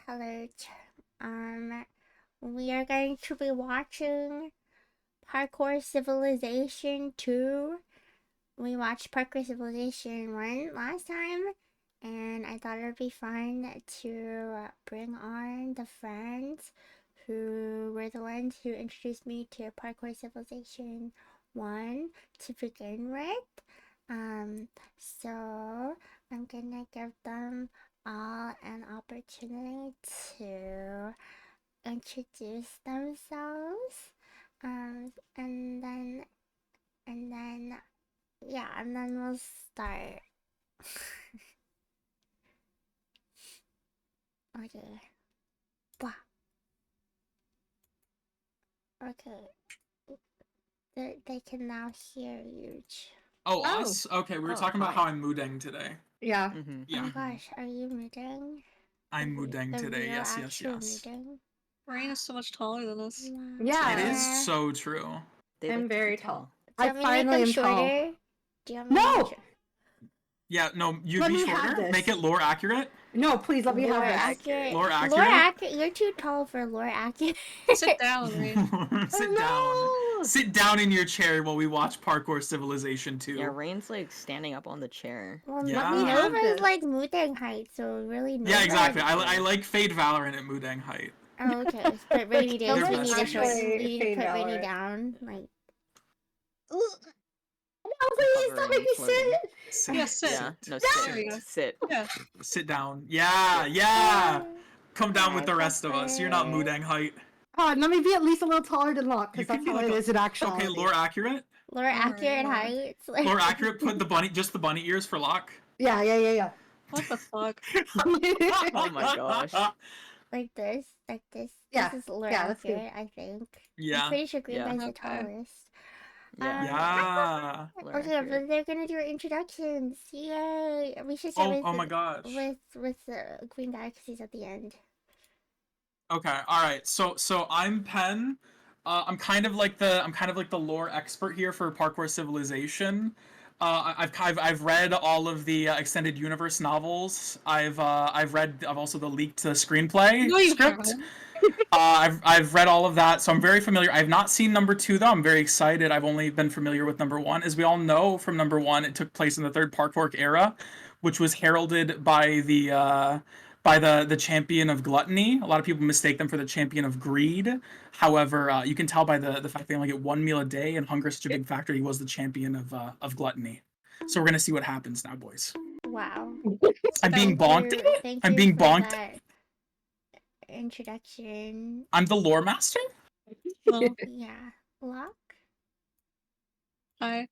Hello. We are going to be watching Parkour Civilization 2. We watched Parkour Civilization 1 last time, and I thought it would be fun to bring on the friends who were the ones who introduced me to Parkour Civilization 1 to begin with. So I'm gonna give them all an opportunity to introduce themselves. And then, yeah, and then we'll start. Okay. Blah. Okay. They can now hear you. Oh, us? Okay, we were talking about how I'm mooding today. Yeah. Oh my gosh, are you mooding? I'm mooding today, yes. Mooding? Rain is so much taller than us. Yeah. It is so true. I'm very tall. I finally am tall. Do you want me to No! make Yeah, no, you Let be me have shorter? this. Make it lore accurate? No, please let me have this. accurate? Lore accurate? You're too tall for lore accurate. Sit down, Rain. Sit down. Sit down in your chair while we watch Parkour Civilization 2. Yeah, Rain's like standing up on the chair. Well, Yeah. Nova is like Mudang height, so really Nova. Yeah, exactly. I like Fade Valorant at Mudang height. Oh, okay. But Rainy days, They're we need to besties. we need to put Rainy down. Like, No, please stop making me sit. Sit. Yeah, sit. Yeah, no, There we go. sit. Yeah. Sit down. Yeah. Come down with the rest of us. You're not Mudang height. Let me be at least a little taller than Locke, You because that's can be how like it is in actuality. Okay, lore accurate. lore accurate heights. Like, Lore accurate. Put just the bunny ears for Locke. Yeah. What the fuck? Oh my gosh. like this. Yeah. This is lore Yeah, that's good. accurate, I think. Yeah. I'm pretty sure Green Yeah. Guy's the Okay. tallest. Yeah. Okay, but they're gonna do introductions. Yay! We should start Oh my gosh. with the Green Guy because he's at the end. Okay, all right. So I'm Pen. I'm kind of like the lore expert here for Parkour Civilization. I've read all of the extended universe novels. I've also the leaked screenplay No, you script. haven't. I've read all of that, so I'm very familiar. I've not seen number 2 though. I'm very excited. I've only been familiar with number 1. As we all know from number 1, it took place in the third Parkour era, which was heralded by the champion of gluttony. A lot of people mistake them for the champion of greed. However, you can tell by the fact they only get 1 meal a day, and hunger is such a big factor. He was the champion of gluttony. So we're gonna see what happens now, boys. Wow. I'm being bonked. Thank I'm you being for bonked. that introduction. I'm the lore master. No. Yeah. Lock? Hi.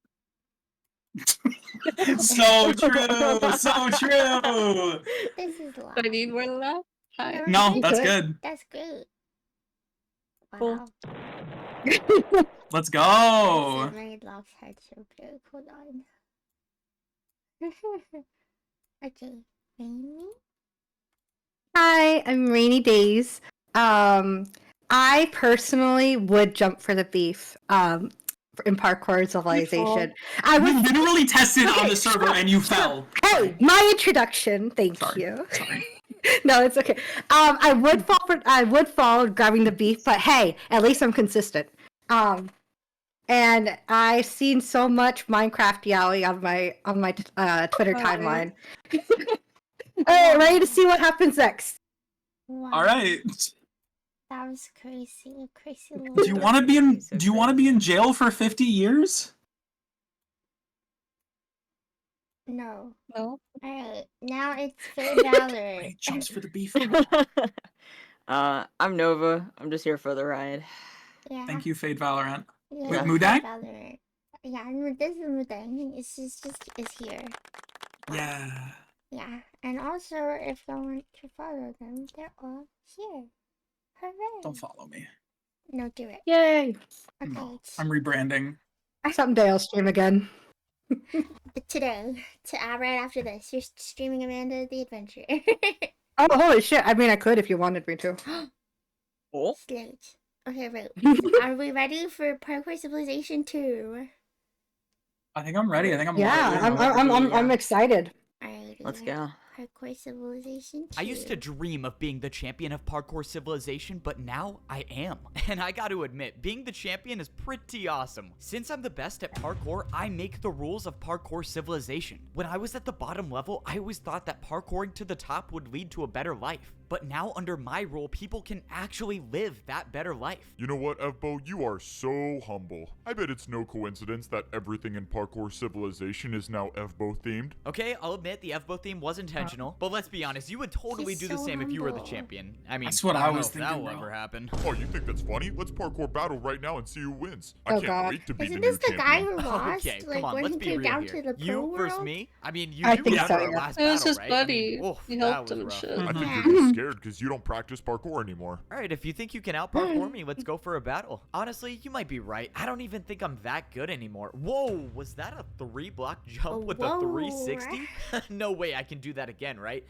So true. So true. This is Lock. Do I need more than that? Hi. No, that's good. That's great. Cool. Wow. Let's go. This made Lock's head so big. Hold on. Okay. Rainy? Hi, I'm Rainy Days. I personally would jump for the beef. In Parkour Civilization. I You would literally tested on Okay, the server and you fell. Hey, my introduction. Thank you. Sorry. No, it's okay. I would fall grabbing the beef, but hey, at least I'm consistent. And I've seen so much Minecraft yaoi on my Twitter timeline. Alright, ready to see what happens next. Wow. All right. That was crazy. Crazy little. Do you want to be in jail for 50 years? No. No. Alright, now it's Fade Valor. He jumps for the beef. I'm Nova. I'm just here for the ride. Yeah. Thank you, Fade Valorant. Yeah, Wait, Fade Mudang? Valor. Yeah, and this is Mudang. It's just is here. Yeah. Yeah, and also if you want to follow them, they're all here. Hooray! Don't follow me. No, do it. Yay. Okay. No, I'm rebranding. Someday I'll stream again. Today, right after this, you're streaming Amanda the Adventure. Oh, holy shit. I mean, I could if you wanted me to. Oh. Slate. Okay, right. Are we ready for Parkour Civilization 2? I think I'm ready. I think I'm Yeah, locked in. I'm excited. Alrighty. Let's go. Parkour Civilization 2. I used to dream of being the champion of Parkour Civilization, but now I am. And I got to admit, being the champion is pretty awesome. Since I'm the best at parkour, I make the rules of Parkour Civilization. When I was at the bottom level, I always thought that parkouring to the top would lead to a better life. But now under my rule, people can actually live that better life. You know what, Evbo? You are so humble. I bet it's no coincidence that everything in Parkour Civilization is now Evbo themed. Okay, I'll admit the FBO theme was intentional, but let's be honest, you would totally He's do the so same if you were the humble. champion. I mean, That's what I I don't know was if that thinking, will bro. ever happen. Oh, you think that's funny? Let's parkour battle right now and see who wins. I Oh, can't God. wait to be Isn't the new this the guy champion. who lost? Okay, like come on, when let's he be came real down here. to the pro You world? versus me? I mean, you I do think remember so, our yeah. last It was battle, his right? buddy. I mean, oof, He that helped was him and rough. shit. I think Yeah. you're just scared because you don't practice parkour anymore. Alright, if you think you can out-parkour me, let's go for a battle. Honestly, you might be right. I don't even think I'm that good anymore. Whoa, was that a 3-block jump Oh, with whoa. a 360? No way I can do that again, right?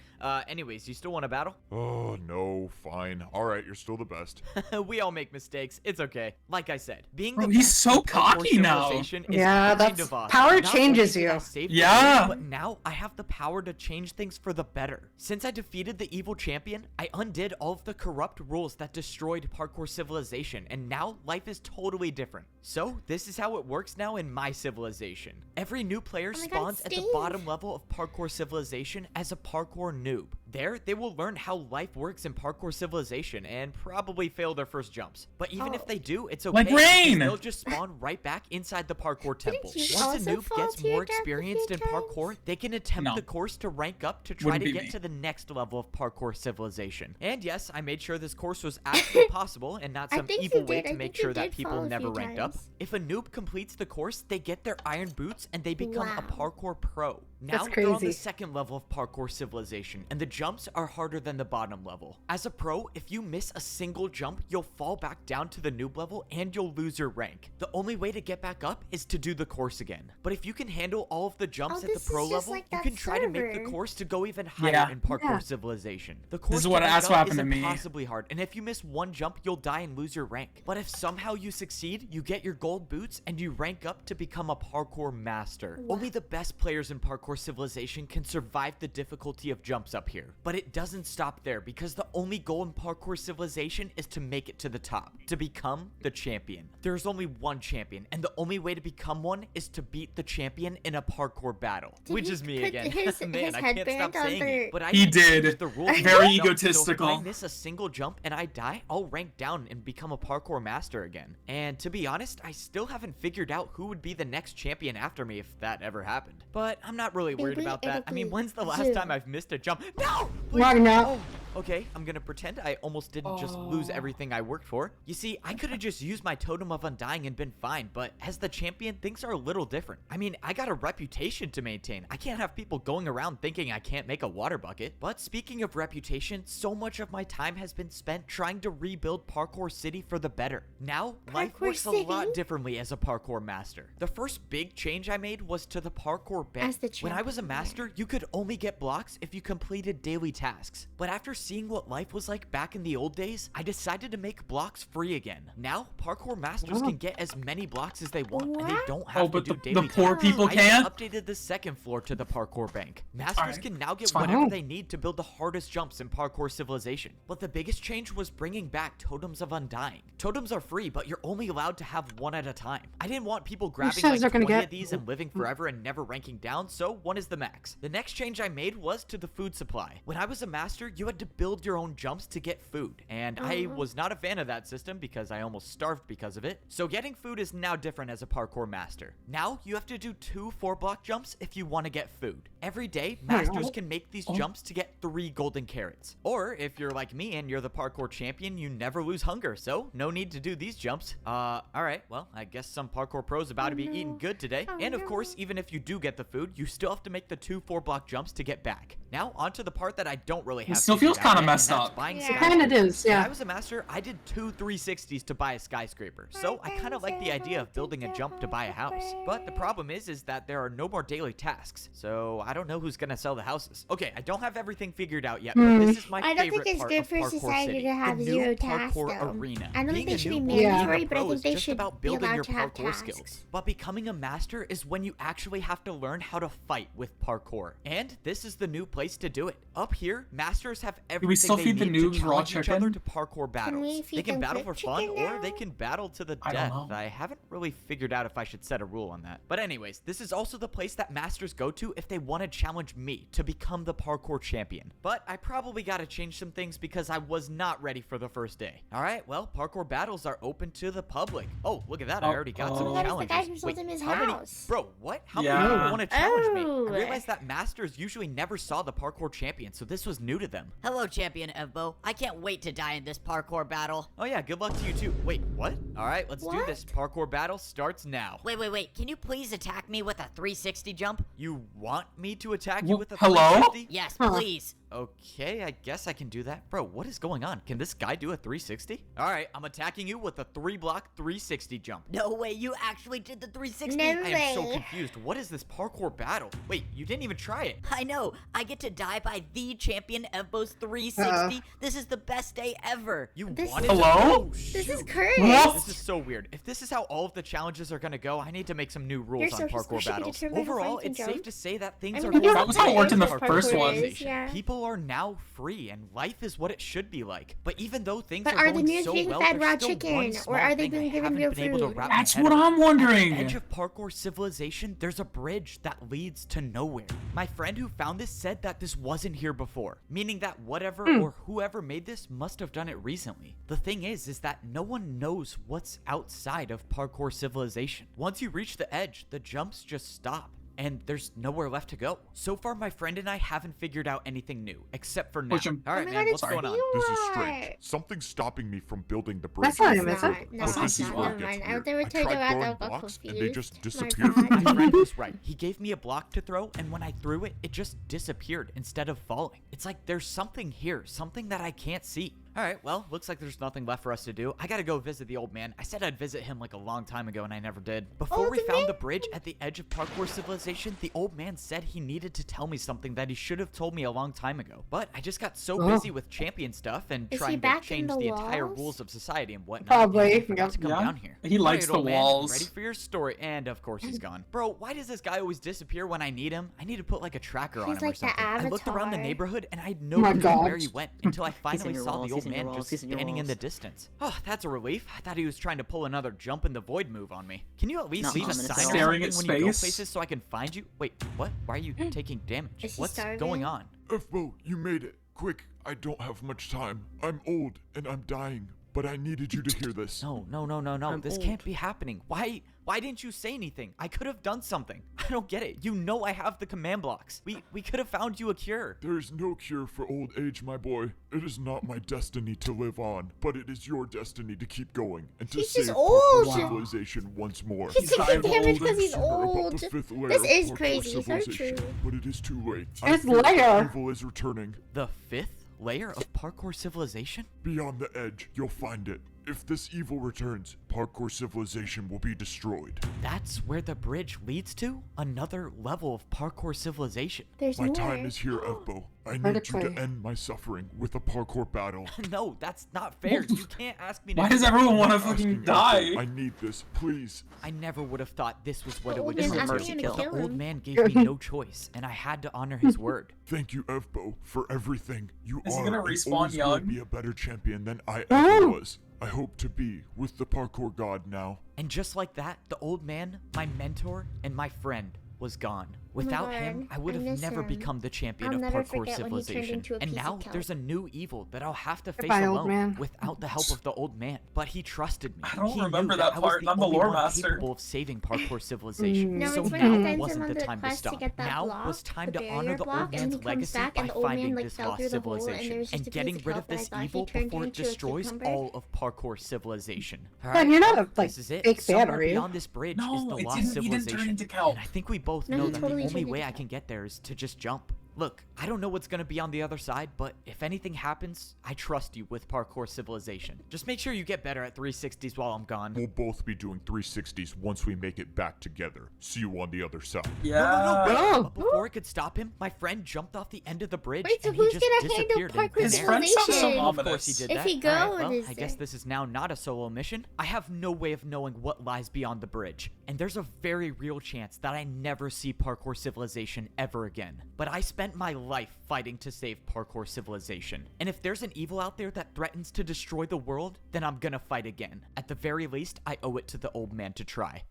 Anyways, you still want to battle? Oh, no, fine. Alright, you're still the best. We all make mistakes. It's okay. Like I said, being Bro, the he's best so at Parkour cocky now. Civilization is Yeah, kind that's- of awesome. power Not changes only did I you. save the Yeah. world, but now I have the power to change things for the better. Since I defeated the evil champion, I undid all of the corrupt rules that destroyed Parkour Civilization, and now life is totally different. So, this is how it works now in my civilization. Every new player Oh my God, spawns at the Steve. bottom level of Parkour Civilization as a parkour noob. There, they will learn how life works in Parkour Civilization and probably fail their first jumps. But even if they do, it's okay. Like because Rain! They'll just spawn right back inside the parkour temple. you Once a also noob fall gets to your more death a experienced few in parkour, times? they can attempt No. the course to rank up to try Wouldn't to be get me. to the next level of Parkour Civilization. And yes, I made sure this course was actually possible and not I some think you evil way did. I to make think you sure that did people fall a never few ranked up. times. If a noob completes the course, they get their iron boots and they become a Wow. parkour pro. Now That's they're on the crazy. second level of Parkour Civilization, and the jumps are harder than the bottom level. As a pro, if you miss a single jump, you'll fall back down to the noob level and you'll lose your rank. The only way to get back up is to do the course again. But if you can handle all of the jumps at the this pro is just level, like you that can try to make the server. course to go even higher Yeah. in Parkour Yeah. Civilization. The course is what- to rank that's what up happened is to me. impossibly hard, and if you miss one jump, you'll die and lose your rank. But if somehow you succeed, you get your gold boots and you rank up to become a parkour master. Only the best players in Parkour Civilization can survive the difficulty of jumps up here. But it doesn't stop there, because the only goal in Parkour Civilization is to make it to the top, to become the champion. There's only one champion, and the only way to become one is to beat the champion in a parkour battle. Did Which he is me put again. his- Man, his I can't stop headband on saying their- it. But I He even did. changed the rules Very for jumps, so if egotistical. I miss a single jump and I die, I'll rank down and become a parkour master again. And to be honest, I still haven't figured out who would be the next champion after me if that ever happened. But I'm not really worried Maybe about that. I mean, it'll be when's the last Zoom. time I've missed a jump? No! Why not? Oh, okay, I'm gonna pretend I almost didn't just lose everything I worked for. You see, I could have just used my totem of undying and been fine, but as the champion, things are a little different. I mean, I got a reputation to maintain. I can't have people going around thinking I can't make a water bucket. But speaking of reputation, so much of my time has been spent trying to rebuild Parkour City for the better. Now, life Parkour works a lot City? differently as a parkour master. The first big change I made was to the parkour bank. As the When I was a champion. master, you could only get blocks if you completed daily tasks. But after seeing what life was like back in the old days, I decided to make blocks free again. Now, parkour masters can get as many blocks as they want, and they What? don't have but to do the daily poor tasks. people I even can't? updated the second floor to the parkour bank. Masters Alright, can now get it's fine. whatever they need to build the hardest jumps in Parkour Civilization. But the biggest change was bringing back Totems of Undying. Totems are free, but you're only allowed to have one at a time. I didn't want people grabbing says like they're 20 gonna of get- these and living forever and never ranking down, so one is the max. The next change I made was to the food supply. When I was a master, you had to build your own jumps to get food, and I was not a fan of that system because I almost starved because of it. So getting food is now different as a parkour master. Now you have to do 2 4-block jumps if you want to get food. Every day, masters can make these jumps to get 3 golden carrots. Or if you're like me and you're the parkour champion, you never lose hunger, so no need to do these jumps. Alright, well, I guess some parkour pros about to be eating good today. Oh, And of no. course, even if you do get the food, you still have to make the 2 4-block jumps to get back. Now, onto the part that I don't really have still figured feels out kind of And messed that's up. buying Yeah. skyscrapers. Kinda is, When yeah. I was a master, I did 2 360s to buy a skyscraper. So I kind of like the idea of building a jump to buy a house. But the problem is that there are no more daily tasks. So I don't know who's gonna sell the houses. Okay, I don't have everything figured out yet, but this is my I don't think favorite it's part good of for Parkour society City, to have the new zero tasks, parkour though. arena. I don't think Being they a should be noob and being a mandatory, but I pro think is they just should about be building allowed your to have parkour tasks. skills. But becoming a master is when you actually have to learn how to fight with parkour. And this is the new place to do it. Up here, masters have everything still they feed the need noobs to raw challenge each other chicken? to parkour we battles. They feed can them battle for cooked fun, chicken or they now? can battle to the I don't death. know. I haven't really figured out if I should set a rule on that. But anyways, this is also the place that masters go to if they want to challenge me to become the parkour champion. But I probably got to change some things because I was not ready for the first day. All right, well, parkour battles are open to the public. Oh, look at that. I already got some Oh. What is the challenges. guy who sold Wait, him his how many- house? Bro, what? How many Yeah. people want to challenge me? Oh. I realized that masters usually never saw the parkour champion, so this was new to them. Hello, Champion Evbo. I can't wait to die in this parkour battle. Oh yeah, good luck to you too. Wait, what? All right, let's do What? this. Parkour battle starts now. Wait. Can you please attack me with a 360 jump? You want me to attack you with a Hello? 360? Yes, Huh. please. Okay, I guess I can do that. Bro, what is going on? Can this guy do a 360? All right, I'm attacking you with a 3-block 360 jump. No way, you actually did the 360. No. I am so way. confused. What is this parkour battle? Wait, you didn't even try it. I know. I get to die by the Champion Evbo's 360. This is the best day ever. You This- wanted Hello? to? Oh, This is shoot. cursed. What? This is so weird. If this is how all of the challenges are gonna go, I need to make some new rules Your on social parkour squishy can battles. determine how far Overall, you can it's safe jump. to say that things I are mean, going That was how it worked in the parkour first one. civilization. Yeah. People are now free, and life is what it should be like. But even though things But are are the going noobs so being well, fed there's raw still chicken, one or small are they thing I being given haven't real been able to food? wrap my That's head what around. I'm At the wondering. edge of parkour civilization, there's a bridge that leads to nowhere. My friend who found this said that this wasn't here before, meaning that whatever or whoever made this must have done it recently. The thing is that no one knows what's outside of parkour civilization. Once you reach the edge, the jumps just stop. And there's nowhere left to go. So far, my friend and I haven't figured out anything new, except for now. Push him. All right, Oh my man, God, what's it's going on? you. This is What? strange. Something's stopping me from building the bridge. That's not It's him, is not. it? No, But this it's is not. where Never it gets mind. I weird. they were I told tried about throwing that. I got blocks, and they confused. just My disappeared. God. My friend was right. He gave me a block to throw, and when I threw it, it just disappeared instead of falling. It's like there's something here, something that I can't see. All right, well, looks like there's nothing left for us to do. I gotta go visit the old man. I said I'd visit him like a long time ago, and I never did. Before we Old found man? the bridge at the edge of parkour civilization, the old man said he needed to tell me something that he should have told me a long time ago. But I just got so busy with champion stuff and Is he trying to back in change the the entire walls? rules of society and whatnot. Probably, I forgot yep. to come Yeah. down here. He likes Alright, the old man, walls. ready for your story, and of course he's gone. Bro, why does this guy always disappear when I need him? I need to put like a tracker on He's him or like the something. I looked around the Avatar. neighborhood and I had no My clue God. where he went until I finally your saw walls, the old he's in your man walls, just he's in your standing in the walls. distance. Oh, that's a relief. I thought he was trying to pull another jump in the void move on me. Can you at least Not leave a ominous sign at all. or Staring something at when you go space? places so I can find you? Wait, what? Why are you taking damage? Is he What's starving? going on? Efbo, you made it. Quick, I don't have much time. I'm old and I'm dying, but I needed you to hear this. No. I'm This old. can't be happening. Why didn't you say anything? I could have done something. I don't get it. You know I have the command blocks. We could have found you a cure. There is no cure for old age, my boy. It is not my destiny to live on, but it is your destiny to keep going and to He's save just parkour old. civilization once more. He's He's taking old. damage because he's Sooner about old. the fifth layer This of is parkour crazy. So civilization, true. but it is too late. Fifth fear that layer? Evil is returning. The 5th layer of parkour civilization? Beyond the edge, you'll find it. If this evil returns, parkour civilization will be destroyed. That's where the bridge leads to? Another level of parkour civilization. There's My more. time is here, Evbo. I need you Vertically. to end my suffering with a parkour battle. No, that's not fair. You can't ask me to Why do does that. everyone want to Asking fucking Evbo, die? I need this, please. I never would have thought this was what The it would old be. man's asking The him to kill old him. man gave me no choice, and I had to honor his word. Thank you, Evbo, for everything. You Is he are gonna and respawn always will young? be a better champion than I Oh. ever was. I hope to be with the parkour god now. And just like that, the old man, my mentor, and my friend was gone. Without him, God, I would I have miss never him. become the champion I'll of never parkour forget when he turned civilization. into a And piece of now kelp. there's a new evil that I'll have to face Goodbye, old alone man. without the help of the old man. But he trusted me. I don't He knew remember that I was part, the and I'm the only lore one master. capable of saving parkour civilization. No, so it's when now he sends him wasn't on the the time to quest to stop. get that Now block, was time the to honor barrier the block, old and man's he comes legacy back, by and the old man, finding like, this fell lost through the hole, and civilization there was just and a piece getting of rid kelp, of and I this thought he evil turned before it into a destroys cucumber. all of parkour civilization. All Ben, you're not a, like, this is it. big fan, Somewhere are you? beyond this bridge is No, the it lost didn't- he didn't turn civilization. into kelp. And I think we both No, know he that totally the only turned way into I can get there is to just jump. Look, I don't know what's gonna be on the other side, but if anything happens, I trust you with parkour civilization. Just make sure you get better at 360s while I'm gone. We'll both be doing 360s once we make it back together. See you on the other side. Yeah. Oh. But before I could stop him, my friend jumped off the end of the bridge Wait, so and he who's just gonna handle disappeared in parkour thin His air. friend sounds so civilization? Of course ominous. he did If that. he goes, Alright, well, is I guess there- this is now not a solo mission. I have no way of knowing what lies beyond the bridge, and there's a very real chance that I never see parkour civilization ever again. But I spent my life fighting to save parkour civilization, and if there's an evil out there that threatens to destroy the world, then I'm gonna fight again. At the very least, I owe it to the old man to try.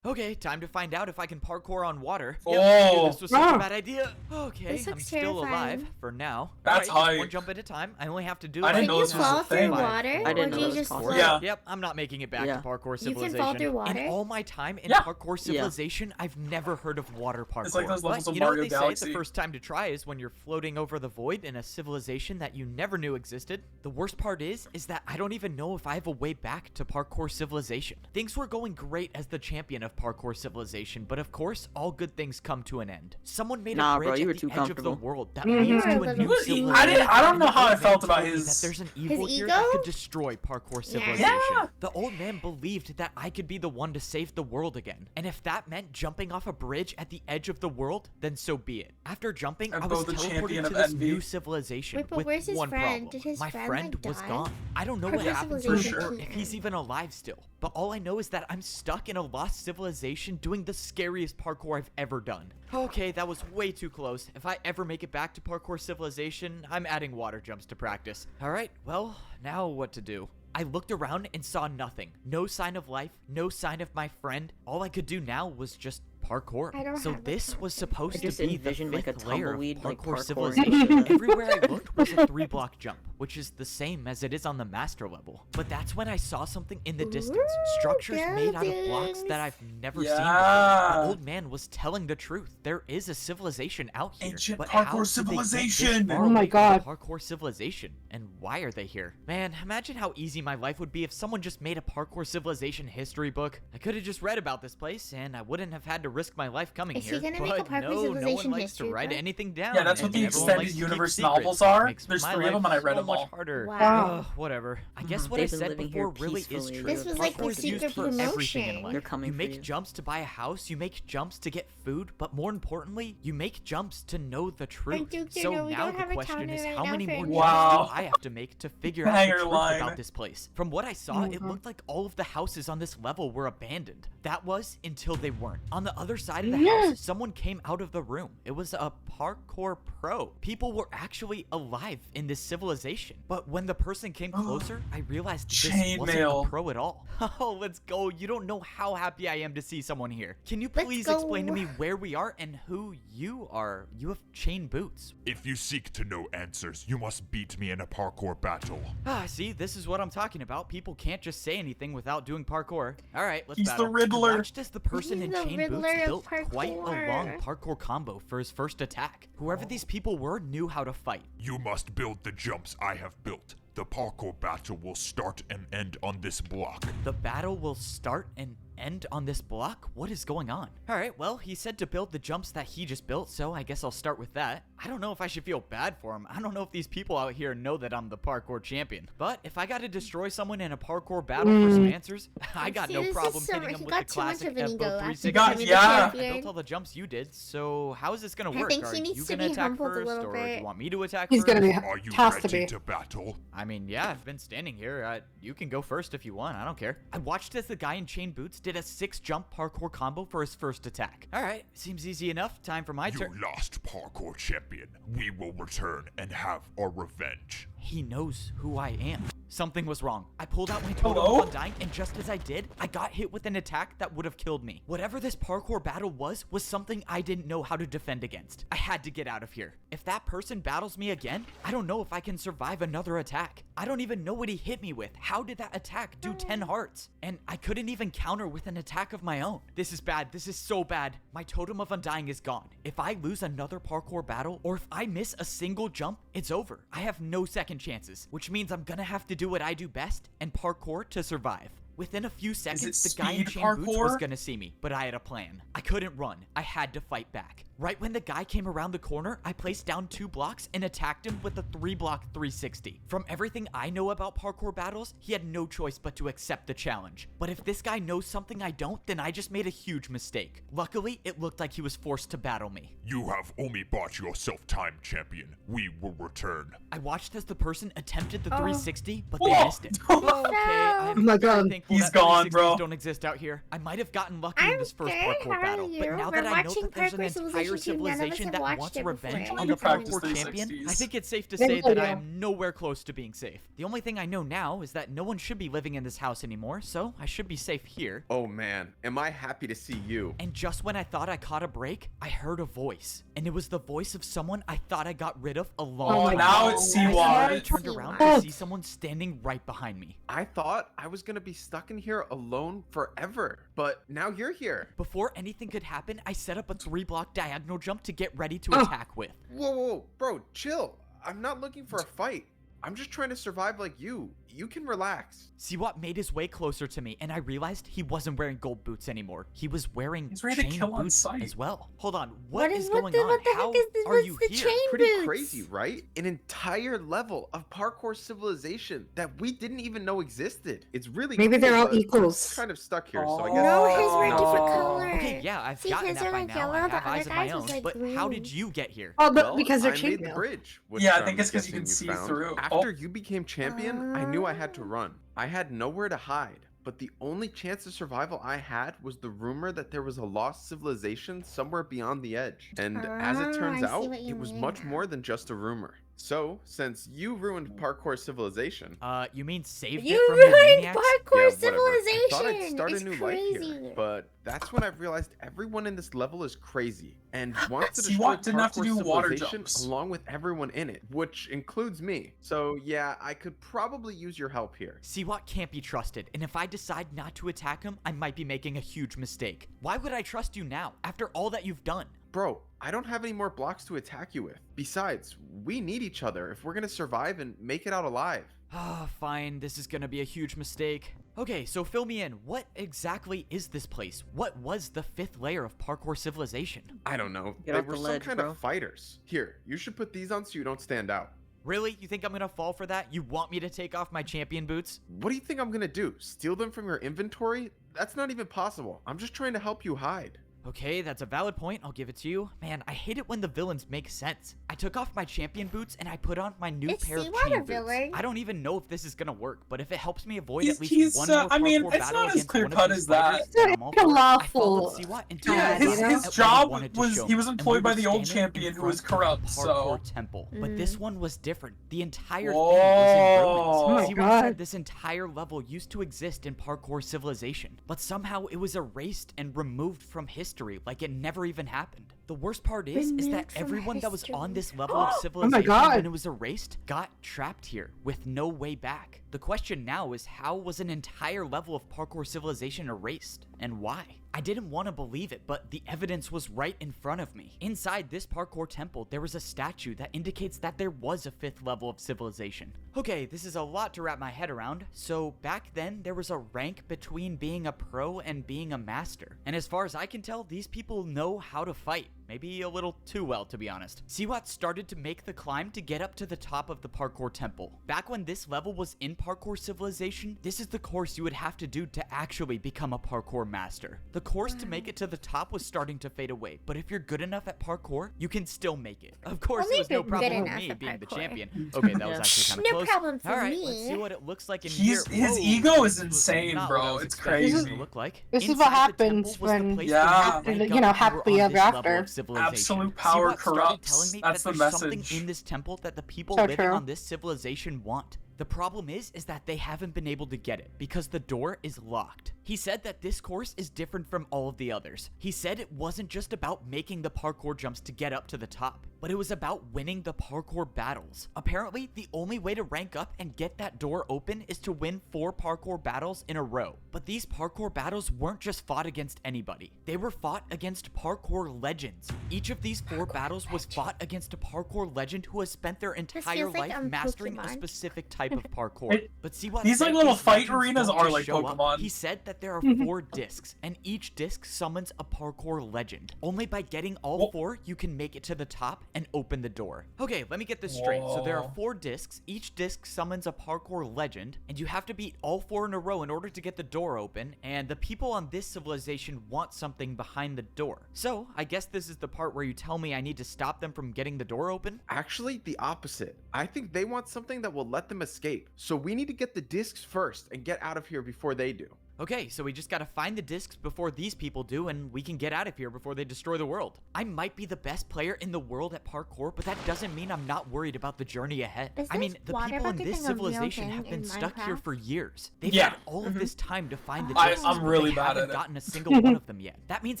Okay, time to find out if I can parkour on water. Yep, I knew this was such a bad idea. Okay, This I'm looks still alive terrifying. for now. That's Alright, just hype. one jump at a time. I only have to do I didn't Can know you this was a fall through thing. water, I didn't or know do you this just was float? Yeah. Yep, I'm not making it back Yeah. to parkour You civilization. can fall through water? In all my time in Yeah. parkour civilization, I've never heard of water parkour. It's like those levels but of you know Mario what they Galaxy. say the first time to try is when you're floating over the void in a civilization that you never knew existed. The worst part is that I don't even know if I have a way back to parkour civilization. Things were going great as the champion of parkour civilization, but of course, all good things come to an end. Someone made Nah, a bro, bridge you were at too the edge of the comfortable. world that Mhm. leads to a You new were- civilization. I don't know how I And the felt old man about told me his- that there's an evil here ego? that could destroy parkour civilization. Yeah. The old man believed that I could be the one to save the world again. And if that meant jumping off a bridge at the edge of the world, then so be it. After jumping, I'm I was both the champion teleported of to this envy. new civilization Wait, but with where's his one friend? problem. Did his My friend, friend like, was die? gone. I don't know what Parkour happened to civilization him, For if can't. he's even alive still. But all I know is that I'm stuck in a lost civilization doing the scariest parkour I've ever done. Okay, that was way too close. If I ever make it back to parkour civilization, I'm adding water jumps to practice. Alright, well, now what to do? I looked around and saw nothing. No sign of life, no sign of my friend. All I could do now was just parkour. I don't So have a this was supposed I to just be the envisioned, like, a fifth layer of tumbleweed, like, parkour parkouring civilization. into the- Everywhere I looked was a 3-block jump, which is the same as it is on the master level. But that's when I saw something in the distance. Ooh, Structures made out of blocks buildings. that I've never seen before. Yeah. The old man was telling the truth. There is a civilization out here. Ancient but parkour how did they get this civilization. far Oh my away from God. Parkour civilization. And why are they here? Man, imagine how easy my life would be if someone just made a parkour civilization history book. I could have just read about this place, and I wouldn't have had to risk my life coming Is he here. gonna make a But parkour no one civilization likes to history write book? anything down. Yeah, that's what and the everyone extended likes to keep universe secrets. novels are. Makes There's my 3 of them, and I life read so them much all. harder. Wow. Whatever. I guess what They've I been said living before here really is peacefully. true. This was like the Parkour is used secret for everything in promotion. life. They're coming You for make you. jumps to buy a house, you make jumps to get food, but more importantly, you make jumps to know the truth. Duke, you So know, we now don't the have a question counter is right how now many for more any- jumps Wow. do I have to make to figure out the Banger truth line. about this place? From what I saw, it looked like all of the houses on this level were abandoned. That was until they weren't. On the other side of the house, someone came out of the room. It was a parkour pro. People were actually alive in this civilization. But when the person came closer, I realized this wasn't Chainmail. a pro at all. Oh, let's go. You don't know how happy I am to see someone here. Can you Let's please go. explain to me where we are and who you are? You have chain boots. If you seek to know answers, you must beat me in a parkour battle. Ah, see, this is what I'm talking about. People can't just say anything without doing parkour. All right, let's He's the battle. I Riddler. watched as the person He's in the chain Riddler boots of built quite a long parkour. parkour combo for his first attack. Whoever these people were knew how to fight. You must build the jumps I have built. The parkour battle will start and end on this block. The battle will start and end on this block? What is going on? Alright, well, he said to build the jumps that he just built, so I guess I'll start with that. I don't know if I should feel bad for him. I don't know if these people out here know that I'm the parkour champion. But if I gotta destroy someone in a parkour battle for some answers, I got See, no this is problem so- hitting he him with got the too much classic of an F-Bow ego after 360. becoming the I champion. built all the jumps you did, so how is this gonna I work? think Are he needs you to gonna be attack humbled a first, little or do bit. you want me to attack He's first? gonna be. Are you Has to ready be. to battle? I mean, yeah, I've been standing here. You can go first if you want. I don't care. I watched as the guy in chain boots did a 6-jump parkour combo for his first attack. All right, seems easy enough. Time for my You turn. lost, parkour champion. We will return and have our revenge. He knows who I am. Something was wrong. I pulled out my totem Hello? of undying, and just as I did, I got hit with an attack that would have killed me. Whatever this parkour battle was something I didn't know how to defend against. I had to get out of here. If that person battles me again, I don't know if I can survive another attack. I don't even know what he hit me with. How did that attack do 10 hearts? And I couldn't even counter with an attack of my own. This is bad. This is so bad. My totem of undying is gone. If I lose another parkour battle, or if I miss a single jump, it's over. I have no second chances, which means I'm gonna have to do what I do best and parkour to survive. Within a few seconds, the it guy in speed chain boots was parkour? gonna see me, but I had a plan. I couldn't run. I had to fight back. Right when the guy came around the corner, I placed down 2 blocks and attacked him with a 3-block 360. From everything I know about parkour battles, he had no choice but to accept the challenge. But if this guy knows something I don't, then I just made a huge mistake. Luckily, it looked like he was forced to battle me. You have only bought yourself time, champion. We will return. I watched as the person attempted the 360, but Whoa. they missed it. Okay, I'm Oh my very God. thankful He's that gone, 360s bro. don't exist out here. I might have gotten lucky I'm in this first good. parkour How are battle, but you? now We're that I know watching that there's an Parkour entire Civilization 2. None of us civilization have that watched wants it revenge before. on You the practice parkour champion, 360s. I think it's safe to Thank say that you. I am nowhere close to being safe. The only thing I know now is that no one should be living in this house anymore, so I should be safe here. Oh man, am I happy to see you. And just when I thought I caught a break, I heard a voice. And it was the voice of someone I thought I got rid of a long Oh, time now ago. it's I suddenly Seawad. turned around Seawad. to see someone standing right behind me. I thought I was gonna be stuck in here alone forever, but now you're here. Before anything could happen, I set up a 3-block diagonal jump to get ready to Oh. attack with. Whoa, whoa, whoa, bro, chill. I'm not looking for a fight. I'm just trying to survive like you. You can relax. Siwat made his way closer to me, and I realized he wasn't wearing gold boots anymore. He was wearing He's ready to chain kill on boots sight. as well. Hold on, What is is going on? what the How heck is this? are What's you the here? chain Pretty boots? crazy, right? An entire level of parkour civilization that we didn't even know existed. It's really Maybe cool, they're all but I'm equals. kind of stuck here, so I guess. No, his were a Oh. different color. Okay, yeah, I've See, gotten his that are by like now. yellow, I the have eyes other of my guy's was own. like But how green. did you get here? Oh, but Well, because they're I chain made the mail. bridge. Which, Yeah, I think it's 'cause guessing you can see found. through. After Oh. you became champion, I knew I had to run. I had nowhere to hide. But the only chance of survival I had was the rumor that there was a lost civilization somewhere beyond the edge. And as it turns I see out, what you it was mean much now. more than just a rumor. So, since you ruined parkour civilization, You mean saved You it from your ruined maniacs? parkour yeah, whatever. civilization. I thought I'd start it's a new crazy. life here, but that's when I realized everyone in this level is crazy and wants to See, destroy what? Didn't have to parkour do water civilization jumps. along with everyone in it, which includes me. So yeah, I could probably use your help here. Siwat can't be trusted, and if I decide not to attack him, I might be making a huge mistake. Why would I trust you now, after all that you've done? Bro, I don't have any more blocks to attack you with. Besides, we need each other if we're gonna survive and make it out alive. Ah, fine, this is gonna be a huge mistake. Okay, so fill me in. What exactly is this place? What was the 5th layer of parkour civilization? I don't know. Get they off were the some ledge, kind bro. of fighters. Here, you should put these on so you don't stand out. Really? You think I'm gonna fall for that? You want me to take off my champion boots? What do you think I'm gonna do? Steal them from your inventory? That's not even possible. I'm just trying to help you hide. Okay, that's a valid point. I'll give it to you. Man, I hate it when the villains make sense. I took off my champion boots and I put on my new Is pair of Seawad chain a boots. villain? I don't even know if this is gonna work, but if it helps me avoid He's- at least he's, one more I mean, parkour it's battle not as against one of clear-cut these as that. fighters, then I'm all It's a for it. I lawful- followed Siwat until Yeah, we his got his at what he job wanted to was show he was me, and employed we by were the old standing in champion who was front of corrupt. the So parkour temple. But this Mm. one was different. The entire Whoa. thing was in Oh ruins. my Siwat God. said this entire level used to exist in parkour civilization, but somehow it was erased and removed from history like it never even happened. The worst part is that Removed from everyone that was on history. this level of civilization God. when it was erased got trapped here with no way back. The question now is, how was an entire level of parkour civilization erased, and why? I didn't want to believe it, but the evidence was right in front of me. Inside this parkour temple, there was a statue that indicates that there was a 5th level of civilization. Okay, this is a lot to wrap my head around. So back then, there was a rank between being a pro and being a master. And as far as I can tell, these people know how to fight. Maybe a little too well, to be honest. Siwat started to make the climb to get up to the top of the parkour temple. Back when this level was in parkour civilization, this is the course you would have to do to actually become a parkour master. The course to make it to the top was starting to fade away, but if you're good enough at parkour, you can still make it. Of course, Only it was if no you're good problem with enough me at being the parkour. champion. Okay, that was Yeah. actually kind of No close. problem for All right, let's me. see what it looks like in He's- here. his Whoa, ego is this was insane, not bro. what I was It's expecting crazy. to look like. This is what Inside the happens temple was the when- place Yeah. where you rank You know, up if you were happily on ever this level after. of civilization. Absolute power Siwat started corrupts. telling me That's that the there's something message. in this temple that the people So living true. on this civilization want. The problem is that they haven't been able to get it because the door is locked. He said that this course is different from all of the others. He said it wasn't just about making the parkour jumps to get up to the top, but it was about winning the parkour battles. Apparently, the only way to rank up and get that door open is to win 4 parkour battles in a row. But these parkour battles weren't just fought against anybody. They were fought against parkour legends. Each of these 4 battles was fought against a parkour legend who has spent their entire feels like life on mastering a Pokemon. specific type type of parkour. It- But see what these, like, said little these fight legends arenas don't are just like show up. Pokemon. He said that there are 4 discs, and each disc summons a parkour legend. Only by getting all Whoa. 4, you can make it to the top and open the door. Okay, let me get this straight. So there are Whoa. 4 discs. Each disc summons a parkour legend, and you have to beat all 4 in a row in order to get the door open, and the people on this civilization want something behind the door. So, I guess this is the part where you tell me I need to stop them from getting the door open? Actually, the opposite. I think they want something that will let them escape. So we need to get the discs first and get out of here before they do. Okay, so we just gotta find the discs before these people do, and we can get out of here before they destroy the world. I might be the best player in the world at parkour, but that doesn't mean I'm not worried about the journey ahead. Is I mean, this the water people in bucket this thing a real civilization thing have been in stuck here Minecraft? for years. They've Yeah. had all of this time to find the I'm discs, but really they bad haven't at it. gotten a single one of them yet. That means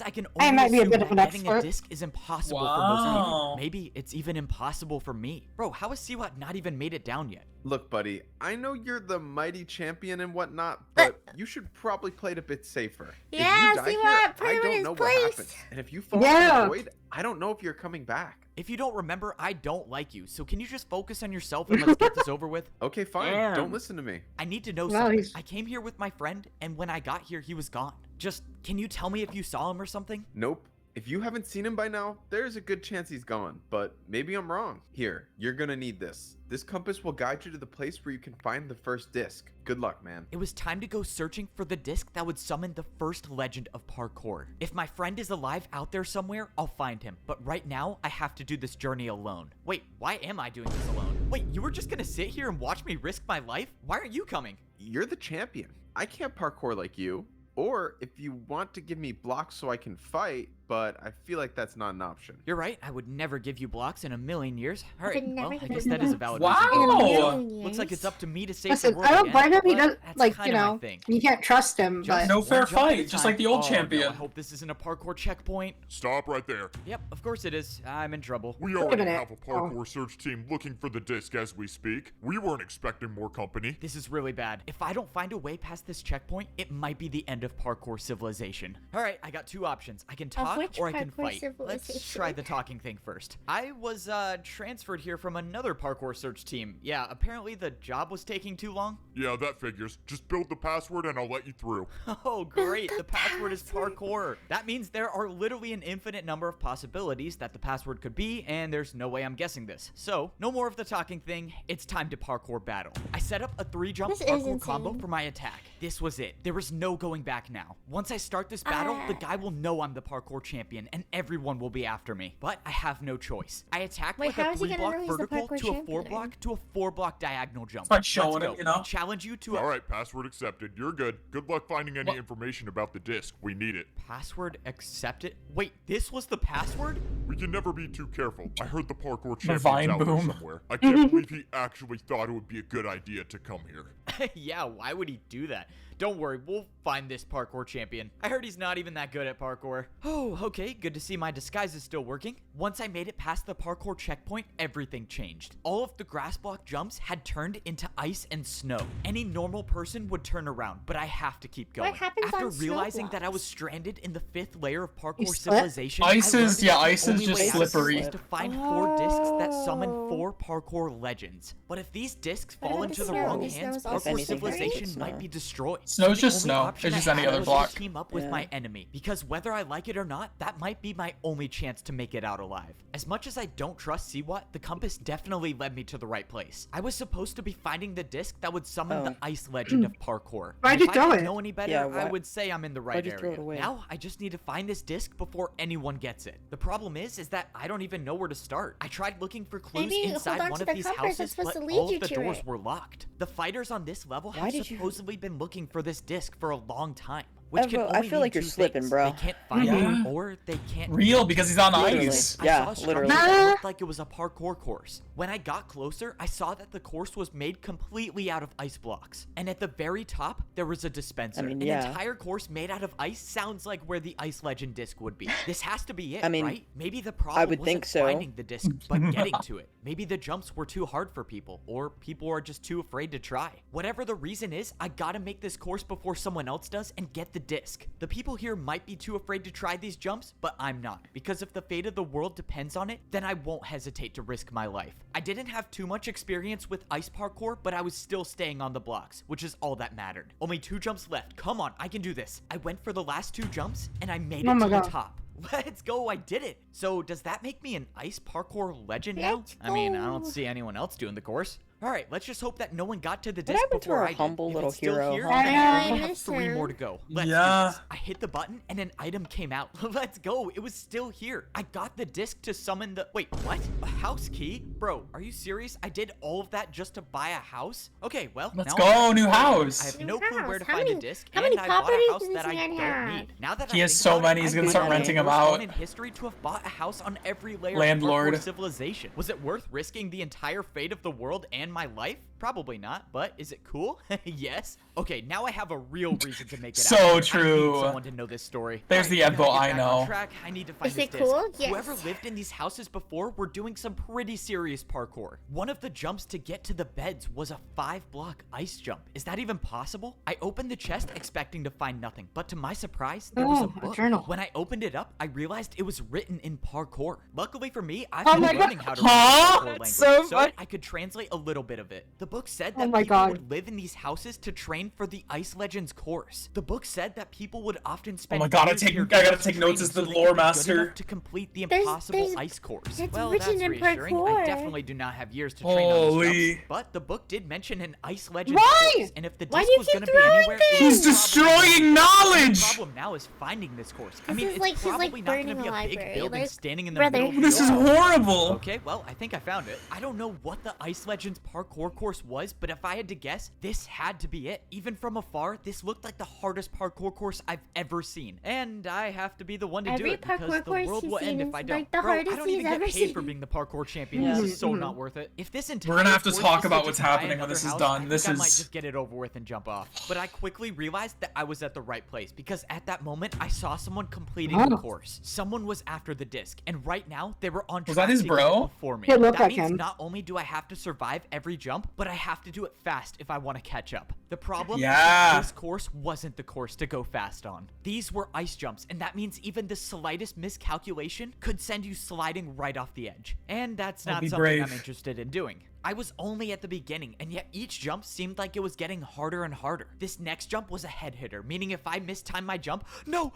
I can only I might be a assume bit of that an getting a expert. disc is impossible for most people. Wow. Maybe it's even impossible for me. Bro, how has Siwat not even made it down yet? Look, buddy, I know you're the mighty champion and whatnot, but you should probably play it a bit safer. Yeah, if you die see here, what? Put I him in don't his know what place. happens. And if you fall Yeah. into the void, I don't know if you're coming back. If you don't remember, I don't like you, so can you just focus on yourself and let's get this over with? Okay, fine. Damn. Don't listen to me. I need to know Wow, something. he's- I came here with my friend, and when I got here, he was gone. Just, can you tell me if you saw him or something? Nope. If you haven't seen him by now, there's a good chance he's gone, but maybe I'm wrong. Here, you're gonna need this. This compass will guide you to the place where you can find the first disc. Good luck, man. It was time to go searching for the disc that would summon the first legend of parkour. If my friend is alive out there somewhere, I'll find him. But right now, I have to do this journey alone. Wait, why am I doing this alone? Wait, you were just gonna sit here and watch me risk my life? Why aren't you coming? You're the champion. I can't parkour like you. Or if you want to give me blocks so I can fight, but I feel like that's not an option. You're right, I would never give you blocks in a million years. Alright, would never well, I give guess you that is a blocks. valid Wow. reason. In a Oh. million Looks like years. it's up to me to save Listen, the world I don't again, blame him. He but does that's like kinda you my know. thing. You can't trust him, Just but No one fair jump at a fight, just time. like the old Oh, no, champion. I hope this isn't a parkour checkpoint. Stop right there. Yep, of course it is. I'm in trouble. We a already minute. have a parkour search team looking for the disc as we speak. We weren't expecting more company. This is really bad. If I don't find a way past this checkpoint, it might be the end of parkour civilization. Alright, I got 2 options. I can talk which or I can parkour fight. Let's civilization? try the talking thing first. I was transferred here from another parkour search team. Yeah, apparently the job was taking too long. Yeah, that figures. Just build the password and I'll let you through. Oh, great. The password is parkour. That means there are literally an infinite number of possibilities that the password could be, and there's no way I'm guessing this. So, no more of the talking thing. It's time to parkour battle. I set up a 3-jump This is parkour combo insane. for my attack. This was it. There was no going back now. Once I start this battle, the guy will know I'm the parkour champion, and everyone will be after me. But I have no choice. I attack Wait, with how a is he gonna 3-block know he's the vertical parkour to a champion? 4-block to a 4-block diagonal jump. By showing Let's it, go. you know? I challenge you to a All right, password accepted. You're good. Good luck finding any What? information about the disc. We need it. password accepted. Wait, this was the password? We can never be too careful. I heard the parkour Vine champion's out there boom. somewhere. I can't believe he actually thought it would be a good idea to come here. Yeah, why would he do that? Don't worry, we'll find this parkour champion. I heard he's not even that good at parkour. Oh, okay, good to see my disguise is still working. Once I made it past the parkour checkpoint, everything changed. All of the grass block jumps had turned into ice and snow. Any normal person would turn around, but I have to keep going. happens After on snow realizing that I was blocks? stranded in the 5th layer of parkour You slip? civilization, Ice I learned is- yeah, that the ice is only just way out of slippery. this is to find 4 discs that summon Oh. 4 parkour legends. But if these discs What fall about into the the snow? wrong The snow hands, is also parkour slippery. civilization Snow. might be destroyed. Snow's The just only snow. option It's just I any had other was block. to team up with Yeah. my enemy, because whether I like it or not, that might be my only chance to make it out alive. As much as I don't trust Siwat, the compass definitely led me to the right place. I was supposed to be finding the disc that would summon the ice legend of parkour. Why'd If you I throw didn't it? know any better, Yeah, I why- would say I'm in the right why'd you throw area. it away? Now I just need to find this disc before anyone gets it. The problem is that I don't even know where to start. I tried looking for clues Maybe hold inside on one to of the these compass houses, that's supposed but to lead all you of the to doors it. were locked. The fighters on this level Why have did you- supposedly been looking for this disc for a long time. Which can Evo, I only feel mean like you're 2 slipping, things. bro. They can't find Yeah. it, or they can't Real, get because it. he's on Literally. ice. I Yeah, saw a structure literally. that looked like it was a parkour course. When I got closer, I saw that the course was made completely out of ice blocks. And at the very top, there was a dispenser. I mean, An yeah. entire course made out of ice sounds like where the ice legend disc would be. This has to be it, I mean, right? Maybe the problem would wasn't think so. finding the disc, but getting to it. Maybe the jumps were too hard for people, or people are just too afraid to try. Whatever the reason is, I gotta make this course before someone else does and get the the disc. The people here might be too afraid to try these jumps, but I'm not. Because if the fate of the world depends on it, then I won't hesitate to risk my life. I didn't have too much experience with ice parkour, but I was still staying on the blocks, which is all that mattered. Only 2 jumps left. Come on, I can do this. I went for the last 2 jumps, and I made it to the top. Let's go, I did it. So does that make me an ice parkour legend now? I mean, I don't see anyone else doing the course. All right, let's just hope that no one got to the disc happened to before our I did. humble If little it's still hero, here, huh? then I we know, have 3 more to go. Let's do Yeah. this. I hit the button and an item came out. Let's go. It was still here. I got the disc to summon the... Wait, what? A house key? Bro, are you serious? I did all of that just to buy a house? Okay, well, Let's now go, new I house. have New no clue where house. to How find a many- disc, how and many I bought a properties house does that this I man don't have? need. Now that He I has think so about many, it, he's I gonna may start be the renting them first one out. in history to have bought a house on every layer Landlord. of parkour civilization. Was it worth risking the entire fate of the world and my life? Probably not, but is it cool? Yes. Okay, now I have a real reason to make it So out. I true. need someone to know this story. There's the Alright, Evo, gotta I get back on know. track. I need to find Is this it disc. cool? Yes. Whoever lived in these houses before were doing some pretty serious parkour. One of the jumps to get to the beds was a 5-block ice jump. Is that even possible? I opened the chest expecting to find nothing, but to my surprise, there was a book. journal. When I opened it up, I realized it was written in parkour. Luckily for me, I've Oh been my God. learning how to Huh? read parkour language, That's so funny. I could translate a little bit of it. The book said Oh that my people God. would live in these houses to train for the Ice Legends course. The book said that people would often Oh spend my god, years here I gotta just take notes as the training so they lore could be good master. enough to complete the There's- impossible there's- ice course. that's Well, written that's in reassuring. I parkour. definitely do not have years to train on these Holy. jumps, but the book did mention an Ice Legends Why? course, and if the Why disc do you was keep gonna be throwing anywhere, it He's was probably destroying The knowledge! problem now is finding this course. I This mean, is it's like- he's, like, probably not burning gonna be a a big library, building like, standing in the brother. middle of the This is open. horrible. Okay, well, I think I found it. I don't know what the Ice Legends parkour course was, but if I had to guess, this had to be it. Even from afar, this looked like the hardest parkour course I've ever seen. And I have to be the one to do Every it because parkour the course world he's will end seen if I is, don't. like, the Bro, I hardest don't he's even get ever paid seen. for being the parkour champion. This is so not worth it. If this entire We're gonna have to course talk was about just what's buy happening when another this is house, done. I This think I might is- just get it over with and jump off. But I quickly realized that I was at the right place because at that moment I saw someone completing the Oh. course. Someone was after the disc, and right now they were on Was track that his to get bro? it before me. It looked That like means him. not only do I have to survive every jump, but I have to do it fast if I want to catch up. The problem is Yeah. that this course wasn't the course to go fast on. These were ice jumps, and that means even the slightest miscalculation could send you sliding right off the edge. And that's I'll not be something brave. I'm interested in doing. I was only at the beginning, and yet each jump seemed like it was getting harder and harder. This next jump was a head hitter, meaning if I mistimed my jump, no!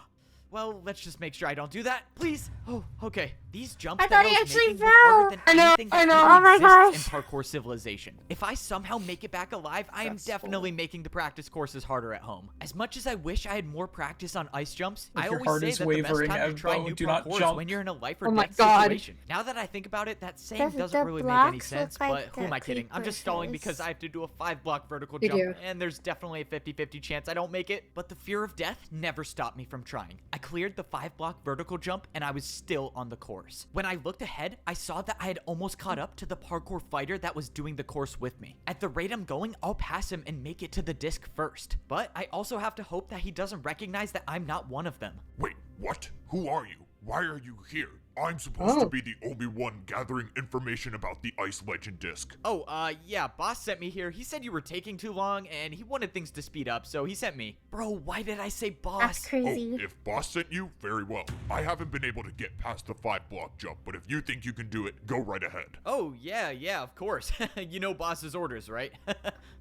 Well, let's just make sure I don't do that, please. Oh, okay. These jumps I that thought he was actually making were harder fell. than I know, anything that I know. even Oh my exists gosh. in parkour civilization. If I somehow make it back alive, I am Stressful. definitely making the practice courses harder at home. As much as I wish I had more practice on ice jumps, If I your always heart say is that the best wavering, time to try Evo, new do not parkour is jump. when you're in a life or Oh my death God. situation. Now that I think about it, that saying Does doesn't the really make any blocks sense, look like but who am the I kidding? I'm just creeper stalling because face? I have to do a 5-block vertical You jump, do. and there's definitely a 50-50 chance I don't make it, but the fear of death never stopped me from trying. I cleared the 5-block vertical jump, and I was still on the course. When I looked ahead, I saw that I had almost caught up to the parkour fighter that was doing the course with me. At the rate I'm going, I'll pass him and make it to the disc first. But I also have to hope that he doesn't recognize that I'm not one of them. Wait, what? Who are you? Why are you here? I'm supposed to Oh. be the only one gathering information about the Ice Legend disc. Oh, yeah, boss sent me here. He said you were taking too long, and he wanted things to speed up, so he sent me. Bro, why did I say boss? That's crazy. Oh, if Boss sent you, very well. I haven't been able to get past the 5-block jump, but if you think you can do it, go right ahead. Oh, yeah, of course. You know boss's orders, right?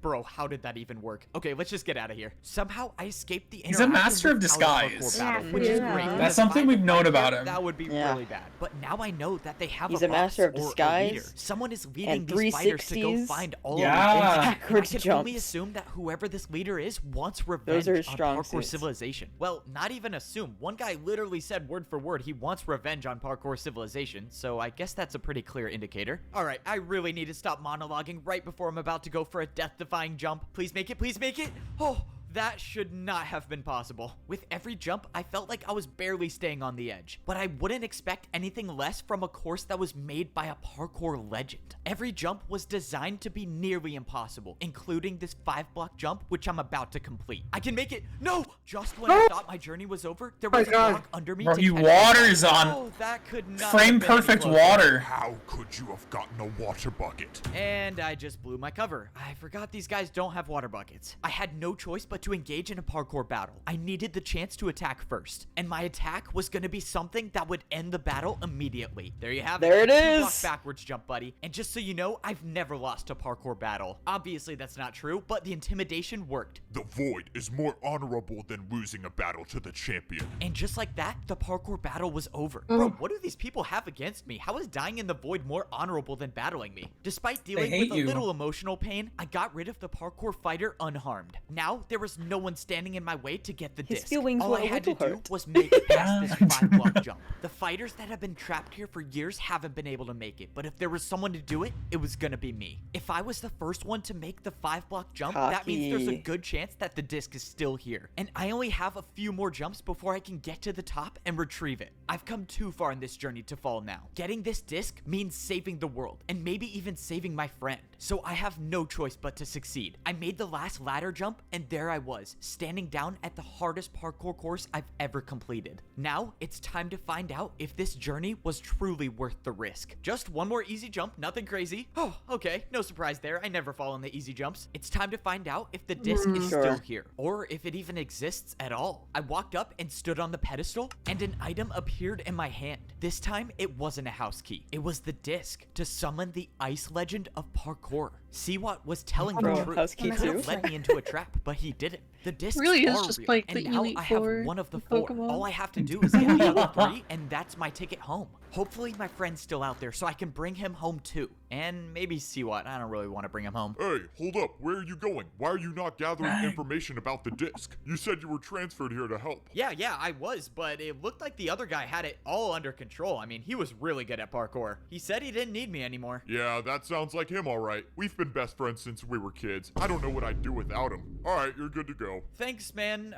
Bro, how did that even work? Okay, let's just get out of here. Somehow I escaped the He's a interaction master of without a disguise. parkour battle, Yeah, which is yeah. great. That's because something if I we've had known fight about there, him. That would be Yeah. really bad. But now I know that they have He's a a master of boss or a disguise leader. Someone is leading and these fighters to go 360s. find all Yeah. of the things. And I Backwards can only jumps. assume that whoever this leader is wants revenge Those are his on strong parkour suits. civilization. Well, not even assume. One guy literally said word for word he wants revenge on parkour civilization, so I guess that's a pretty clear indicator. All right, I really need to stop monologuing right before I'm about to go for a death-defying jump. Please make it, please make it. Oh, that should not have been possible. With every jump, I felt like I was barely staying on the edge, but I wouldn't expect anything less from a course that was made by a parkour legend. Every jump was designed to be nearly impossible, including this 5-block jump, which I'm about to complete. I can make it. No! Just when I thought my journey was over, there was a God. block under me Bro, to he catch waters up. on Oh, that could not frame have been any perfect closer. water. How could you have gotten a water bucket? And I just blew my cover. I forgot these guys don't have water buckets. I had no choice but But to engage in a parkour battle, I needed the chance to attack first. And my attack was going to be something that would end the battle immediately. There you have it. There it a is. two-block backwards jump, buddy. And just so you know, I've never lost a parkour battle. Obviously, that's not true, but the intimidation worked. The void is more honorable than losing a battle to the champion. And just like that, the parkour battle was over. Bro, what do these people have against me? How is dying in the void more honorable than battling me? Despite dealing hate with a you. little emotional pain, I got rid of the parkour fighter unharmed. Now, there was no one standing in my way to get the His disc. feelings All were I a had to little do hurt. was make it past this 5-block jump. The fighters that have been trapped here for years haven't been able to make it, but if there was someone to do it, it was gonna be me. If I was the first one to make the 5-block jump, that means there's a Cocky. good chance that the disc is still here. And I only have a few more jumps before I can get to the top and retrieve it. I've come too far in this journey to fall now. Getting this disc means saving the world, and maybe even saving my friend. So I have no choice but to succeed. I made the last ladder jump, and there I was, standing down at the hardest parkour course I've ever completed. Now, it's time to find out if this journey was truly worth the risk. Just one more easy jump, nothing crazy. Oh, okay, no surprise there. I never fall on the easy jumps. It's time to find out if the disc is still here, or if it even exists at all. I walked up and stood on the pedestal, and an item appeared in my hand. This time, it wasn't a house key. It was the disc to summon the ice legend of parkour. Siwat was telling the Bro, truth. house key He could have too? led me into a trap, but he didn't. The discs Really is are just real, like and the now Elite I have Four one of the of 4. Pokemon. All I have to do is get the other 3, and that's my ticket home. Hopefully my friend's still out there so I can bring him home too. And maybe Siwat. I don't really want to bring him home. Hey, hold up. Where are you going? Why are you not gathering information about the disc? You said you were transferred here to help. Yeah, I was, but it looked like the other guy had it all under control. I mean, he was really good at parkour. He said he didn't need me anymore. Yeah, that sounds like him, all right. We've been best friends since we were kids. I don't know what I'd do without him. All right, you're good to go. Thanks, man.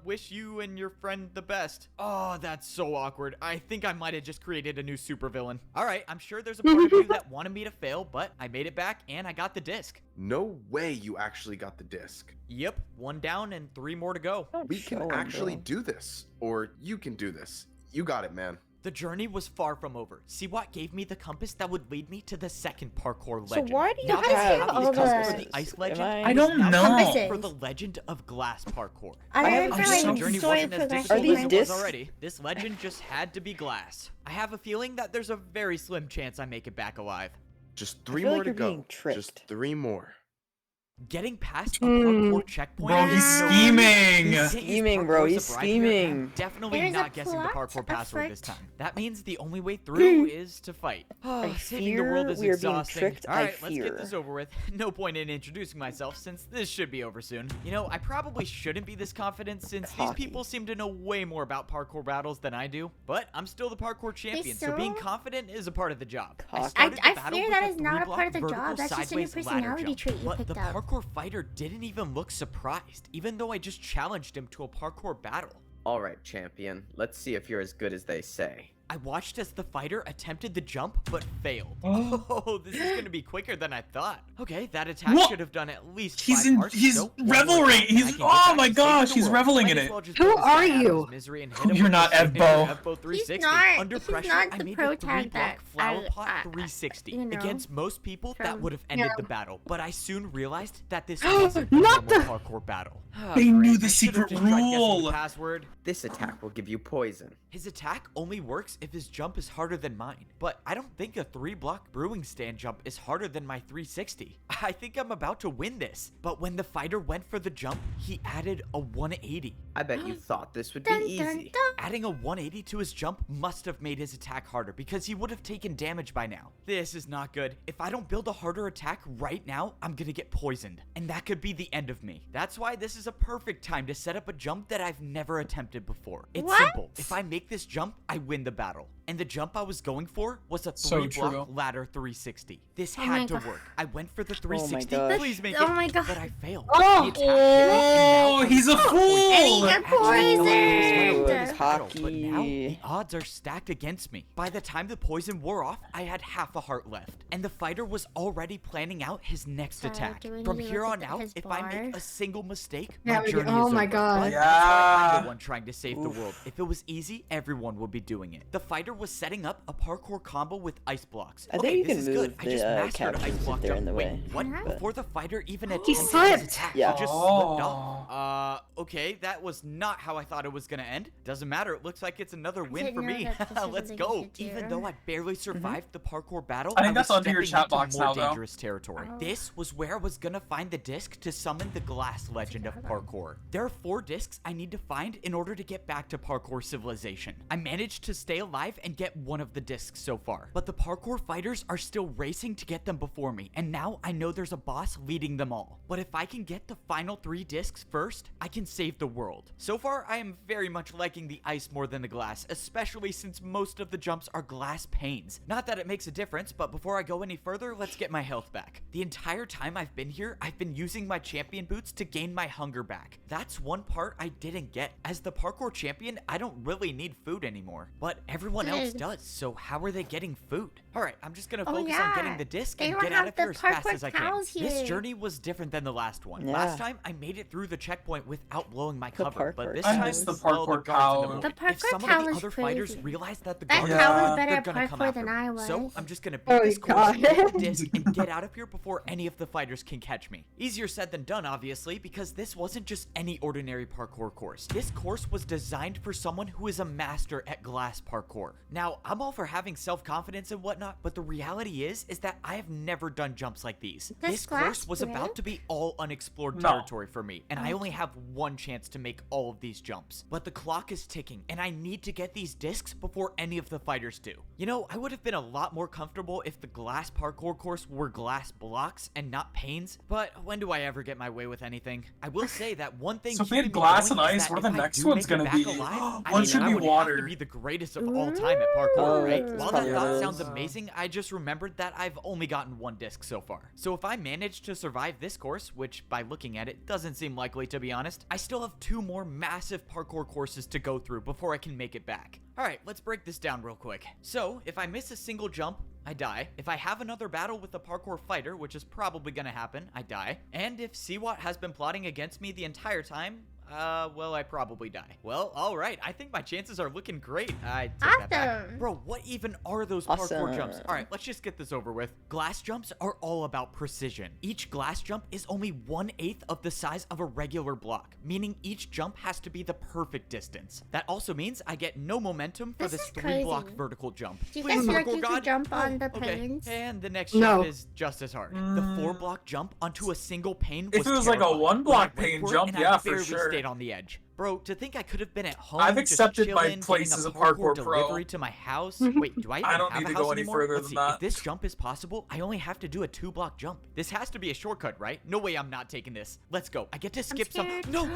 Wish you and your friend the best. Oh, that's so awkward. I think I might have just created a new supervillain. All right, I'm sure there's a part of you that wanted me to fail, but I made it back and I got the disc. No way you actually got the disc. Yep, 1 down and 3 more to go. We can actually do this. Or you can do this. You got it, man. The journey was far from over. Siwat gave me the compass that would lead me to the second parkour So legend. why do you Now that I have have all these compass the- for the ice Am legend, I- I don't now know. time Compasses. for the legend of glass parkour. I I learned have for so- like The journey story wasn't as progression. difficult Are these as it discs? was already. This legend just had to be glass. I have a feeling that there's a very slim chance I make it back alive. Just 3 feel more like to you're go. being tricked. Just 3 more. Getting past a parkour checkpoint. Bro, is he's no- scheming. He can't use Scheming, bro, parkour as a he's bribe here, and I'm scheming. Definitely There's a not guessing the plot parkour password this effort. time. That means the only way through is to fight. I Saving the world fear is we are being exhausting. tricked, All I right, let's get fear. this over with. No point in introducing myself since this should be over soon. You know, I probably shouldn't be this confident since these Cocky. people seem to know way more about parkour battles than I do. But I'm still the parkour champion, so so- being confident is a part of the job. Cocky. started the I battle fear with that a is not a 3-block part of the vertical job. That's just a new sideways ladder personality jump. trait you But picked the up. parkour fighter didn't even look surprised, even though I just challenged him to a parkour battle. All right, champion. Let's see if you're as good as they say. I watched as the fighter attempted the jump, but failed. Oh. Oh, this is gonna be quicker than I thought. Okay, that attack What? should have done at least He's 5 in- hearts. he's Nope, one more revelry. attack and He's- I can get oh back my to saving gosh, the he's world. reveling Might in as it. well just Who put this are guy out of you? his misery and hit him You're with not the Evbo. Evbo 360. not- Under he's pressure, not I the made pro the tag 3-block that flower I- pot I- 360. you know, Against most people, that from- would have ended the battle, but I soon realized that this Not wasn't a normal the- parkour battle. They knew the I should've secret just tried guessing the rule. password. This attack will give you poison. His attack only works if his jump is harder than mine, but I don't think a 3-block brewing stand jump is harder than my 360. I think I'm about to win this, but when the fighter went for the jump, he added a 180. I bet you thought this would be Dun, easy. dun, dun. Adding a 180 to his jump must have made his attack harder because he would have taken damage by now. This is not good. If I don't build a harder attack right now, I'm gonna get poisoned, and that could be the end of me. That's why this is a perfect time to set up a jump that I've never attempted before. It's What? simple. If I make this jump, I win the battle. And the jump I was going for was a So 3-block true. ladder 360. This Oh my had to God. work. I went for the 360. gosh. Please make Oh it. my God. But I failed. Oh. The attack hit me, and now Oh, I'm he's a poisoned. fool. And he got Actually, no, I was gonna win this poisoned. battle, But now Cocky. the odds are stacked against me. By the time the poison wore off, I had half a heart left, and the fighter was already planning out his next So, attack. do we From need to here look on at out, his if I bar? make a single mistake, Yeah, my we do. journey Oh is my over. God. But that's why I'm Yeah. the one trying to save the world. If it was easy, everyone would be doing it. The The fighter was setting up a parkour combo with ice blocks. I think Okay, you this can is good. move I just the, mastered ice captions if block they're in jump. the Wait, way, what? but- Before the fighter even He attempted his slipped. attack, Yeah. he just slipped off. Okay, that was not how I thought it was gonna end. Doesn't matter. It looks like it's another win didn't for know me. that this was Let's a go. thing to Even do. though I barely survived the parkour battle, I think was that's under your stepping chat into box more now, though. dangerous territory. Oh. This was where I was gonna find the disc to summon the glass legend of parkour. There are 4 discs I need to find in order to get back to parkour civilization. I managed to stay alive and get one of the discs so far, but the parkour fighters are still racing to get them before me, and now I know there's a boss leading them all. But if I can get the final 3 discs first, I can save the world. So far, I am very much liking the ice more than the glass, especially since most of the jumps are glass panes. Not that it makes a difference, but before I go any further, let's get my health back. The entire time I've been here, I've been using my champion boots to gain my hunger back. That's one part I didn't get. As the parkour champion, I don't really need food anymore, but everyone else Good. does, so how are they getting food? Alright, I'm just gonna Oh, focus on yeah. getting the disc They and don't get out have of here the as fast parkour as I can. cows This here. journey was different than the last one. Yeah. Last time, I made it through the checkpoint without blowing my The cover, but parkour this I time, miss the well, parkour guards in the cow. building. The If parkour some of cow the was other fighters crazy. realize that the That guards cow are was coming, better they're at gonna come parkour after than me. I was. So I'm just gonna beat Oh, this course, God. get the disc, and get out of here before any of the fighters can catch me. Easier said than done, obviously, because this wasn't just any ordinary parkour course. This course was designed for someone who is a master at glass parkour. Now, I'm all for having self-confidence and whatnot, but the reality is that I have never done jumps like these. This This glass course was about brick? to be all unexplored No. territory for me, and I only have one chance to make all of these jumps. But the clock is ticking, and I need to get these discs before any of the fighters do. You know, I would have been a lot more comfortable if the glass parkour course were glass blocks and not panes, but when do I ever get my way with anything? I will say that one thing So if we had keeping me glass going and is ice, that what are if the I next do ones make it gonna back be? alive, One should I be would have water. to be the greatest of all time at parkour, Oh, right? it's While that probably thought is. sounds amazing, I just remembered that I've only gotten one disc so far. So if I manage to survive this course, which by looking at it doesn't seem likely to be honest, I still have 2 more massive parkour courses to go through before I can make it back. Alright, let's break this down real quick. So, if I miss a single jump, I die. If I have another battle with the parkour fighter, which is probably gonna happen, I die. And if Siwat has been plotting against me the entire time, well, I probably die. Well, alright, I think my chances are looking great. I take that back. Awesome. Bro, what even are those parkour jumps? Awesome. Alright, let's just get this over with. Glass jumps are all about precision. Each glass jump is only 1/8 of the size of a regular block, meaning each jump has to be the perfect distance. That also means I get no momentum for This this is 3-block crazy. vertical jump. Do you Please, guys feel like parkour you god. could jump on the Okay, panes? and the next No. jump is just as hard. The 4-block jump onto a single pane If was it was like a terrifying. 1-block When I went pane for it, jump, and I yeah, for barely sure. stayed on the edge. Bro, to think I could have been at home, I've just accepted my chilling, place getting as a parkour parkour pro. delivery to my house. Wait, do I even I don't have need a to go house any anymore? further Let's than see. that. If this jump is possible, I only have to do a 2-block jump. This has to be a shortcut, right? No way I'm not taking this. Let's go. I get to skip some. scared. No!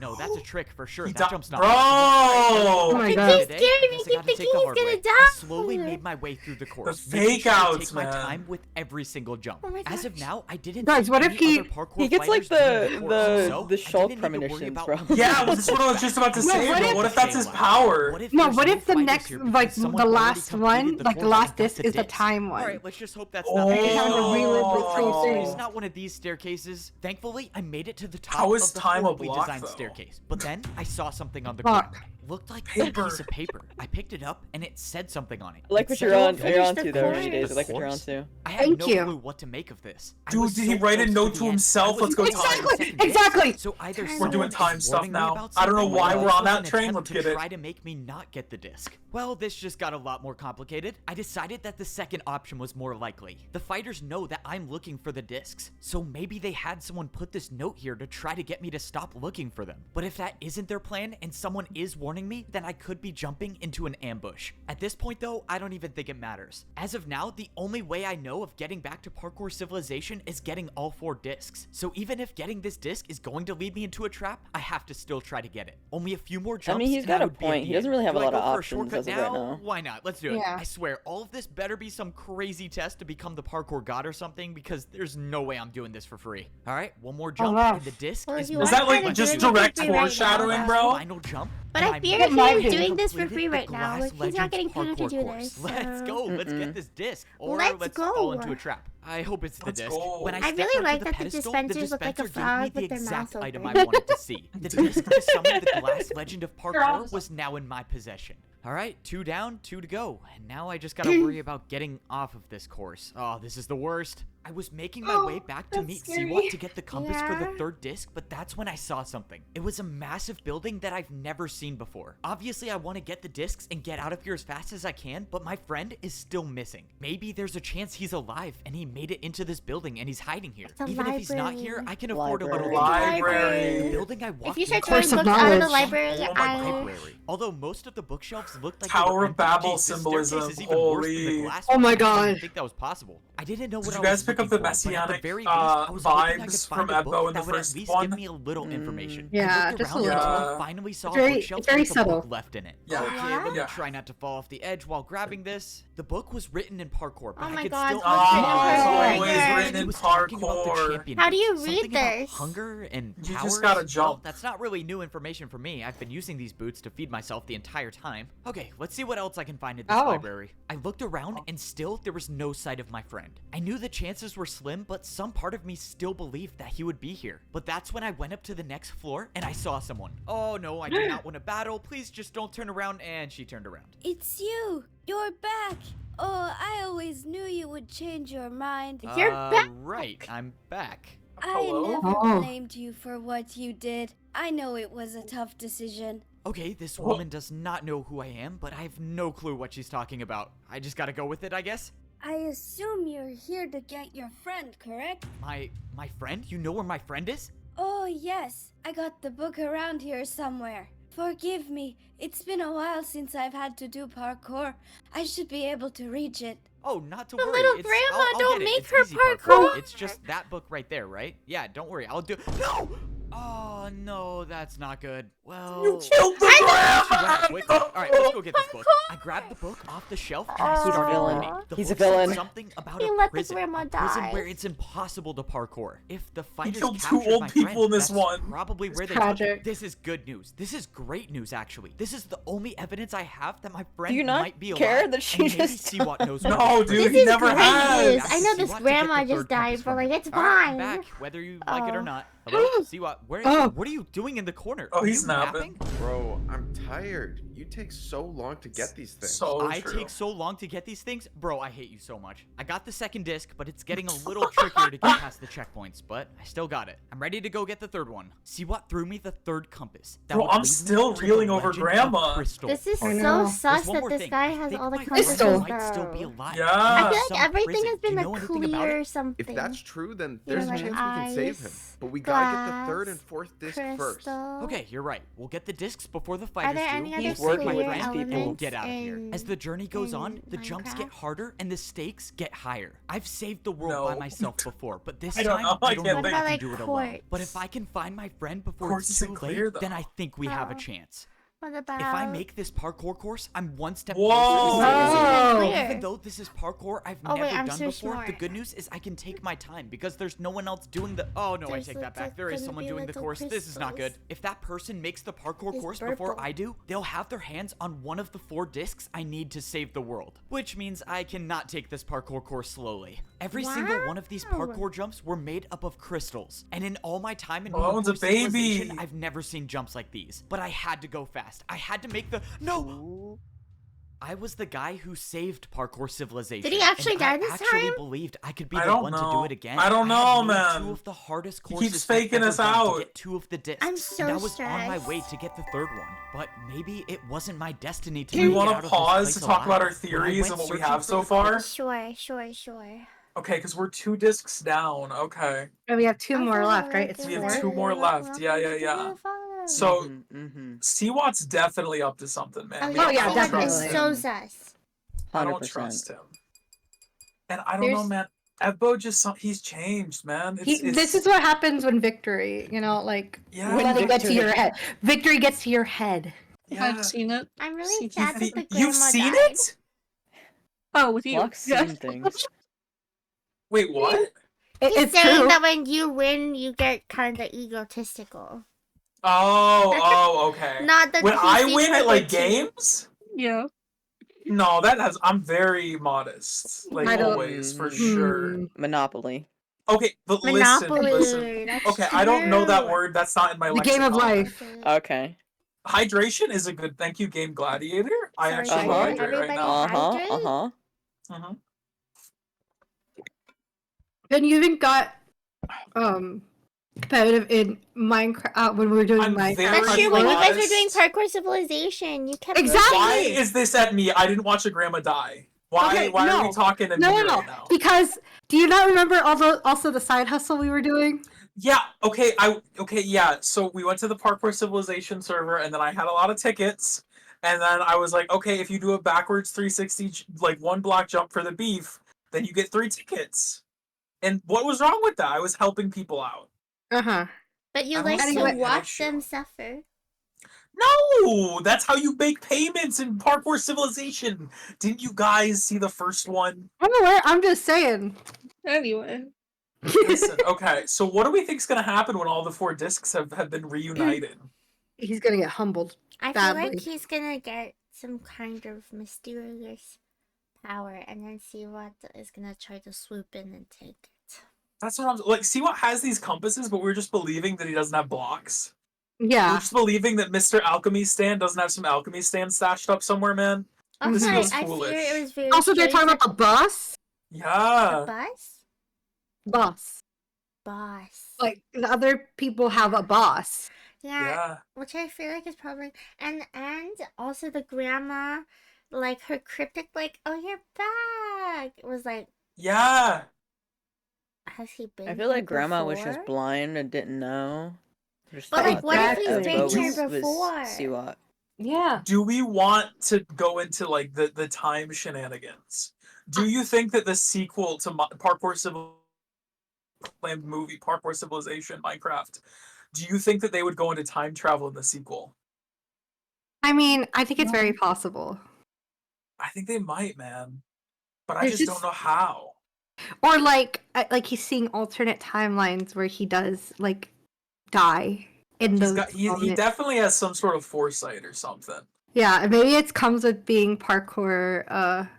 No, that's a trick for sure. He That died. jump's not Bro! Oh my It god. keeps scaring me. I keep thinking he's gonna I die. slowly made my way through the course. The making fake sure to outs, take my man. time with every single jump. Oh my As of gosh. now, I didn't. Guys, see what if any he- other parkour He gets like fighters during the course, so the I didn't Shulk need to worry premonitions, about bro. Yeah, well, this is what I was just about to No, say, what bro. if- What if that's his power? No, there's what if the fighters next, here because like, someone the already last completed one, the like, the course last and got disc is the disc? time one? Alright, let's just hope that's Oh. not Like, you're having to relive the same thing. It's not one of these staircases. Thankfully, I made it to the top How is of the time a horribly block, designed though? staircase. But then I saw something on the Fuck. ground. Looked like Paper. a piece of paper. I picked it up and it said something on it. I like It what said- you're on. finish You're on the to there, course. Days. I like The what you're on course? to. I had Thank no you. clue what to make of this. I Dude, was did he so write a close note the to end. himself? I was Let's go on talk. the second disc. Exactly. So either We're someone doing was time stuff warning me now. about I don't know something, why or we're on this was that an train. attempt Let's to get it. try to make me not get the disc. Well, this just got a lot more complicated. I decided that the second option was more likely. The fighters know that I'm looking for the discs, so maybe they had someone put this note here to try to get me to stop looking for them. But if that isn't their plan and someone is warning me, then I could be jumping into an ambush. At this point though, I don't even think it matters. As of now, the only way I know of getting back to parkour civilization is getting all 4 discs. So even if getting this disc is going to lead me into a trap, I have to still try to get it. Only a few more jumps. I mean, he's and got a would be at point. the He doesn't end. really have a Do I lot of go for options shortcut as of right now. Why not? Let's do it. Yeah. I swear, all of this better be some crazy test to become the parkour god or something, because there's no way I'm doing this for free. All right, one more jump, wow. and the disc Well, is if you Is are that like trying to just do it for direct free right now, foreshadowing, that's bro? Final jump. But and I I'm fear Get him my doing this for completed free the right now. Glass Like, he's not Legends getting paid to parkour do course. this. Let's so- go. Let's get this disc. Or Let's fall go. into a trap. I hope it's the Let's disc. go. When I, I stepped really onto like the that the pedestal, dispensers look like a dispenser frog gave me with the their exact mouth item I open. wanted to see. The disc to summon the Glass Legend of Parkour was now in my possession. All right, 2 down, 2 to go. And now I just gotta worry about getting off of this course. Oh, this is the worst. I was making my way back to meet Siwat to get the compass for the 3rd disc, but that's when I saw something. It was a massive building that I've never seen before. Obviously, I want to get the discs and get out of here as fast as I can, but my friend is still missing. Maybe there's a chance he's alive and he made it into this building and he's hiding here. Even if he's not here, I can afford a little Library. The building I walked If you start into- throwing books out of the knowledge. library, library. Although most of the bookshelves looked like Tower they were of Babel empty. This staircase symbolism. is even worse than the Holy. glass Oh one. my I didn't God. think that was possible. I didn't know what Did I you guys was pick up looking the for, but at the messianic very least, I was hoping I could vibes find from a book Ebbo in the that would at first least one? give me a little information. Yeah, I looked just a around little. until I finally saw Very- a bookshelf it's very with a subtle. book left in it. Yeah. Okay, let me Yeah. try not to fall off the edge while grabbing this. The book was written in parkour, but Oh I my could God, still it's written in Oh, it's parkour. always Yeah. written It in was talking about the parkour. champion How do you boots, read something about this? hunger and You powers. just gotta Well, jump. that's not really new information for me. I've been using these boots to feed myself the entire time. Okay, let's see what else I can find in this Oh. library. I looked around and still there was no sight of my friend. I knew the chances were slim, but some part of me still believed that he would be here. But that's when I went up to the next floor and I saw someone. Oh no, I do not want to battle. Please just don't turn around. And she turned around. It's you! You're back! Oh, I always knew you would change your mind. You're back. Right, I'm back. I Hello? never Oh. blamed you for what you did. I know it was a tough decision. Okay, this woman does not know who I am, but I have no clue what she's talking about. I just gotta go with it, I guess. I assume you're here to get your friend, correct? My friend? You know where my friend is? Oh, yes. I got the book around here somewhere. Forgive me. It's been a while since I've had to do parkour. I should be able to reach it. Oh, not to The worry. little It's, grandma, I'll don't get it. make It's her easy parkour. It's just that book right there, right? Yeah, don't worry. I'll do. No! Oh no, that's not good. Well, You killed the She grandma! went quickly. All right, let's go get this book. I grabbed the book off the shelf and I started villain. reading. The He's a book said villain. Something about He a let the prison, grandma a prison die. where it's impossible to parkour. If the fighters killed two captured old my people friend, in this that's one. Probably where they tragic. took it. This is good news. This is great news, actually. This is the only evidence I have that my friend Do you not might be alive. care that she and maybe just Siwat knows No, where dude, This he is never great has. news. I know Siwat this to get grandma the just third died, compass but from like me. it's All right, I'm fine. back, whether you like it or Oh. not. Hello, Siwat, Oh. what are you doing in the corner? Oh, Are he's you napping. Bro, I'm tired. You take so long to get these things. So I true. take so long to get these things? Bro, I hate you so much. I got the second disc, but it's getting a little trickier to get past the checkpoints, but I still got it. I'm ready to go get the third one. Siwat threw me the third compass. That Bro, would I'm lead me still to the reeling over Legend of Grandma. Crystal This is Park. know. so sus There's one that more this thing. guy I has think all the my compasses Crystal friend might still be though. alive. Yeah. I feel Some like everything prison. has Do you been know a anything about it? clear something. If that's true, then You there's know, a like chance we can save him. ice, But we gotta get the third glass, and fourth disc first. crystal. Okay, you're right. We'll get the discs before the Are fighters there do. any other He's We'll save working my with clear these friend, people. and we'll elements get out of here. As the journey goes on, in the jumps get Minecraft? harder and the stakes get higher. I've saved the world by No. myself before, but this I don't time know, I I don't can't know What if think. I about can like do it alone. quartz? But if I can find my friend before Quartz it's too isn't late, clear, then though. I think we have a Oh. chance. What about? If I make this parkour course, I'm one step Whoa. closer to Oh. saving Even though this is parkour I've Oh, never wait, I'm done so before, the smart. good news is I can take my time because there's no one else doing the. Oh no, There's I take that back. little- There is gonna someone be doing the little course. This is not good. crystals. If that person makes the parkour It's course before purple. I do, they'll have their hands on one of the 4 discs I need to save the world, which means I cannot take this parkour course slowly. Every single one of these Wow. parkour jumps were made up of crystals, and in all my time in Oh, that one's a parkour civilization, baby. I've never seen jumps like these. But I had to go fast. I had to make the no. I was the guy who saved parkour civilization. Did he actually and die I this actually time? believed I could be I the don't one to know. do it again. I don't had know, made man. 2 of the hardest He courses keeps I've faking ever us done out. to get 2 of the discs. I'm so and I was on my stressed. way to get the 3rd one, but maybe it wasn't my destiny to Do we make it want out to of this pause place to talk about our alive. When I theories went and what we searching have for so the far? Sure. Okay, because we're 2 discs down. Okay. And we have 2 more I left, thought right? It's We have 4. 2 more left. Yeah. So Siwat's definitely up to something, man. Oh, We yeah, yeah, don't definitely. trust It's him. so sus. I don't 100%. trust him. And I don't know, There's- man. Ebbo he's changed, man. It's, This is what happens when victory, like, Yeah. when it gets to Victory. your head. Victory gets to your head. yeah. I've seen it. I'm really See, sad that the grandma You've seen died. it? Oh, with you. Luck's Yeah. seen things. Wait, what? He's It's saying true. that when you win, you get kind of egotistical. Oh, okay. Not that When he I sees win her at like good too. games? Yeah. No, I'm very modest. Like I don't- always, for sure. Monopoly. Okay, but Monopoly. listen. That's Okay, I don't know that true. word. That's not in my The game of lexicon. life. Okay. Hydration is a good. Thank you, Game Gladiator. I So actually should will hydrate right everybody now. hydrate? Mhm. And you even got competitive in Minecraft when we were doing I'm Minecraft. very That's true. When you guys were doing lost. parkour civilization, you kept Exactly. Why losing. is this at me? I didn't watch a grandma die. Why? Okay, Why are we no. talking to No, me no, no. right now? Because do you not remember also the side hustle we were doing? Yeah. Okay. Yeah. So we went to the Parkour Civilization server, and then I had a lot of tickets, and then I was like, okay, if you do a backwards 360, like one block jump for the beef, then you get 3 tickets. And what was wrong with that? I was helping people out. Uh-huh. But you I like don't see to an watch issue. them suffer. No, that's how you make payments in Parkour Civilization. Didn't you guys see the first one? I'm aware. I'm just saying. Anyway. Listen, okay, so what do we think's gonna happen when all the 4 discs have been reunited? He's gonna get humbled. I badly. feel like he's gonna get some kind of mysterious power and then see what is gonna try to swoop in and take it. That's what I'm like. See what has these compasses, but we're just believing that he doesn't have blocks. We're Yeah. just believing that Mr. Alchemy Stand doesn't have some alchemy stand stashed up somewhere, man. This Also, feels I foolish. fear it was very Also, they're strange talking about the bus. the Yeah. bus? Boss. Boss. Like the other people have a boss. Yeah. Which I feel like is probably and also the grandma, like her cryptic, like, "Oh, you're back." It was like, Yeah. has he been? I feel here like Grandma was before? just blind and didn't know. Just But like, thought what that if he's been Evos here was before? Siwat. Yeah. Do we want to go into like the time shenanigans? Do you think that the sequel to Parkour movie Parkour Civilization Minecraft, do you think that they would go into time travel in the sequel? I mean, I think it's very possible. I think they might, man. But I There's just don't know how. Or like he's seeing alternate timelines where he does like die in those. He moments. definitely has some sort of foresight or something. Yeah, and maybe it comes with being parkour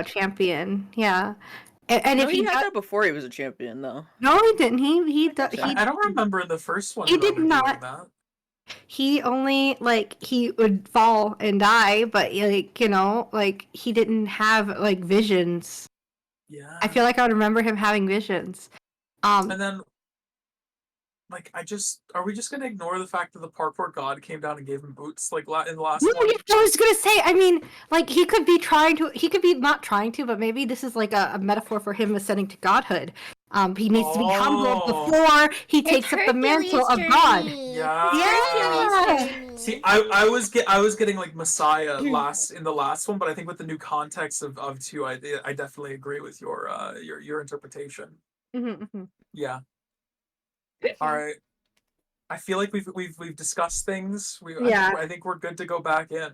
champion. Yeah, and No, if he he had got... that before he was a champion, though. No, he didn't. I don't remember in the first one. He him did ever doing not. that. He only like he would fall and die, but like like he didn't have like visions. Yeah. I feel like I would remember him having visions. And then, like, are we just gonna ignore the fact that the parkour god came down and gave him boots, like, in the last No, one? yeah, I was gonna say. I mean, like he could be not trying to, but maybe this is like a metaphor for him ascending to godhood. He needs to be humbled before he takes up the mantle of God. Yeah. See, I was getting like Messiah in the last one, but I think with the new context of 2, I definitely agree with your interpretation. Mm-hmm. Yeah. All right. I feel like we've discussed things. I think we're good to go back in.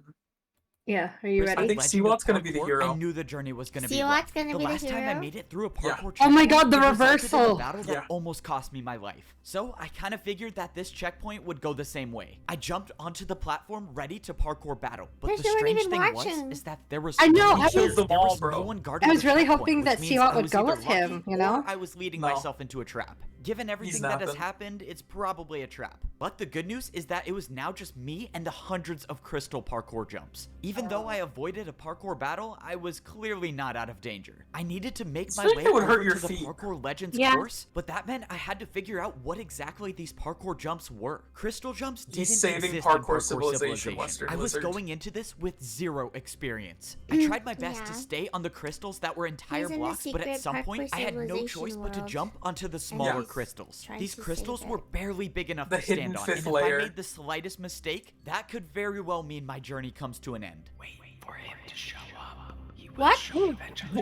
Yeah, are you ready? I think Siwat's gonna be the hero. I knew the journey was gonna be Siwat's rough. gonna The be the last time I hero? made it through a parkour Oh my checkpoint, God, the it resulted in a reversal! battle that almost cost me my life. So I kind of figured that this checkpoint would go the same way. I jumped onto the platform ready to parkour battle, but Because the you weren't strange even thing watching. was that there was I know, no I one- was- there was bro. no one guarding I was the really checkpoint, hoping that which means Siwat I would was go either with him, lucky you know? or I was leading myself into a trap. Given everything that has napping. happened, it's probably a trap. But the good news is that it was now just me and the hundreds of crystal parkour jumps. Even though I avoided a parkour battle, I was clearly not out of danger. I needed to make my like way that would hurt over your to the feet. Parkour Legends Yeah. course, but that meant I had to figure out what exactly these parkour jumps were. Crystal jumps didn't saving exist Parkour in Civilization, Western I was Wizard. going into this with 0 experience. I tried my best to Yeah. stay on the crystals that were entire He's in the blocks, but at secret some point Parkour I had no Civilization choice but to world. jump onto the And smaller he's crystals. trying These to crystals save were it. barely big enough The to stand hidden on, fifth and if layer. I made the slightest mistake, that could very well mean my journey comes to an end. Wait for him to show up. What?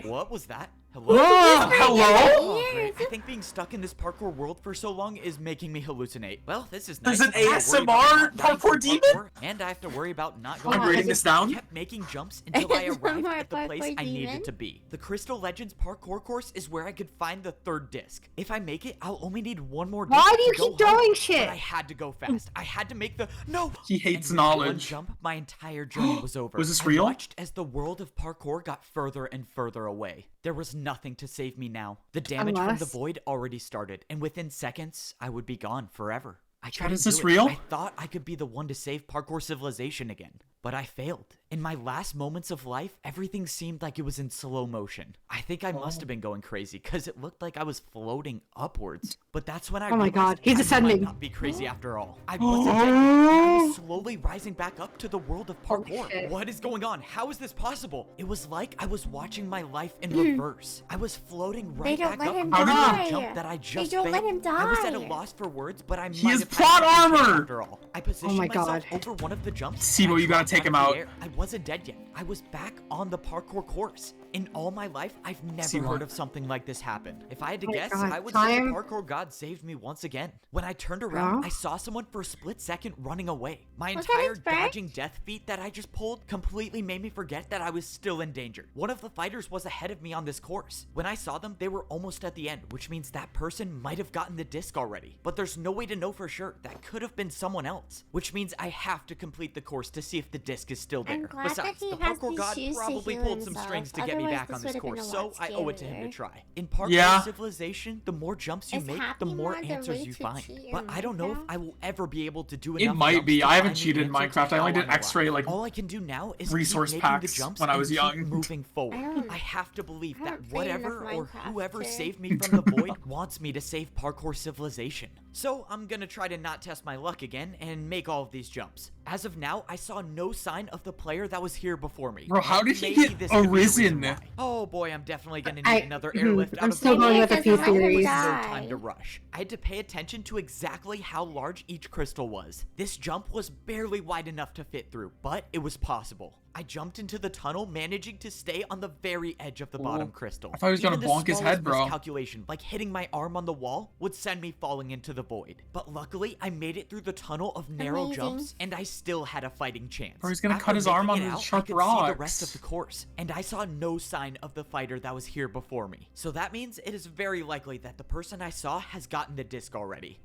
What was that? Hello? Hello? Oh, great. I think being stuck in this parkour world for so long is making me hallucinate. Well, this is There's nice. an I don't have to worry about ASMR not dying parkour from demon? parkour, and I have to worry about not going I'm reading this down. I kept making jumps until I arrived ASMR at the place parkour I demon? needed to be. The Crystal Legends parkour course is where I could find the 3rd disc. If I make it, I'll only need 1 more disc Why do you to go keep home. throwing shit? But I had to go fast. I had to make the no. He hates And with one knowledge. jump, my entire journey was over. Was this I real? watched as the world of parkour got further and further away. There was nothing to save me now. The damage from the Unless- void already started, and within seconds, I would be gone forever. I Chad, couldn't is this do it. real? I thought I could be the one to save Parkour Civilization again. but I failed. In my last moments of life, everything seemed like it was in slow motion. I think I must have been going crazy because it looked like I was floating upwards. But that's when I Oh my realized God, he's I ascending. might not be crazy after all. I wasn't dead. I was slowly rising back up to the world of parkour. What is going on? How is this possible? It was like I was watching my life in reverse. I was floating right They don't back let up him onto die. the jump that I just They don't let failed. him I was at a die. loss for words, but I He might has have had plot a chance armor! after all. I positioned my myself God. over one of the jumps. Sibo, and I you gotta dropped take him of the out. air. I wasn't dead yet. I was back on the parkour course. In all my life, I've never Sibo. heard of something like this happen. If I had to Oh my guess, God, I would say the time. parkour god saved me once again. When I turned around, Huh? I saw someone for a split second running away. My Was that entire his friend? dodging death feat that I just pulled completely made me forget that I was still in danger. One of the fighters was ahead of me on this course. When I saw them, they were almost at the end, which means that person might have gotten the disc already. But there's no way to know for sure. That could have been someone else, which means I have to complete the course to see if the disc is still I'm there. glad that Besides, he the has parkour these god shoes to probably heal pulled some himself. strings to get me Otherwise, back on this this would've been course, a so lot I owe it to him to scarier. try. In parkour Yeah. civilization, the more jumps you Is make, the Happy more Mod the answers way you to find. cheat But in I don't know if Minecraft? I will ever be able to do It enough might jumps be. to I haven't find the cheated in answer to Minecraft. I only how did I'm X-ray, alive. like, all I can do now is resource keep making packs the jumps when I and was keep young. moving forward. don't- I have to believe I that haven't played enough whatever or Minecraft whoever to- saved me from the void wants me to save parkour civilization. So I'm gonna try to not test my luck again and make all of these jumps. As of now, I saw no sign of the player that was here before me. Bro, how And did he maybe get this could be the reason arisen? why. Oh boy, I'm definitely gonna need I- another airlift out I'm of still the going way. with a Maybe few it doesn't let him theories. No die. time to rush. I had to pay attention to exactly how large each crystal was. This jump was barely wide enough to fit through, but it was possible. I jumped into the tunnel, managing to stay on the very edge of the bottom crystal. I thought he was gonna Even the bonk his smallest head, bro. miscalculation, like hitting my arm on the wall, would send me falling into the void. But luckily, I made it through the tunnel of narrow Amazing. jumps, and I still had a fighting chance. Bro, he's gonna After cut his arm making on it the out, sharp I could see the rest rocks. of the course, and I saw no sign of the fighter that was here before me. So that means it is very likely that the person I saw has gotten the disc already.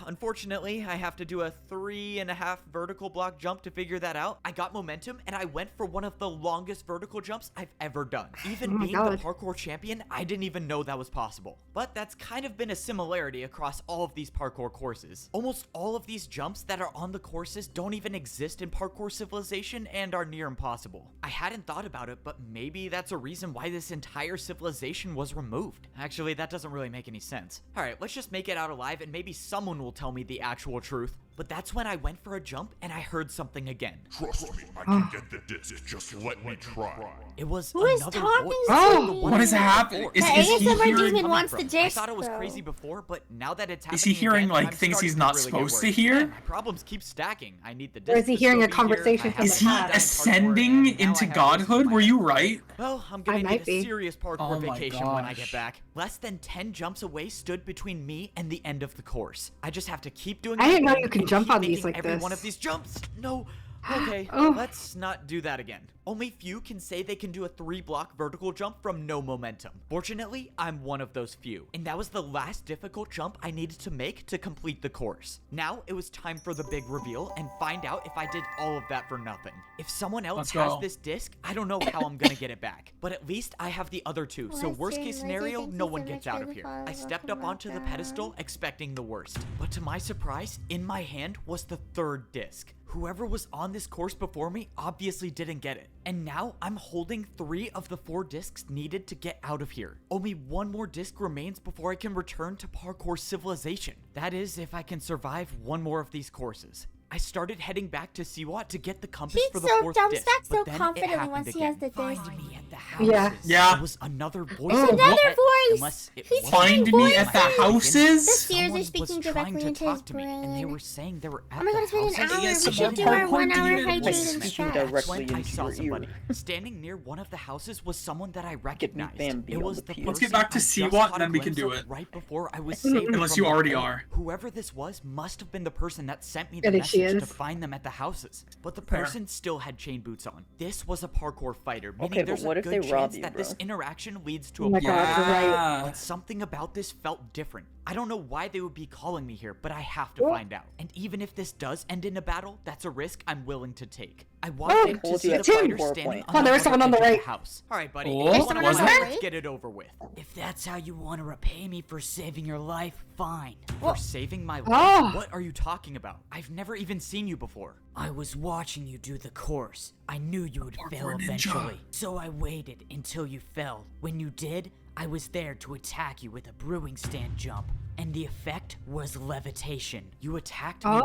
Unfortunately, I have to do a 3.5 vertical block jump to figure that out. I got momentum, and I went for one of the longest vertical jumps I've ever done. Even Oh my being God. the parkour champion, I didn't even know that was possible. But that's kind of been a similarity across all of these parkour courses. Almost all of these jumps that are on the courses don't even exist in parkour civilization and are near impossible. I hadn't thought about it, but maybe that's a reason why this entire civilization was removed. Actually, that doesn't really make any sense. Alright, let's just make it out alive and maybe someone will tell me the actual truth. But that's when I went for a jump and I heard something again. Trust me, I can get the disc. Just let me try. It was Who is another talking voice. to Oh, me? what is happening? The Is he ASMR hearing- demon coming wants from. the disc, I thought it was bro. crazy before, but now that it's happening Is he hearing, again, like, I'm things he's starting not to really get supposed to worried. hear? Man, my problems keep stacking. I need the disc. Or is he to hearing still a be conversation here. I from have Is the he not done past? parkour, ascending and now I into have godhood? this Were you plan. right? Well, I'm gonna might need a be. serious parkour Oh my vacation when I get gosh. back. Less than 10 jumps away stood between me and the end of the course. I just have to keep doing I my didn't know thing you could and jump keep on these making like every this. one of these jumps. No. Okay, Oh. let's not do that again. Only few can say they can do a 3-block vertical jump from no momentum. Fortunately, I'm one of those few, and that was the last difficult jump I needed to make to complete the course. Now, it was time for the big reveal and find out if I did all of that for nothing. If someone else Let's has go. this disc, I don't know how I'm gonna get it back, but at least I have the other two, so Listen, worst case Lizzie, scenario, thank no you one so gets much out for of the here. follow. I stepped Welcome, up onto the welcome. pedestal expecting the worst, but to my surprise, in my hand was the third disc. Whoever was on this course before me obviously didn't get it. And now I'm holding 3 of the 4 discs needed to get out of here. Only one more disc remains before I can return to parkour civilization. That is, if I can survive one more of these courses. I started heading back to Siwat to get the compass He for the so 4th jump disc, stacks so but then it confidently happened once he again. has the disc. Find me at the house. Yeah. Yeah. There was another voice. Oh, in my Another head, voice! unless it He's wasn't Find the me voice at in the my head. houses? The seers Someone are was speaking trying directly to into talk his to me, and they brain. were saying they were at Oh my the god, it's been an houses. hour. Yes, We some should do our parkour 1 hour demon. hydrated Speaking stretch. directly That's when I into saw your somebody. ear. Standing near one of the houses was someone that I recognized. Bambi It on was the the pier. Let's get person back to I just Siwat, caught and a then we can glimpse do of it. right before I was saved Unless from you the already void. are. Whoever this was must have been the person that sent me the I think she message to is. find them at the houses. But the Fair. person still had chain boots on. This was a parkour fighter, meaning Okay, but there's what a if good they rob chance you, that this bro? interaction leads to Oh a my blow. god, you're right. Yeah. But something about this felt different. I don't know why they would be calling me here, but I have to find out. And even if this does end in a battle, that's a risk I'm willing to take. I walked Oh, in to told see you the at fighter some standing point. on Oh, there was the someone on the other edge of right. house. All right, buddy. Oh, You was wanna it? fight? Let's get it over with. If that's how you want to repay me for saving your life, fine. For saving my life? Oh. What are you talking about? I've never even even seen you before. I was watching you do the course. I knew you would fail eventually, so I waited until you fell. When you did, I was there to attack you with a brewing stand jump, and the effect was levitation. You attacked me. This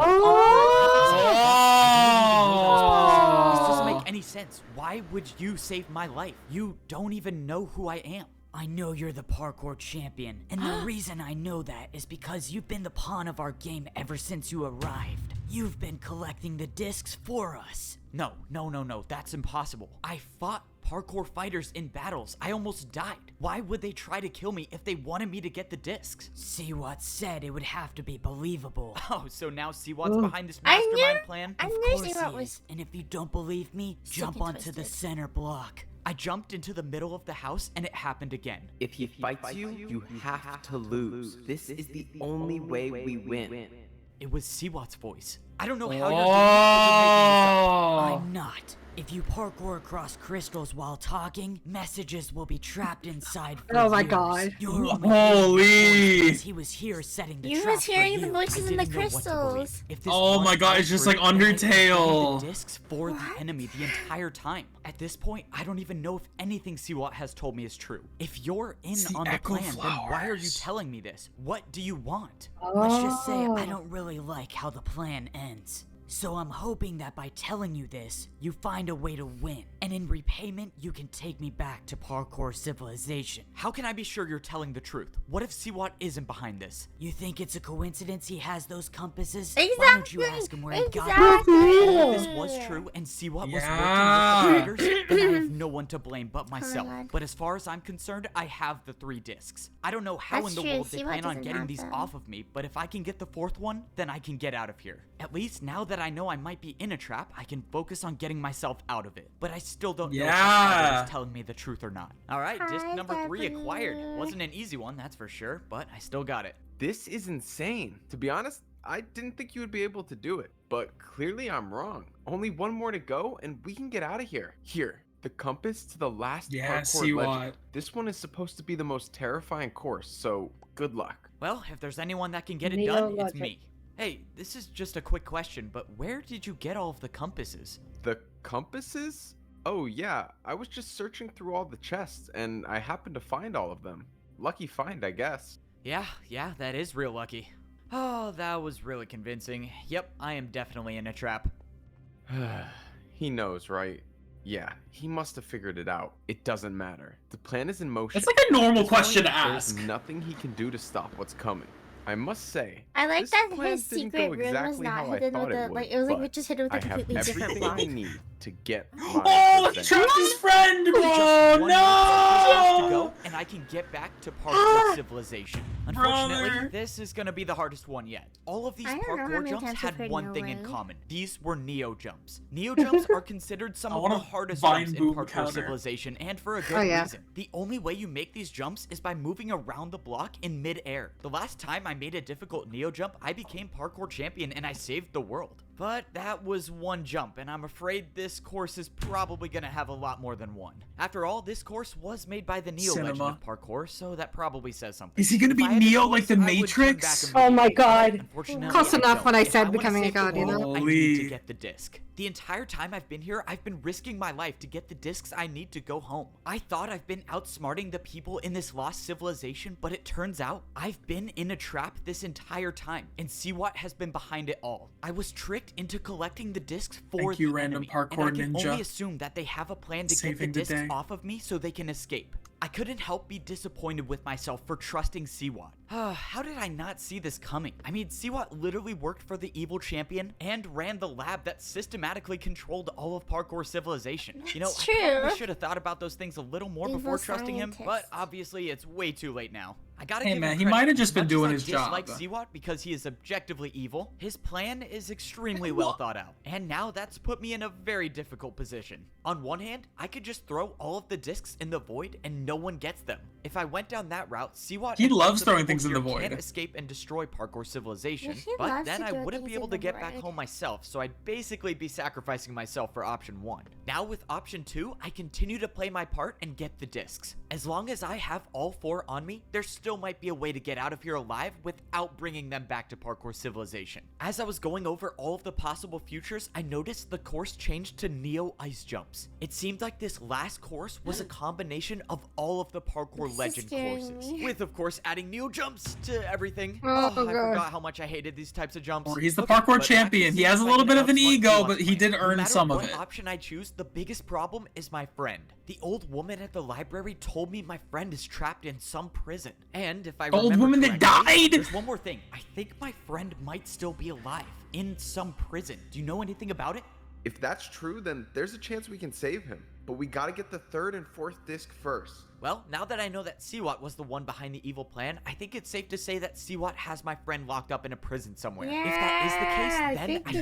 doesn't make any sense. Why would you save my life? You don't even know who I am. I know you're the parkour champion, and the reason I know that is because you've been the pawn of our game ever since you arrived. You've been collecting the discs for us. No, that's impossible. I fought parkour fighters in battles. I almost died. Why would they try to kill me if they wanted me to get the discs? Siwat said it would have to be believable. Oh, so now Siwat's behind this mastermind plan? I Of knew course Siwat he was is. And if you don't believe me, jump onto the center block. I jumped into the middle of the house and it happened again. If he fights you, you have to lose. This is the only way we win. It was Siwat's voice. I don't know how you're doing this. I'm not. If you parkour across crystals while talking, messages will be trapped inside for Oh my years. God. You're only Holy! because he was here setting the You trap was hearing for the you. voices in the didn't know what to believe. crystals. If this Oh was my god, it's just like accurate, then I Undertale. the discs for the enemy the entire time. At this point, I don't even know if anything Siwat has told me is true. If you're in It's the on the echo plan, then why are you flowers. telling me this? What do you want? Let's just say I don't really like how the plan ends. So I'm hoping that by telling you this, you find a way to win. And in repayment, you can take me back to parkour civilization. How can I be sure you're telling the truth? What if Siwat isn't behind this? You think it's a coincidence he has those compasses? Exactly. Why don't you ask him where he got them? If this was true and Siwat was working with the fighters, then I have no one to blame but myself. God. But as far as I'm concerned, I have the 3 discs. I don't know how That's in the true, world they Siwat plan on doesn't getting have these them. off of me, but if I can get the 4th one, then I can get out of here. At least now that I know I might be in a trap, I can focus on getting myself out of it. But I still don't know if my father is telling me the truth or not. Alright, disc Hi, number 3 Pepper. acquired. Wasn't an easy one, that's for sure, but I still got it. This is insane. To be honest, I didn't think you would be able to do it, but clearly I'm wrong. Only one more to go and we can get out of here. Here, the compass to the last Yeah, parkour Siwat. legend. This one is supposed to be the most terrifying course, so good luck. Well, if there's anyone that can get it Neo done, it's logic. me. Hey, this is just a quick question, but where did you get all of the compasses? The compasses? Oh yeah, I was just searching through all the chests and I happened to find all of them. Lucky find, I guess. Yeah, that is real lucky. Oh, that was really convincing. Yep, I am definitely in a trap. He knows, right? Yeah, he must have figured it out. It doesn't matter. The plan is in motion. It's like a normal question to There's ask. nothing he can do to stop what's coming. I must say, I like this that plan his didn't secret go room was exactly not how I hidden thought with it a would, like it was like but we just hit it with a I have completely different everything I block. need to get Oh, my he revenge. trapped his friend, bro! Just one more left to No! go, and I can get back to parkour civilization. Unfortunately, Brother. this is gonna be the hardest one yet. All of these I don't know how parkour many jumps times I've had heard one no thing in way. common. These were Neo jumps. Neo jumps are considered some I of want the a hardest vine jumps in boom parkour counter. civilization, and for a good Oh, yeah. reason. The only way you make these jumps is by moving around the block in mid-air. The last time I made a difficult Neo jump, I became parkour champion and I saved the world. But that was one jump, and I'm afraid this course is probably gonna have a lot more than one. After all, this course was made by the Neo legend Cinema. of parkour, so that probably says something. Is he gonna If be I had the Neo choice, like the I would turn Matrix? back Oh my immediately, but God. unfortunately, Close I enough when I don't. said If wanna becoming a save the god, you know? world, I need to Holy. get the disc. The entire time I've been here, I've been risking my life to get the discs I need to go home. I thought I've been outsmarting the people in this lost civilization, but it turns out I've been in a trap this entire time, and Siwat has been behind it all. I was tricked into collecting the discs for Thank you, the random enemy, parkour and I can ninja. only assume that they have a plan to Saving get the the discs day. off of me so they can escape. I couldn't help be disappointed with myself for trusting Siwat. How did I not see this coming? I mean, Siwat literally worked for the evil champion and ran the lab that systematically controlled all of parkour civilization. You know, That's I probably true. should have thought about those things a little more Evil before trusting him, but scientist. obviously it's way too late now. I gotta Hey, give him man, he credit. might have just As been much as doing I his job. dislike Siwat because he is objectively evil, his plan is extremely well thought out. And now that's put me in a very difficult position. On one hand, I could just throw all of the discs in the void and no one gets them. If I went down that route, Siwat He and loves the throwing people things in the here void. can't escape and destroy parkour civilization, Yeah, he but loves then to I throw wouldn't things be able in to the get back void. home myself, so I'd basically be sacrificing myself for option 1. Now with option 2, I continue to play my part and get the discs. As long as I have all 4 on me, there still might be a way to get out of here alive without bringing them back to Parkour Civilization. As I was going over all of the possible futures, I noticed the course changed to Neo Ice Jumps. It seemed like this last course was a combination of all of the Parkour Legend courses, with of course adding Neo Jumps to everything. I forgot how much I hated these types of jumps. He's the parkour champion. He has a little bit of an ego, but he did earn some of it. No matter what option I choose, the biggest problem is my friend. The old woman at the library told me my friend is trapped in some prison. And if I remember old woman that died? There's one more thing. I think my friend might still be alive in some prison. Do you know anything about it? If that's true, then there's a chance we can save him. But we gotta get the 3rd and 4th disc first. Well, now that I know that Siwat was the one behind the evil plan, I think it's safe to say that Siwat has my friend locked up in a prison somewhere. Yeah, if that is the case,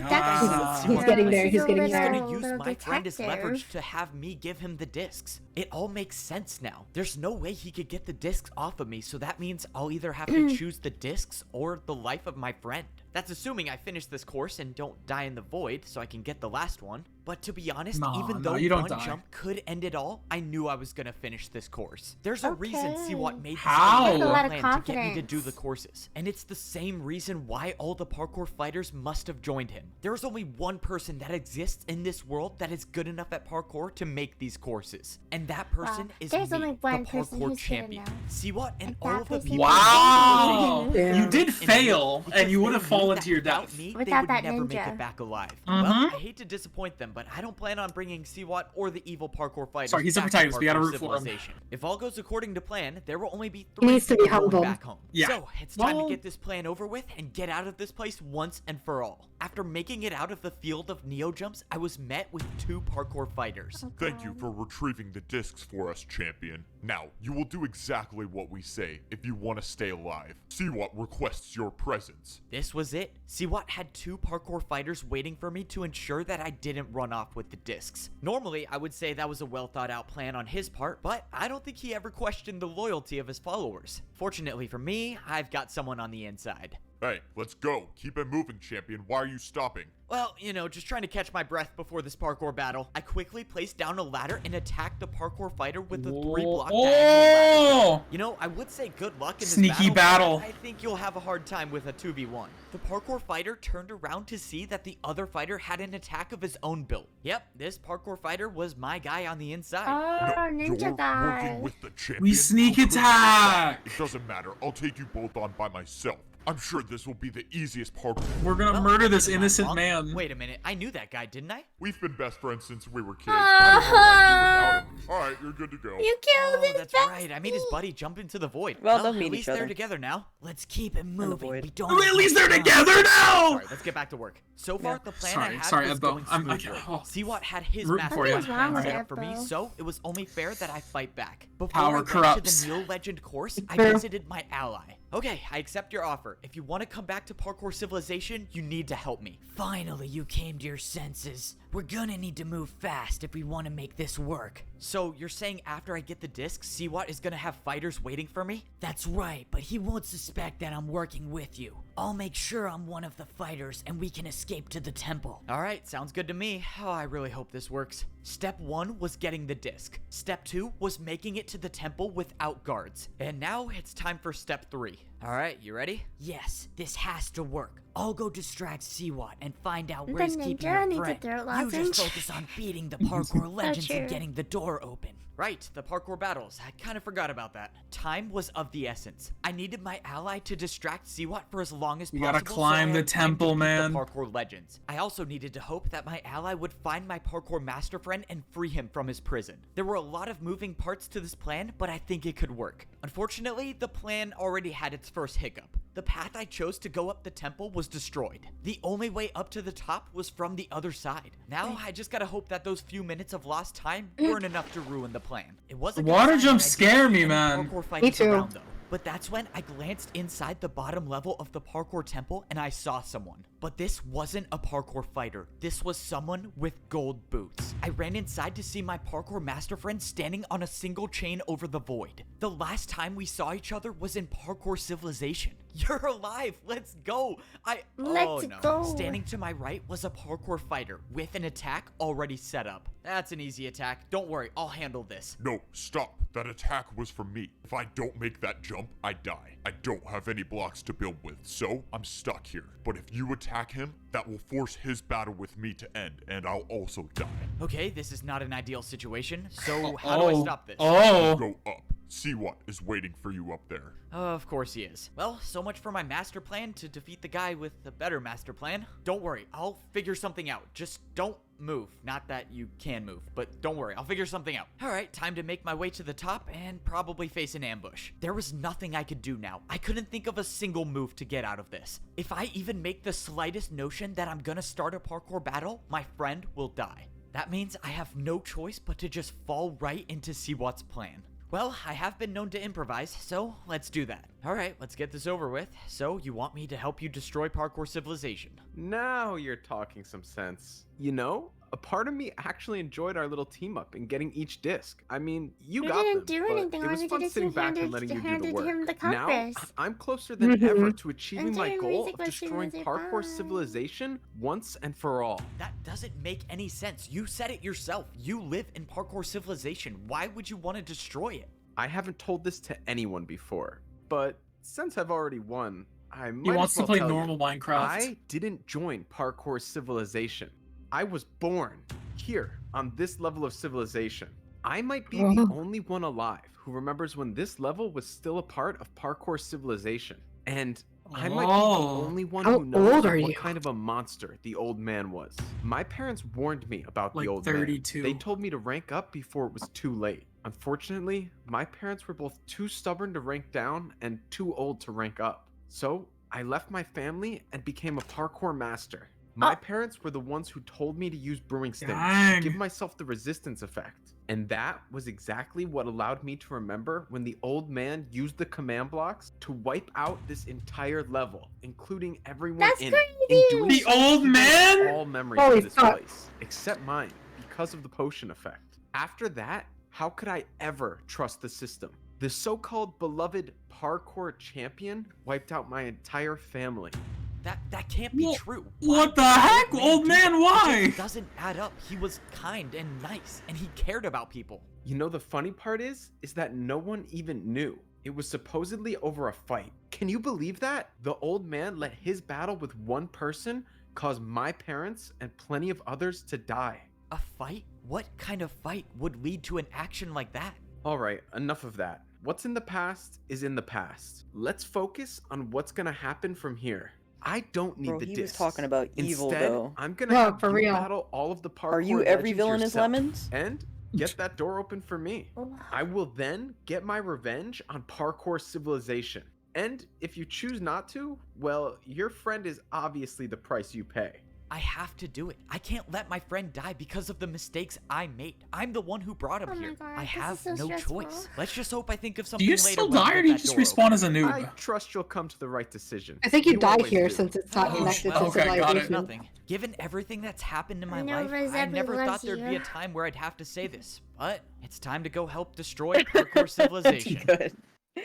then He's getting there. He's getting He's there. gonna use my friend as leverage to have me give him the discs. It all makes sense now. There's no way he could get the discs off of me, so that means I'll either have to choose the discs or the life of my friend. That's assuming I finish this course and don't die in the void so I can get the last one. But to be honest, even though one jump could end it all, I knew I was gonna finish this course. There's a reason Siwat made this plan to get me to do the courses. And it's the same reason why all the parkour fighters must have joined him. There's only one person that exists in this world that is good enough at parkour to make these courses. And that person is me, only one the person parkour who's champion. good enough. Siwat and And all that of the person people. Wow! Yeah. You did fail, and you would have fallen to your Without death. me, they Without would that never make ninja. it back alive. Well, I hate to disappoint them, but I don't plan on bringing Siwat or the evil parkour fighters. Sorry, he's the back to protagonist. We gotta Parkour root for him. Civilization. If all goes according to plan, there will only be He 3 needs to be people going humbled. back home. Yeah. So it's time Well- to get this plan over with and get out of this place once and for all. After making it out of the field of Neo Jumps, I was met with 2 parkour fighters. Thank you for retrieving the discs for us, champion. Now, you will do exactly what we say if you want to stay alive. Siwat requests your presence. This was it. Siwat had 2 parkour fighters waiting for me to ensure that I didn't run off with the discs. Normally, I would say that was a well thought out plan on his part, but I don't think he ever questioned the loyalty of his followers. Fortunately for me, I've got someone on the inside. Hey, let's go. Keep it moving, champion. Why are you stopping? Well, you know, just trying to catch my breath before this parkour battle. I quickly placed down a ladder and attacked the parkour fighter with a 3-block diagonal ladder. You know, I would say good luck in this Sneaky battle. but I think you'll have a hard time with a 2v1. The parkour fighter turned around to see that the other fighter had an attack of his own build. Yep, this parkour fighter was my guy on the inside. Oh, You're ninja guy. working with the champion. We sneak How could you do that? attack. It doesn't matter. I'll take you both on by myself. I'm sure this will be the easiest parkour. We're gonna Well, murder this am I innocent wrong? man. Wait a minute, I knew that guy, didn't I? We've been best friends since we were kids. I don't know about you without him. All right, you're good to go. You killed his That's right. I made his buddy jump into the void. Well, they'll meet at least each they're other. together now. Let's keep it moving. void. We don't. At least they're together now! Sorry, let's get back to work. So far, the plan I had Sorry, was Ebbo. going I'm smoothly. oh. Siwat had his Rooting master for you. plan What's wrong set with up for me, Ebbo? so it was only fair that I fight back. Before Power I went corrupts. to the Neo Legend course, I True. visited my ally. Okay, I accept your offer. If you want to come back to Parkour Civilization, you need to help me. Finally, you came to your senses. We're gonna need to move fast if we want to make this work. So you're saying after I get the disc, Siwat is gonna have fighters waiting for me? That's right, but he won't suspect that I'm working with you. I'll make sure I'm one of the fighters and we can escape to the temple. Alright, sounds good to me. Oh, I really hope this works. Step 1 was getting the disc. Step 2 was making it to the temple without guards. And now it's time for step 3. Alright, you ready? Yes, this has to work. I'll go distract Siwat and find out The where he's keeping ninja your needs a friend. throat You lozenge. just focus on beating the parkour legends true. and getting the door open. Right, the parkour battles. I kind of forgot about that. Time was of the essence. I needed my ally to distract Siwat for as long as You possible. gotta climb so I the had time to temple, beat man. The parkour legends. I also needed to hope that my ally would find my parkour master friend and free him from his prison. There were a lot of moving parts to this plan, but I think it could work. Unfortunately, the plan already had its first hiccup. The path I chose to go up the temple was destroyed. The only way up to the top was from the other side. Now, I just gotta hope that those few minutes of lost time weren't enough to ruin the plan. It wasn't The water gonna jumps sign scare me, any man. parkour fighters too. around, though. But that's when I glanced inside the bottom level of the parkour temple and I saw someone. But this wasn't a parkour fighter. This was someone with gold boots. I ran inside to see my parkour master friend standing on a single chain over the void. The last time we saw each other was in Parkour Civilization. You're alive. Let's go. Let's go. Standing to my right was a parkour fighter with an attack already set up. That's an easy attack. Don't worry, I'll handle this. No, stop. That attack was from me. If I don't make that jump, I die. I don't have any blocks to build with, so I'm stuck here. But if you attack him, that will force his battle with me to end, and I'll also die. Okay, this is not an ideal situation, so how do I stop this? Go up. Siwat is waiting for you up there. Of course he is. Well, so much for my master plan to defeat the guy with the better master plan. Don't worry, I'll figure something out. Just don't move. Not that you can move, but don't worry, I'll figure something out. Alright, time to make my way to the top and probably face an ambush. There was nothing I could do now. I couldn't think of a single move to get out of this. If I even make the slightest notion that I'm gonna start a parkour battle, my friend will die. That means I have no choice but to just fall right into Siwat's plan. Well, I have been known to improvise, so let's do that. Alright, let's get this over with. So, you want me to help you destroy parkour civilization? Now you're talking some sense. You know, a part of me actually enjoyed our little team up in getting each disc. I mean, you got didn't them, do but anything. it Why was would fun you just sitting back and letting you do the handed work. him the Now, compass? I'm closer than ever to achieving And my then goal music of was destroying music, parkour bye. civilization once and for all. That doesn't make any sense. You said it yourself. You live in parkour civilization. Why would you want to destroy it? I haven't told this to anyone before, but since I've already won, I might He wants as well to play tell you, normal Minecraft. I didn't join parkour civilization. I was born here on this level of civilization. I might be the only one alive who remembers when this level was still a part of parkour civilization. And I might be the only one How who knows old are what you? kind of a monster the old man was. My parents warned me about Like the old 32. man. They told me to rank up before it was too late. Unfortunately, my parents were both too stubborn to rank down and too old to rank up. So I left my family and became a parkour master. My parents were the ones who told me to use brewing stems Dang. to give myself the resistance effect. And that was exactly what allowed me to remember when the old man used the command blocks to wipe out this entire level, including everyone That's in crazy! it. In doing The so, old he erased man? all memories Holy of this fuck. place, except mine, because of the potion effect. After that, how could I ever trust the system? The so-called beloved parkour champion wiped out my entire family. That can't be Wha- true. what Why the would heck, the old do man, that? It why? just doesn't add up. He was kind and nice, and he cared about people. You know the funny part is that no one even knew. It was supposedly over a fight. Can you believe that? The old man let his battle with one person cause my parents and plenty of others to die. A fight? What kind of fight would lead to an action like that? Alright, enough of that. What's in the past is in the past. Let's focus on what's gonna happen from here. I don't need Bro, the he was discs. talking about evil, Instead, though. I'm gonna No, have for you real. battle all of the parkour Are you every legends villain as yourself, Lemons? and get that door open for me. I will then get my revenge on parkour civilization. And if you choose not to, well, your friend is obviously the price you pay. I have to do it. I can't let my friend die because of the mistakes I made. I'm the one who brought him Oh my here. God, I this have is so no stressful. choice. Let's just hope I think of Do something you later. still when I die or get do you that just door respawn open. as a noob? I trust you'll come to the right decision. I think you die always here do. since it's not Oh, connected well, to okay, got it. civilization. Nothing. Given everything that's happened in my I know life, I Rosette never loves thought there'd be you. a time where I'd have to say this. But it's time to go help destroy parkour civilization. Good.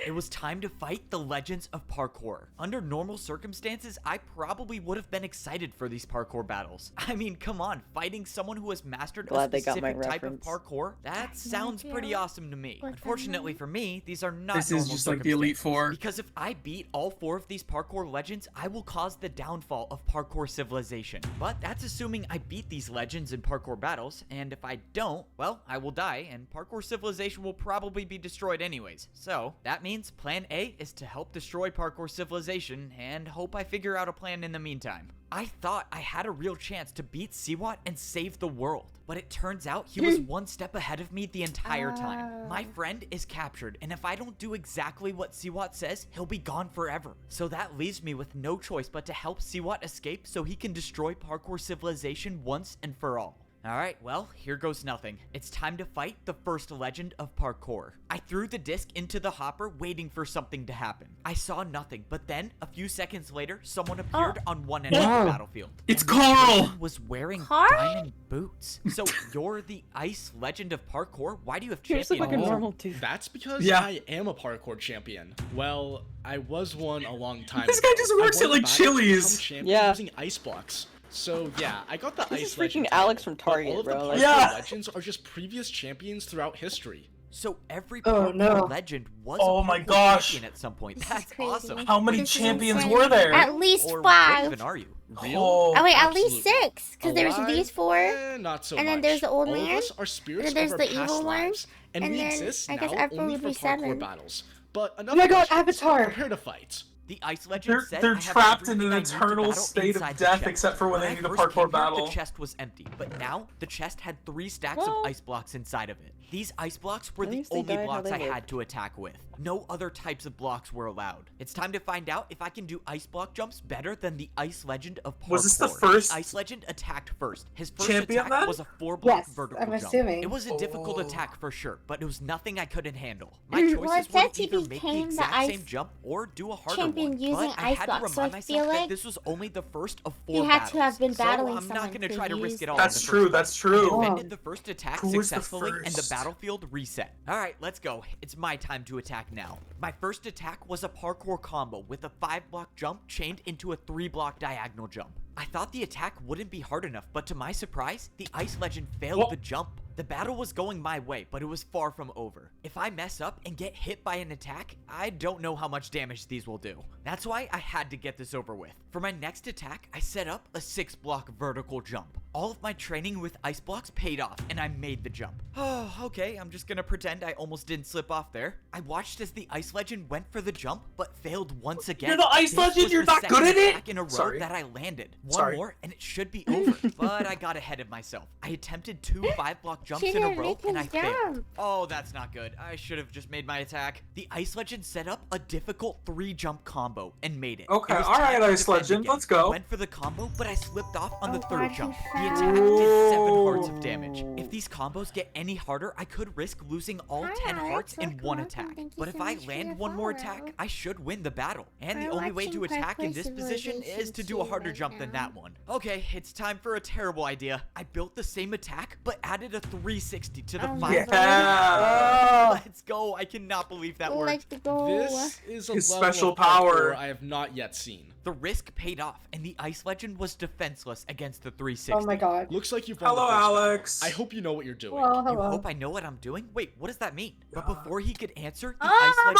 It was time to fight the legends of parkour. Under normal circumstances, I probably would have been excited for these parkour battles. I mean, come on, fighting someone who has mastered Glad a they got my specific type of reference. parkour, that sounds pretty awesome to me. What Unfortunately the for me, these are not This is normal just like the Elite circumstances. Four. Because if I beat all 4 of these parkour legends, I will cause the downfall of parkour civilization. But that's assuming I beat these legends in parkour battles, and if I don't, well, I will die, and parkour civilization will probably be destroyed anyways. So, that means plan A is to help destroy parkour civilization, and hope I figure out a plan in the meantime. I thought I had a real chance to beat Siwat and save the world, but it turns out he was one step ahead of me the entire time. My friend is captured, and if I don't do exactly what Siwat says, he'll be gone forever. So that leaves me with no choice but to help Siwat escape so he can destroy parkour civilization once and for all. Alright, well, here goes nothing. It's time to fight the first legend of parkour. I threw the disc into the hopper, waiting for something to happen. I saw nothing, but then, a few seconds later, someone appeared on one end of the battlefield. It's And this Carl! person was wearing Carl? diamond boots. So, you're the ice legend of parkour? Why do you have Here's champion like a boots? normal dude. That's because Yeah. I am a parkour champion. Well, I was one a long time This ago. guy just I works won at, the like, battle to become Chili's. champion Yeah. using ice blocks. So yeah, I got the This ice is legend freaking Alex title, from but Target, all of the bro. parkour Like, Yeah. legends are just previous champions throughout history. So every Oh, parkour no. legend was Oh a my parkour gosh. champion at some point. This is That's crazy. awesome. How many This is champions insane. were there? At least Or what 5. even are you? Real? Oh, Oh wait, at least Absolutely. 6. Because there's Alive? these 4. Not so and then much. there's the old All man, of us are spirits and then there's of our the past evil one, lives, and and we then exist I guess now April only would for be parkour 7. battles. But enough Oh my god, questions. Avatar! Prepare to fight. The ice legend said They're I have trapped in everything an I need to eternal battle state of inside the death chest. except for when they I need a first parkour came here, battle. The chest was empty, but now the chest had 3 stacks Well, of ice blocks inside of it. These ice blocks were at the least they only died how blocks they I lived. had to attack with. No other types of blocks were allowed. It's time to find out if I can do ice block jumps better than the ice legend of parkour. Was this the first ice legend attacked first. His first champion attack then? was a 4-block Yes, vertical I'm jump. assuming. It was a difficult Oh. attack for sure, but it was nothing I couldn't handle. My Well, choices it were says to he either make the became the exact ice same jump or do a harder champion one. using But I ice had blocks, to so I remind feel myself that like this was only the first of 4 he had battles. to have been battling so I'm not someone gonna to try to risk use it all. That's in the true, first that's fight. true. I defended the first attack Who was the successfully, and the first? battlefield reset. All right, let's go. It's my time to attack now. My first attack was a parkour combo with a 5-block jump chained into a 3-block diagonal jump. I thought the attack wouldn't be hard enough, but to my surprise, the ice legend failed Whoa. the jump. The battle was going my way, but it was far from over. If I mess up and get hit by an attack, I don't know how much damage these will do. That's why I had to get this over with. For my next attack, I set up a 6-block vertical jump. All of my training with ice blocks paid off, and I made the jump. Oh, okay, I'm just gonna pretend I almost didn't slip off there. I watched as the ice legend went for the jump, but failed once again. You're the ice This legend, was you're the not second good at it? attack in a row Sorry. that I landed. One Sorry. more, and it should be over. But I got ahead of myself. I attempted 2 5-block jumps She in a didn't row, make and I his failed. jump. Oh, that's not good. I should have just made my attack. The ice legend set up a difficult 3-jump combo and made it. Okay, It was all right, time to Ice defend Legend, again. let's go. I went for the combo, but I slipped off on the Oh 3rd God, jump. he The fell. attack did 7 hearts of damage. If these combos get any harder, I could risk losing all Hi, 10 Alex. hearts in Welcome, one welcome. attack. Thank you But if so I much for land your one more follow. attack, I should win the battle. And the We're only way to watching attack in Parkour this position is to do a Civilization harder 2 jump than right that one. Okay, it's time for a terrible idea. I built the same attack, but added a 360 to the Oh 5 my Yeah. Let's go. I cannot believe that worked. Let's go. This is a His level special of power. parkour I have not yet seen. The risk paid off, and the ice legend was defenseless against the 360. Oh my god. Looks like you've won Hello, the first battle. Alex. I hope you know what you're doing. Well, You hello. hope I know what I'm doing? Wait, what does that mean? But before he could answer, the Oh, ice legend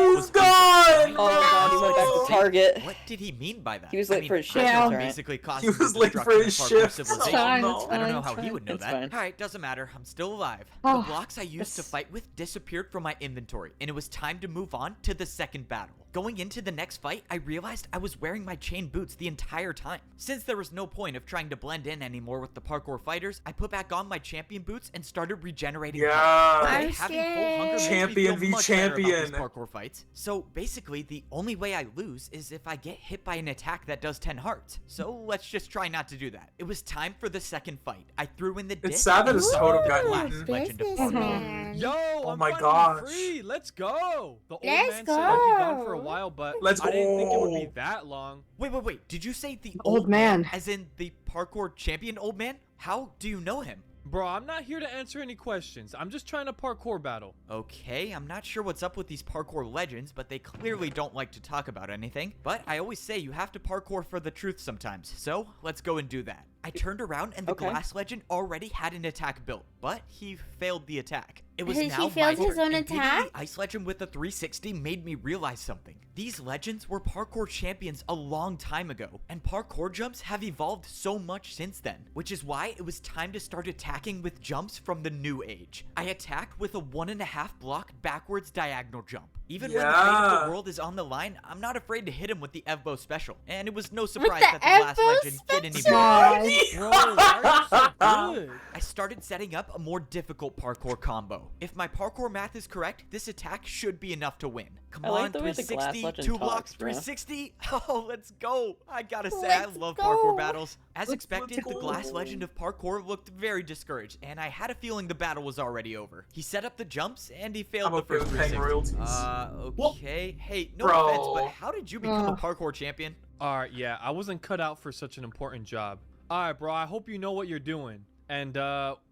no! was He's gone! Oh god, he went back to Target. What did he mean by that? He was late for his shift, Yeah. that's right. Basically caused He was the late for destruction his of parkour shift. civilization. Oh, fine, no. it's I don't know fine, how he would know it's that. fine. Alright, doesn't matter. I'm still alive. Oh, The blocks I used to this- fight with disappeared from my inventory, and it was time to move on to the second battle. Going into the next fight, I realized I was wearing my chain boots the entire time. Since there was no point of trying to blend in anymore with the parkour fighters, I put back on my champion boots and started regenerating health. Yeah. Okay, Oh, having full hunger makes me Champion feel v much better about these champion. parkour fights. So basically, the only way I lose is if I get hit by an attack that does 10 hearts. So let's just try not to do that. It was time for the second fight. I threw in the disc. It's sad that and his summoned totem the got last eaten. legend of parkour. Businessman. Yo, Oh I'm my finally gosh. free. Let's go. The old Let's man said I'd be gone go. for a while, but Let's I didn't think it would be go. that long. Wait. Did you say the Old man. As in the parkour champion old man? How do you know him? Bro, I'm not here to answer any questions. I'm just trying to parkour battle. Okay, I'm not sure what's up with these parkour legends, but they clearly don't like to talk about anything. But I always say you have to parkour for the truth sometimes, so let's go and do that. I turned around and the Okay. glass legend already had an attack built, but he failed the attack. It was He now my failed his turn, own and beating attack? the ice legend with the 360 made me realize something. These legends were parkour champions a long time ago, and parkour jumps have evolved so much since then, which is why it was time to start attacking with jumps from the new age. I attacked with a 1.5 block backwards diagonal jump. Even when the fate of Yeah. the world is on the line, I'm not afraid to hit him with the Evbo special. And it was no surprise the that the glass Evbo legend didn't even special? Nice. Bro, why are you so good? I started setting up a more difficult parkour combo. If my parkour math is correct, this attack should be enough to win. Come I on, like the way the glass 360, legend 2 blocks, talks, bro. 360. Oh, let's go. I gotta say, I Let's love go. parkour battles. As Let's expected, the go. glass legend of parkour looked very discouraged, and I had a feeling the battle was already over. He set up the jumps, and he failed I'm the okay first with paying 360. royalties. Okay. Hey, no Bro. offense, but how did you become a parkour champion? Alright, yeah, I wasn't cut out for such an important job. Alright, bro, I hope you know what you're doing. And,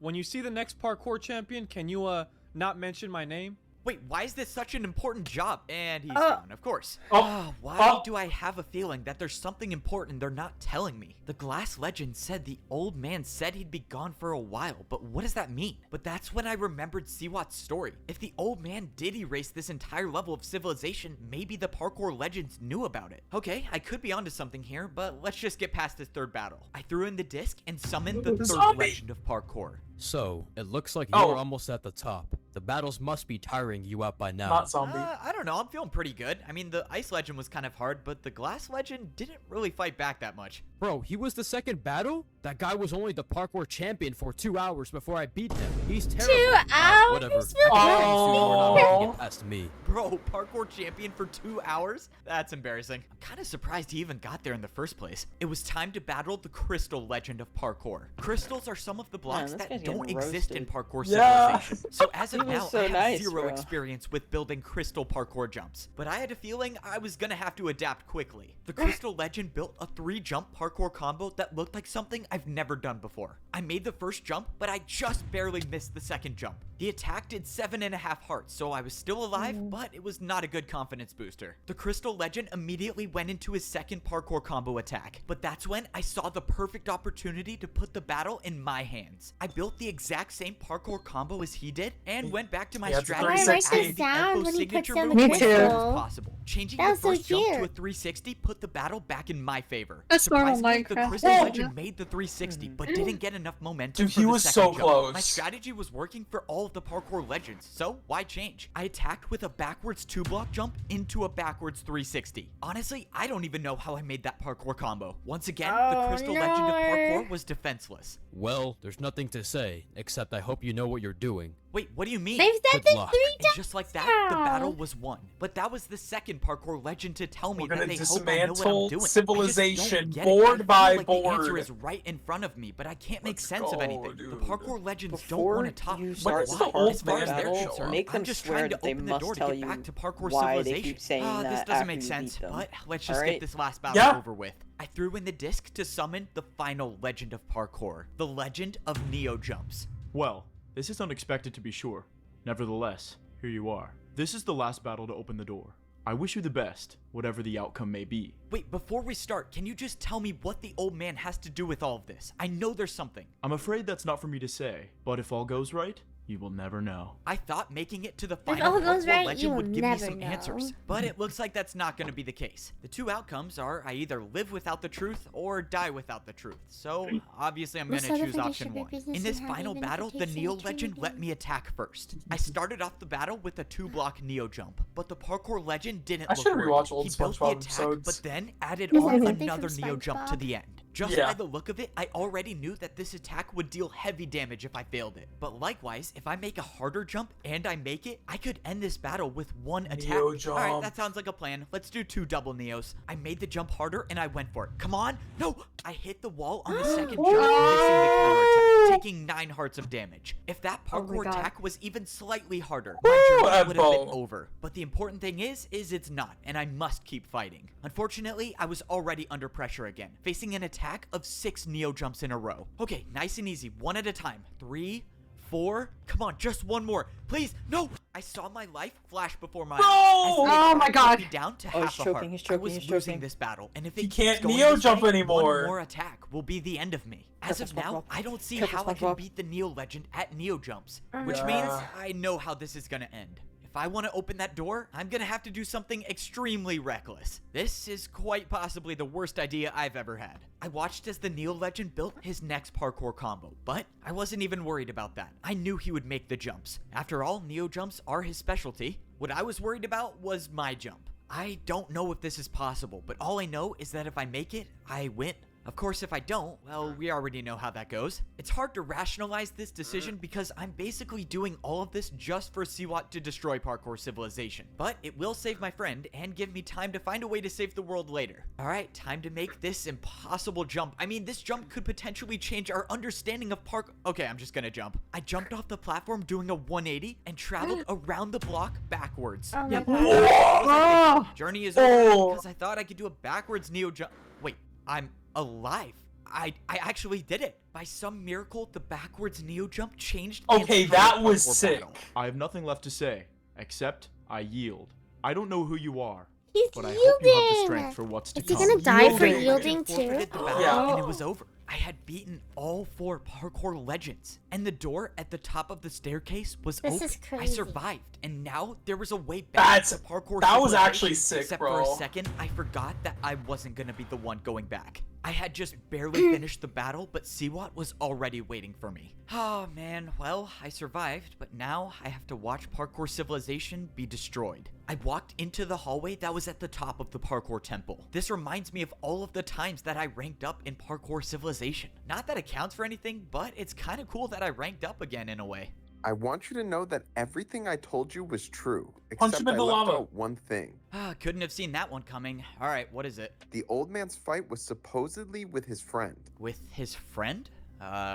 when you see the next parkour champion, can you, not mention my name? Wait, why is this such an important job? And he's gone, of course. Why do I have a feeling that there's something important they're not telling me? The glass legend said the old man said he'd be gone for a while, but what does that mean? But that's when I remembered Siwat's story. If the old man did erase this entire level of civilization, maybe the parkour legends knew about it. Okay, I could be onto something here, but let's just get past this third battle. I threw in the disc and summoned the third legend of parkour. So, it looks like you're almost at the top. The battles must be tiring you out by now. Not zombie. I don't know, I'm feeling pretty good. I mean, the ice legend was kind of hard, but the glass legend didn't really fight back that much. Bro, he was the second battle? That guy was only the parkour champion for 2 hours before I beat him. He's terrible. 2 hours? Whatever. Oh. Get past me. Bro, parkour champion for 2 hours? That's embarrassing. I'm kind of surprised he even got there in the first place. It was time to battle the crystal legend of parkour. Crystals are some of the blocks this that guy's don't getting exist in roasted. parkour Yeah. civilization. So as of He was now, so I have nice, zero bro. experience with building crystal parkour jumps. But I had a feeling I was gonna have to adapt quickly. The crystal legend built a 3-jump parkour combo that looked like something I've never done before. I made the first jump, but I just barely missed the second jump. The attack did 7.5 hearts, so I was still alive, but it was not a good confidence booster. The crystal legend immediately went into his second parkour combo attack, but that's when I saw the perfect opportunity to put the battle in my hands. I built the exact same parkour combo as he did, and went back to my Yeah, it's a strategy. I like the 360. sound when he puts signature down the move Me as too. fast as crystal. possible. Changing That the was so first jump to a cute. 360 put the battle back in my favor. That's normal Surprisingly, the Minecraft. crystal Yeah. legend made the 360, but didn't get enough momentum Dude, for he the was second so jump. close. My strategy was working for all of the parkour legends, so why change? I attacked with a backwards 2-block jump into a backwards 360. Honestly, I don't even know how I made that parkour combo. Once again, the crystal legend of parkour was defenseless. Well, there's nothing to say, except I hope you know what you're doing. Wait, what do you mean? They've said Good this luck. 3 And times just like that, the now. battle was won. But that was the second parkour legend to tell me We're that gonna they hope I know what I'm dismantle doing. civilization I just don't get board it. I feel by like The answer board. is right in front of me, but I can't make Let's sense of go, anything. The dude. parkour legends don't Before want to talk. you But start the why? old As far as man they're battle, concerned, make I'm them just swear trying to that they open the must door to tell get you back to parkour why they civilization. keep saying This that doesn't after make you sense, beat them. but let's just Alright? get this last battle Yeah. over with. I threw in the disc to summon the final legend of parkour, the legend of Neo Jumps. Well, this is unexpected to be sure. Nevertheless, here you are. This is the last battle to open the door. I wish you the best, whatever the outcome may be. Wait, before we start, can you just tell me what the old man has to do with all of this? I know there's something. I'm afraid that's not for me to say, but if all goes right, you will never know. I thought making it to the If final all goes parkour right, you legend will would give me never some know. answers, but it looks like that's not going to be the case. The two outcomes are I either live without the truth or die without the truth. So obviously I'm going Most to other choose finish option of your 1. business In this and have final even battle, the invitation Neo to legend again. let me attack first. I started off the battle with a 2-block Neo jump, but the parkour legend didn't I look should worried. rewatch old He built the SpongeBob attack, episodes. but then added Is on that something another from Neo jump to SpongeBob? the end. Just Yeah. by the look of it, I already knew that this attack would deal heavy damage if I failed it. But likewise, if I make a harder jump and I make it, I could end this battle with 1 attack. Neo Alright, jump. that sounds like a plan. Let's do 2 double Neos. I made the jump harder and I went for it. Come on! No! I hit the wall on the second jump, missing the counter attack, taking 9 hearts of damage. If that Oh my parkour God. attack was even slightly harder, Woo, my journey would have been Ebbo. over. But the important thing is it's not, and I must keep fighting. Unfortunately, I was already under pressure again, facing an attack of 6 Neo jumps in a row. Okay, nice and easy, 1 at a time. 3, 4, come on, just 1 more. Please, no! I saw my life flash before my eyes. No! Oh my God. Me down to Oh, half he's a choking, heart. he's I choking, was he's losing choking. this battle, and if it He keeps can't going Neo this jump way, anymore. 1 more attack will be the end of me. As of Careful, now, SpongeBob. I don't see Careful, how I can SpongeBob. beat the Neo legend at Neo jumps, which Yeah. means I know how this is gonna end. If I want to open that door, I'm gonna have to do something extremely reckless. This is quite possibly the worst idea I've ever had. I watched as the Neo legend built his next parkour combo, but I wasn't even worried about that. I knew he would make the jumps. After all, Neo jumps are his specialty. What I was worried about was my jump. I don't know if this is possible, but all I know is that if I make it, I win. Of course, if I don't, well, we already know how that goes. It's hard to rationalize this decision because I'm basically doing all of this just for Siwat to destroy parkour civilization. But it will save my friend and give me time to find a way to save the world later. Alright, time to make this impossible jump. I mean, this jump could potentially change our understanding of parkour. Okay, I'm just gonna jump. I jumped off the platform doing a 180 and traveled around the block backwards. Oh my Yep. God. What was I thinking? Oh. Journey is over because I thought I could do a backwards neo jump. Wait, I'm alive. I actually did it. By some miracle, the backwards neo jump changed. the Okay, entire that was parkour sick. battle. I have nothing left to say, except I yield. I don't know who you are, He's but I hope you have the yielding. strength for what's to Is he come. gonna die for Yielding. yielding too? Forfeited the battle, Yeah. and it was over. I had beaten all 4 parkour legends, and the door at the top of the staircase was This open. is I crazy. survived, and now there was a way back to parkour. That was civilization. actually sick, Except bro. for a second, I forgot that I wasn't gonna be the one going back. I had just barely finished the battle, but Siwat was already waiting for me. Oh man, well, I survived, but now I have to watch parkour civilization be destroyed. I walked into the hallway that was at the top of the parkour temple. This reminds me of all of the times that I ranked up in parkour civilization. Not that it counts for anything, but it's kind of cool that I ranked up again in a way. I want you to know that everything I told you was true, Punch except him in I the left lava. out one thing. Couldn't have seen that one coming. All right, what is it? The old man's fight was supposedly with his friend. With his friend?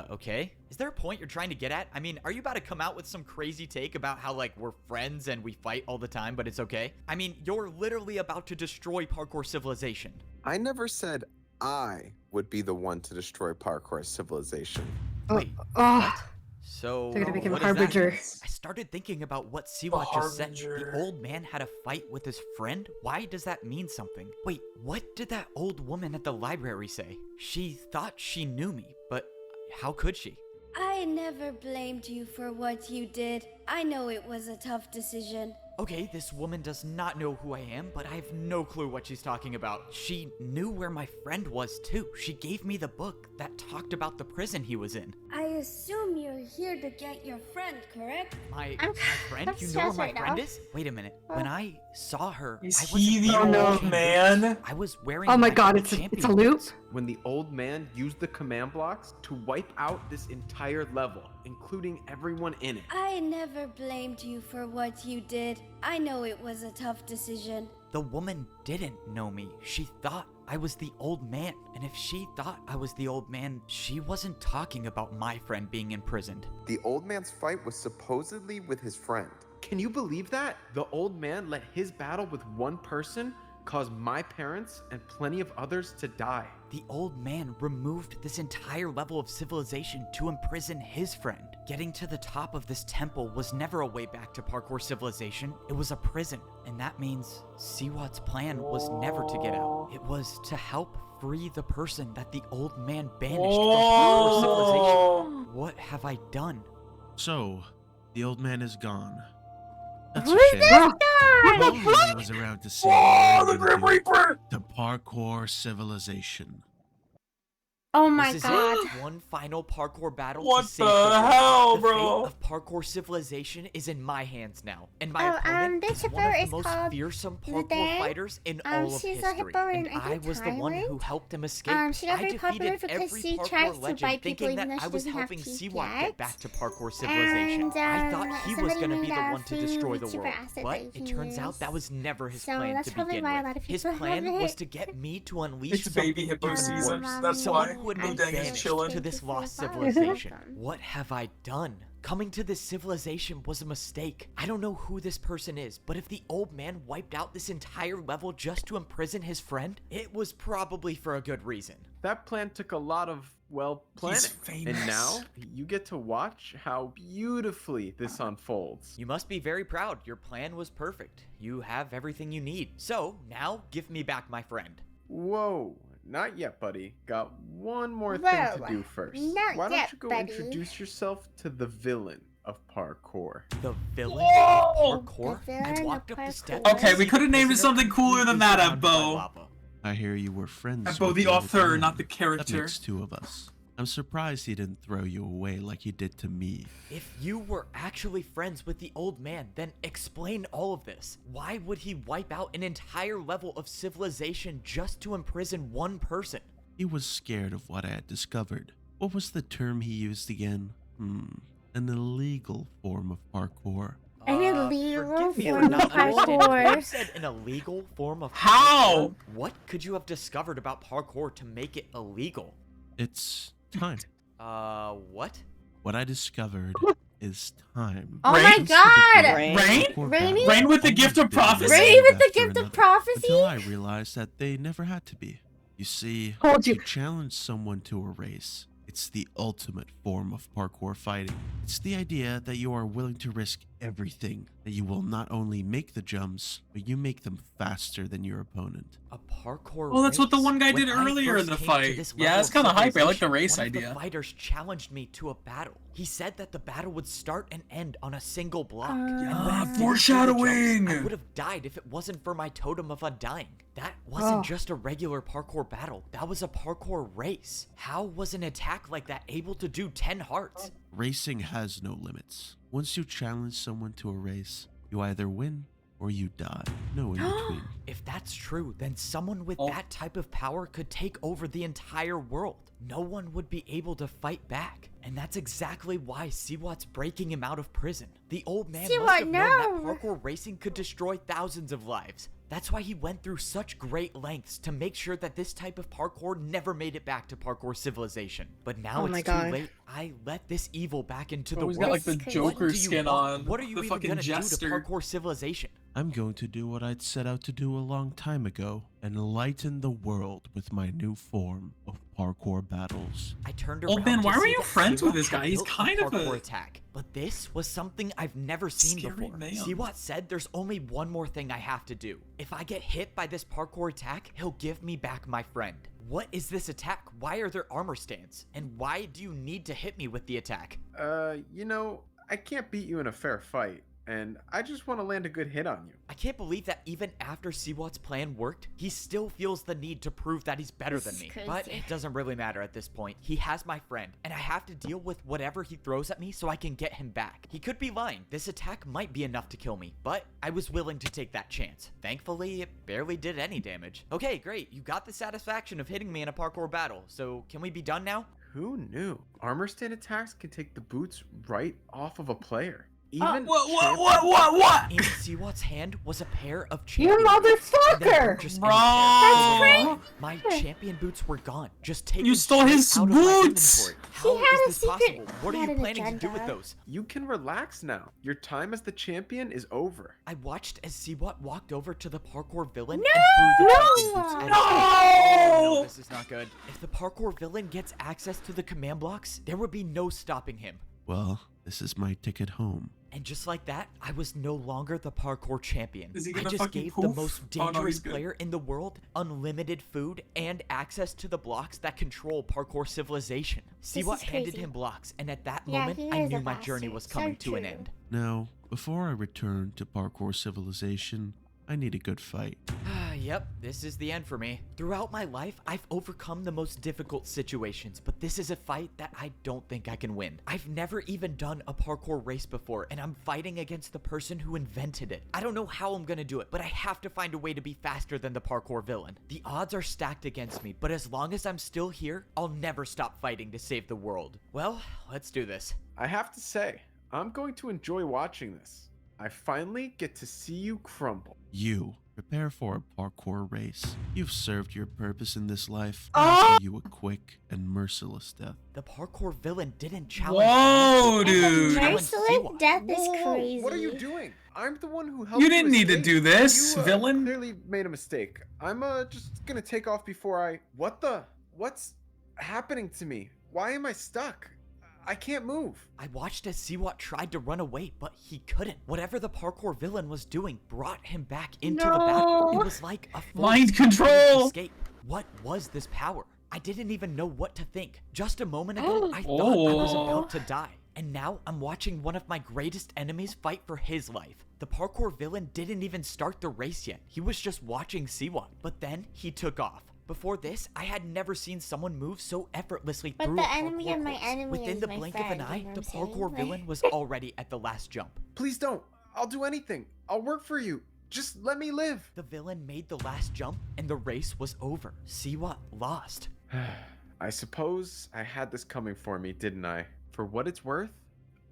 Okay. Is there a point you're trying to get at? I mean, are you about to come out with some crazy take about how, like, we're friends and we fight all the time, but it's okay? I mean, you're literally about to destroy parkour civilization. I never said I would be the one to destroy parkour civilization. Wait, Oh. So, They're gonna make him what a is that? harbinger. I started thinking about what Siwat just said. The old man had a fight with his friend? Why does that mean something? Wait, what did that old woman at the library say? She thought she knew me, but how could she? I never blamed you for what you did. I know it was a tough decision. Okay, this woman does not know who I am, but I have no clue what she's talking about. She knew where my friend was too. She gave me the book that talked about the prison he was in. I assume you're here to get your friend, correct? My I'm friend? I'm You know where stressed my right friend now. is? Wait a minute. When I saw her, Is I wasn't he the wearing old chain man? boots. I was wearing Oh my my god, champion it's a loop. boots. When the old man used the command blocks to wipe out this entire level, including everyone in it. I never blamed you for what you did. I know it was a tough decision. The woman didn't know me. She thought I was the old man. And if she thought I was the old man, she wasn't talking about my friend being imprisoned. The old man's fight was supposedly with his friend. Can you believe that? The old man let his battle with one person cause my parents and plenty of others to die. The old man removed this entire level of civilization to imprison his friend. Getting to the top of this temple was never a way back to parkour civilization. It was a prison. And that means Siwat's plan was never to get out. It was to help free the person that the old man banished from parkour civilization. What have I done? So, the old man is gone. That's Who's a shame. this guy? I was around to see the Grim Reaper! the parkour civilization. Oh my This is god. it. One final parkour battle What to save the world. hell, The bro? fate of parkour civilization is in my hands now, and my Oh, opponent this is one hippo of is the most called fearsome the parkour Dang. fighters in all of She's a history. hippo in, And I I think, was the one who Thailand. helped him escape. She got I very popular defeated because every she parkour tries to legend, bite people thinking even that though I she was doesn't have helping teeth Siwat yet. get back to parkour civilization. And, I thought he was somebody gonna be made the a one to destroy the food super world, acid but that you it can turns out use. that was never his So plan that's to probably begin why a with. lot of His people plan have was it. to get me to unleash It's baby something hippo even season. worse. That's Someone why who had Blue been Dang is banished chilling. to this lost You're civilization. welcome. What have I done? Coming to this civilization was a mistake. I don't know who this person is, but if the old man wiped out this entire level just to imprison his friend, it was probably for a good reason. That plan took a lot of, well, planning. famous. And now you get to watch how beautifully this unfolds. You must be very proud. Your plan was perfect. You have everything you need. So, now give me back my friend. Whoa, not yet, buddy. Got one more thing Whoa, to do first. not Why don't yet, you go buddy. introduce yourself to the villain of parkour? The villain Whoa! of parkour? The villain I of walked up the parkour. steps. Okay, we could have named it something cooler than that, Abbo. I hear you were friends. Abbo, with the old author, man. not the That character. makes two of us. I'm surprised he didn't throw you away like he did to me. If you were actually friends with the old man, then explain all of this. Why would he wipe out an entire level of civilization just to imprison one person? He was scared of what I had discovered. What was the term he used again? An illegal form of parkour. An illegal Forgive me for form of not understanding. parkour. You said an illegal form of How? parkour? What could you have discovered about parkour to make it illegal? It's time. What? What I discovered is time. Oh Rain? my god! Rain with the gift of prophecy? Rain with the gift of prophecy? Until I realized that they never had to be. You see, to challenge someone to a race, it's the ultimate form of parkour fighting. It's the idea that you are willing to risk everything, that you will not only make the jumps, but you make them faster than your opponent. A parkour Well, that's what the race? one guy When did I earlier in first the came to fight. this Yeah, level it's of kind of hype. I like the civilization, race one idea. Of the fighters challenged me to a battle. He said that the battle would start and end on a single block. And when I didn't do the foreshadowing! jumps, I would have died if it wasn't for my totem of undying. That wasn't just a regular parkour battle. That was a parkour race. How was an attack like that able to do 10 hearts? Racing has no limits. Once you challenge someone to a race, you either win or you die. No in between. If that's true, then someone with that type of power could take over the entire world. No one would be able to fight back. And that's exactly why Siwat's breaking him out of prison. The old man must have known that parkour racing could destroy thousands of lives. That's why he went through such great lengths to make sure that this type of parkour never made it back to parkour civilization. But now it's too late. I let this evil back into the He's world. got like the Joker skin on. What are you the even fucking gonna jester. do to parkour civilization? I'm going to do what I'd set out to do a long time ago, enlighten the world with my new form of parkour battles. I turned Old around man, to why were see you that friends Siwat with this had guy? He's built kind of parkour a attack. But this was something I've never seen scary before. man. Siwat said there's only one more thing I have to do. If I get hit by this parkour attack, he'll give me back my friend. What is this attack? Why are there armor stands? And why do you need to hit me with the attack? You know, I can't beat you in a fair fight, and I just want to land a good hit on you. I can't believe that even after Siwat's plan worked, he still feels the need to prove that he's better than me. But it doesn't really matter at this point. He has my friend, and I have to deal with whatever he throws at me so I can get him back. He could be lying. This attack might be enough to kill me, but I was willing to take that chance. Thankfully, it barely did any damage. Okay, great. You got the satisfaction of hitting me in a parkour battle, so can we be done now? Who knew? Armor stand attacks can take the boots right off of a player. Even what? In Siwat's hand was a pair of You champion boots. And they weren't motherfucker! just Bro! any pair. My champion boots were gone. Just taken You stole his straight out of my boots! inventory. How had a is this secret- possible? What he are had you an planning to do with agenda. those? You can relax now. Your time as the champion is over. I watched as Siwat walked over to the parkour villain No! and threw the champion boots at him. Oh, no, this is not good. If the parkour villain gets access to the command blocks, there would be no stopping him. Well, this is my ticket home. And just like that, I was no longer the parkour champion. Is he I gonna just fucking gave the poof? most Oh, no, dangerous he's good. player in the world unlimited food and access to the blocks that control parkour civilization. Siwat is handed crazy. him blocks, and at that Yeah, moment, he I is knew a my journey was bastard. coming So to an true. end. Now, before I return to parkour civilization, I need a good fight. Yep, this is the end for me. Throughout my life, I've overcome the most difficult situations, but this is a fight that I don't think I can win. I've never even done a parkour race before, and I'm fighting against the person who invented it. I don't know how I'm gonna do it, but I have to find a way to be faster than the parkour villain. The odds are stacked against me, but as long as I'm still here, I'll never stop fighting to save the world. Well, let's do this. I have to say, I'm going to enjoy watching this. I finally get to see you crumble. You prepare for a parkour race. You've served your purpose in this life. Oh! I'll give you a quick and merciless death. The parkour villain didn't challenge Whoa, me. dude. Merciless death is crazy. What are you doing? I'm the one who helped You didn't need to escape. do this, You, villain. Clearly made a mistake. I'm just gonna take off before I. What's happening to me? Why am I stuck? I can't move. I watched as Siwat tried to run away, but he couldn't. Whatever the parkour villain was doing brought him back into the battle. It was like a force Mind he couldn't control. escape. What was this power? I didn't even know what to think. Just a moment ago, I thought I was about to die. And now I'm watching one of my greatest enemies fight for his life. The parkour villain didn't even start the race yet. He was just watching Siwat. But then he took off. Before this, I had never seen someone move so effortlessly But through the a enemy parkour of my course. enemy Within is the my blink friend, of an you eye, know the what I'm parkour saying? villain was already at the last jump. Please don't. I'll do anything. I'll work for you. Just let me live. The villain made the last jump, and the race was over. Siwat lost. I suppose I had this coming for me, didn't I? For what it's worth,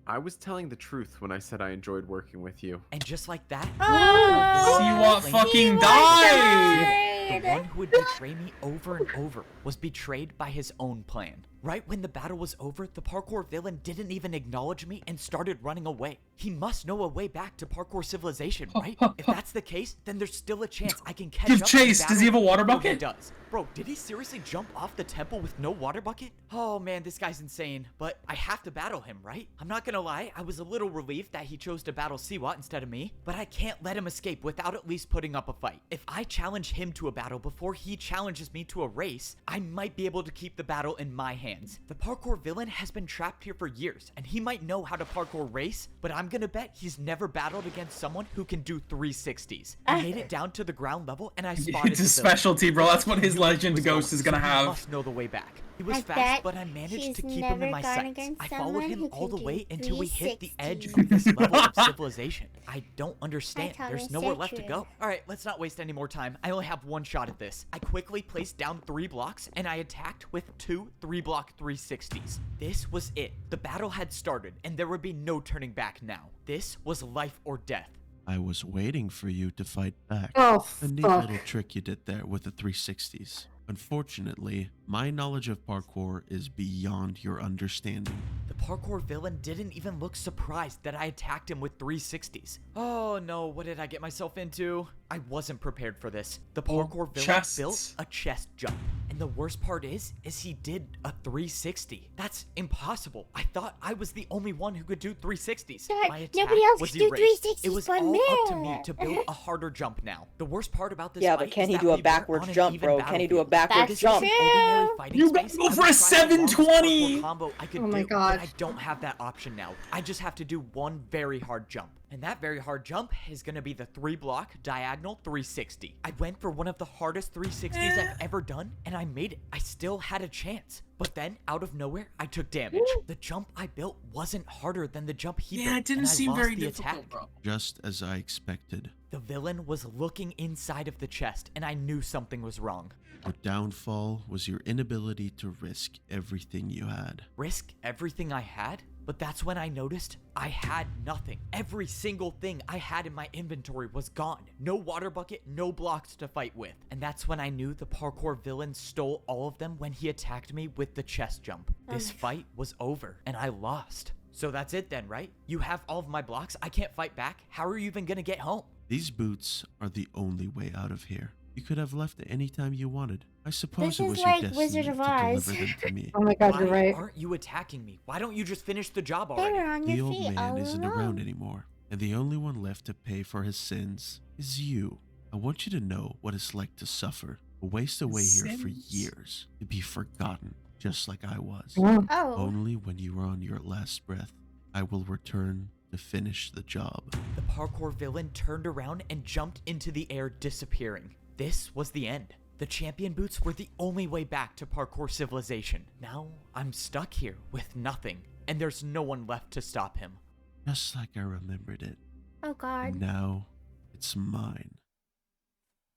I was telling the truth when I said I enjoyed working with you. And just like that, See what fucking died! the one who would betray me over and over was betrayed by his own plan. Right when the battle was over, the parkour villain didn't even acknowledge me and started running away. He must know a way back to parkour civilization, right? If that's the case, then there's still a chance I can catch Give up. chase. Does he have a water before bucket? He does. Bro, did he seriously jump off the temple with no water bucket? Oh man, this guy's insane. But I have to battle him, right? I'm not gonna lie, I was a little relieved that he chose to battle Siwat instead of me, but I can't let him escape without at least putting up a fight. If I challenge him to a battle before he challenges me to a race, I might be able to keep the battle in my hands. The parkour villain has been trapped here for years, and he might know how to parkour race, but I'm gonna bet he's never battled against someone who can do 360s. I made it down to the ground level, and I spotted It's a specialty, bro. That's what his legend ghost is gonna He have. must know the way back. He was I fast, bet but I managed he's to keep him in my never gone sights. against I followed someone him who all the can way do until we hit the edge 360s. of this level of civilization. I don't understand. That's There's how nowhere they left to said go. All right, let's not waste any more time. I only have one shot at this. I quickly placed down 3 blocks, and I attacked with 2 3-block 360s. This was it. The battle had started, and there would be no turning back now. This was life or death. I was waiting for you to fight back. Oh, A neat fuck. little trick you did there with the 360s. Unfortunately, my knowledge of parkour is beyond your understanding. The parkour villain didn't even look surprised that I attacked him with 360s. Oh no, what did I get myself into? I wasn't prepared for this. The parkour villain chests. built a chest jump. And the worst part is he did a 360. That's impossible. I thought I was the only one who could do 360s. Dad, My attack nobody else was could do erased. 360s It was but all me. up to me to build a harder jump now. The worst part about this Yeah, fight but can is he that do a we weren't backwards on an jump, even bro? Can he do a battlefield. backwards This jump? is ordinary fighting You space. go I for would a try the longest 720. parkour combo I could Oh my do, God. but I don't have that option now. I just have to do one very hard jump. And that very hard jump is gonna be the 3-block diagonal 360. I went for one of the hardest 360s I've ever done, and I made it. I still had a chance. But then, out of nowhere, I took damage. The jump I built wasn't harder than the jump he built. Yeah, it didn't and I seem lost very the difficult, attack. bro. Just as I expected. The villain was looking inside of the chest, and I knew something was wrong. Your downfall was your inability to risk everything you had. Risk everything I had? But that's when I noticed I had nothing. Every single thing I had in my inventory was gone. No water bucket, no blocks to fight with. And that's when I knew the parkour villain stole all of them when he attacked me with the chest jump. This fight was over, and I lost. So that's it then, right? You have all of my blocks, I can't fight back. How are you even gonna get home? These boots are the only way out of here. You could have left any time you wanted. I suppose This it is was like your destiny Wizard of to Oz. deliver them to me. Oh my god, Why you're right. aren't you attacking me? Why don't you just finish the job They already? were on The your old feet man all isn't along. around anymore, and the only one left to pay for his sins is you. I want you to know what it's like to suffer, to waste away here for Sins? years, to be forgotten, just like I was. Oh. Only when you are on your last breath, I will return to finish the job. The parkour villain turned around and jumped into the air, disappearing. This was the end. The champion boots were the only way back to parkour civilization. Now I'm stuck here with nothing, and there's no one left to stop him. Just like I remembered it. Oh god. And now, it's mine.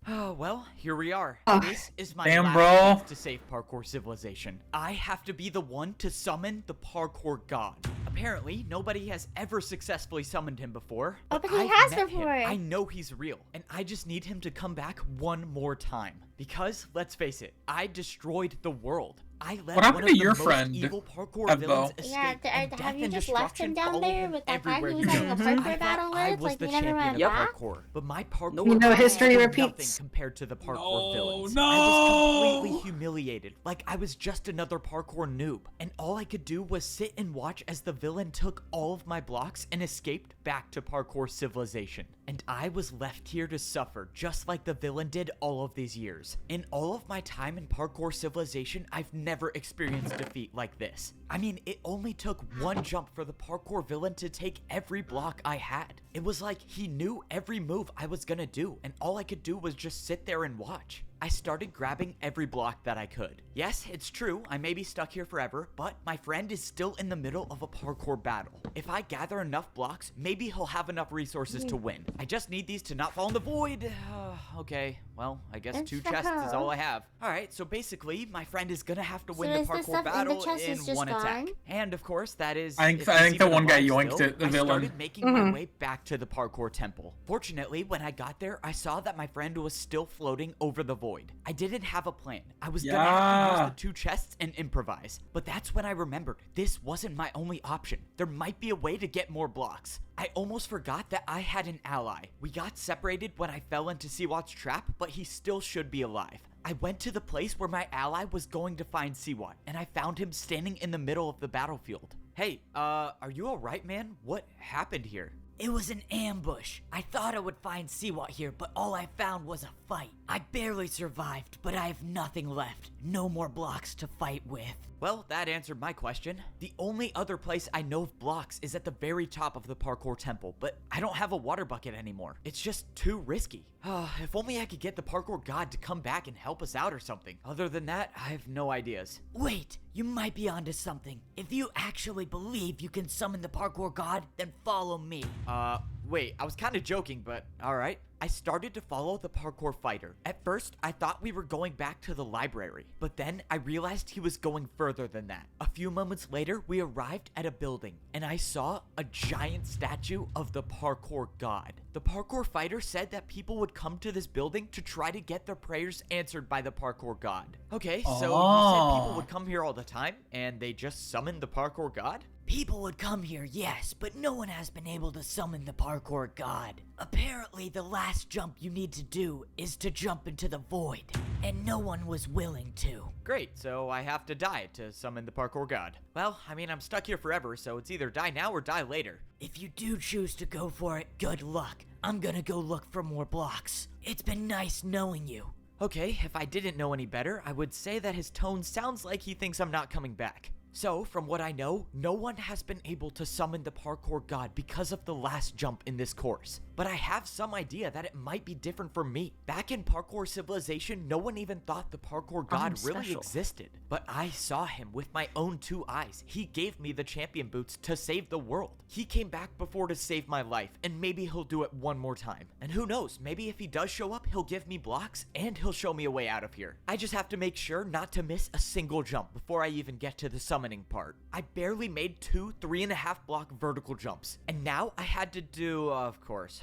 Oh, well, here we are. This is my Damn, last bro. chance to save parkour civilization. I have to be the one to summon the parkour god. Apparently, nobody has ever successfully summoned him before. Oh, but he I've has met him. before. I know he's real, and I just need him to come back one more time. Because, let's face it, I destroyed the world. I let What happened one of to your the most friend, evil parkour Ebbo? villains escape, Yeah, and have death you and just left him destruction down follow there him with that guy everywhere who he was having a goes. parkour I battle thought I with? was Like, the you never champion went of back? parkour, but my parkour You know, was history nothing repeats. compared to the parkour No, villains. no. I was completely humiliated, like I was just another parkour noob, and all I could do was sit and watch as the villain took all of my blocks and escaped back to parkour civilization. And I was left here to suffer, just like the villain did all of these years. In all of my time in parkour civilization, I've never experienced defeat like this. I mean, it only took one jump for the parkour villain to take every block I had. It was like he knew every move I was gonna do, and all I could do was just sit there and watch. I started grabbing every block that I could. Yes, it's true, I may be stuck here forever, but my friend is still in the middle of a parkour battle. If I gather enough blocks, maybe he'll have enough resources to win. I just need these to not fall in the void. Okay, well, I guess It's 2 the chests is hoe. all I have. Alright, so basically, my friend is gonna have to So win is the the parkour stuff in the battle chest in is just one attack. gone? And of course, that is. I think if the he's even one guy alive yoinked still, it, the I villain. started making my way back to the parkour temple. Fortunately, when I got there, I saw that my friend was still floating over the void. I didn't have a plan. I was gonna have to use the 2 chests and improvise. But that's when I remembered this wasn't my only option. There might be a way to get more blocks. I almost forgot that I had an ally. We got separated when I fell into Siwat's trap, but he still should be alive. I went to the place where my ally was going to find Siwat, and I found him standing in the middle of the battlefield. Hey, are you alright, man? What happened here? It was an ambush. I thought I would find Siwat here, but all I found was a fight. I barely survived, but I have nothing left. No more blocks to fight with. Well, that answered my question. The only other place I know of blocks is at the very top of the parkour temple, but I don't have a water bucket anymore. It's just too risky. If only I could get the parkour god to come back and help us out or something. Other than that, I have no ideas. Wait, you might be onto something. If you actually believe you can summon the parkour god, then follow me. Wait, I was kind of joking, but alright. I started to follow the parkour fighter. At first, I thought we were going back to the library, but then I realized he was going further than that. A few moments later, we arrived at a building, and I saw a giant statue of the parkour god. The parkour fighter said that people would come to this building to try to get their prayers answered by the parkour god. Okay, so you said people would come here all the time, and they just summoned the parkour god? People would come here, yes, but no one has been able to summon the parkour god. Apparently, the last jump you need to do is to jump into the void, and no one was willing to. Great, so I have to die to summon the parkour god. Well, I mean, I'm stuck here forever, so it's either die now or die later. If you do choose to go for it, good luck. I'm gonna go look for more blocks. It's been nice knowing you. Okay, if I didn't know any better, I would say that his tone sounds like he thinks I'm not coming back. So, from what I know, no one has been able to summon the parkour god because of the last jump in this course. But I have some idea that it might be different for me. Back in Parkour Civilization, no one even thought the parkour god really existed. But I saw him with my own 2 eyes. He gave me the champion boots to save the world. He came back before to save my life, and maybe he'll do it one more time. And who knows, maybe if he does show up, he'll give me blocks, and he'll show me a way out of here. I just have to make sure not to miss a single jump before I even get to the summoning part. I barely made 2 3.5 block vertical jumps, and now I had to do, of course,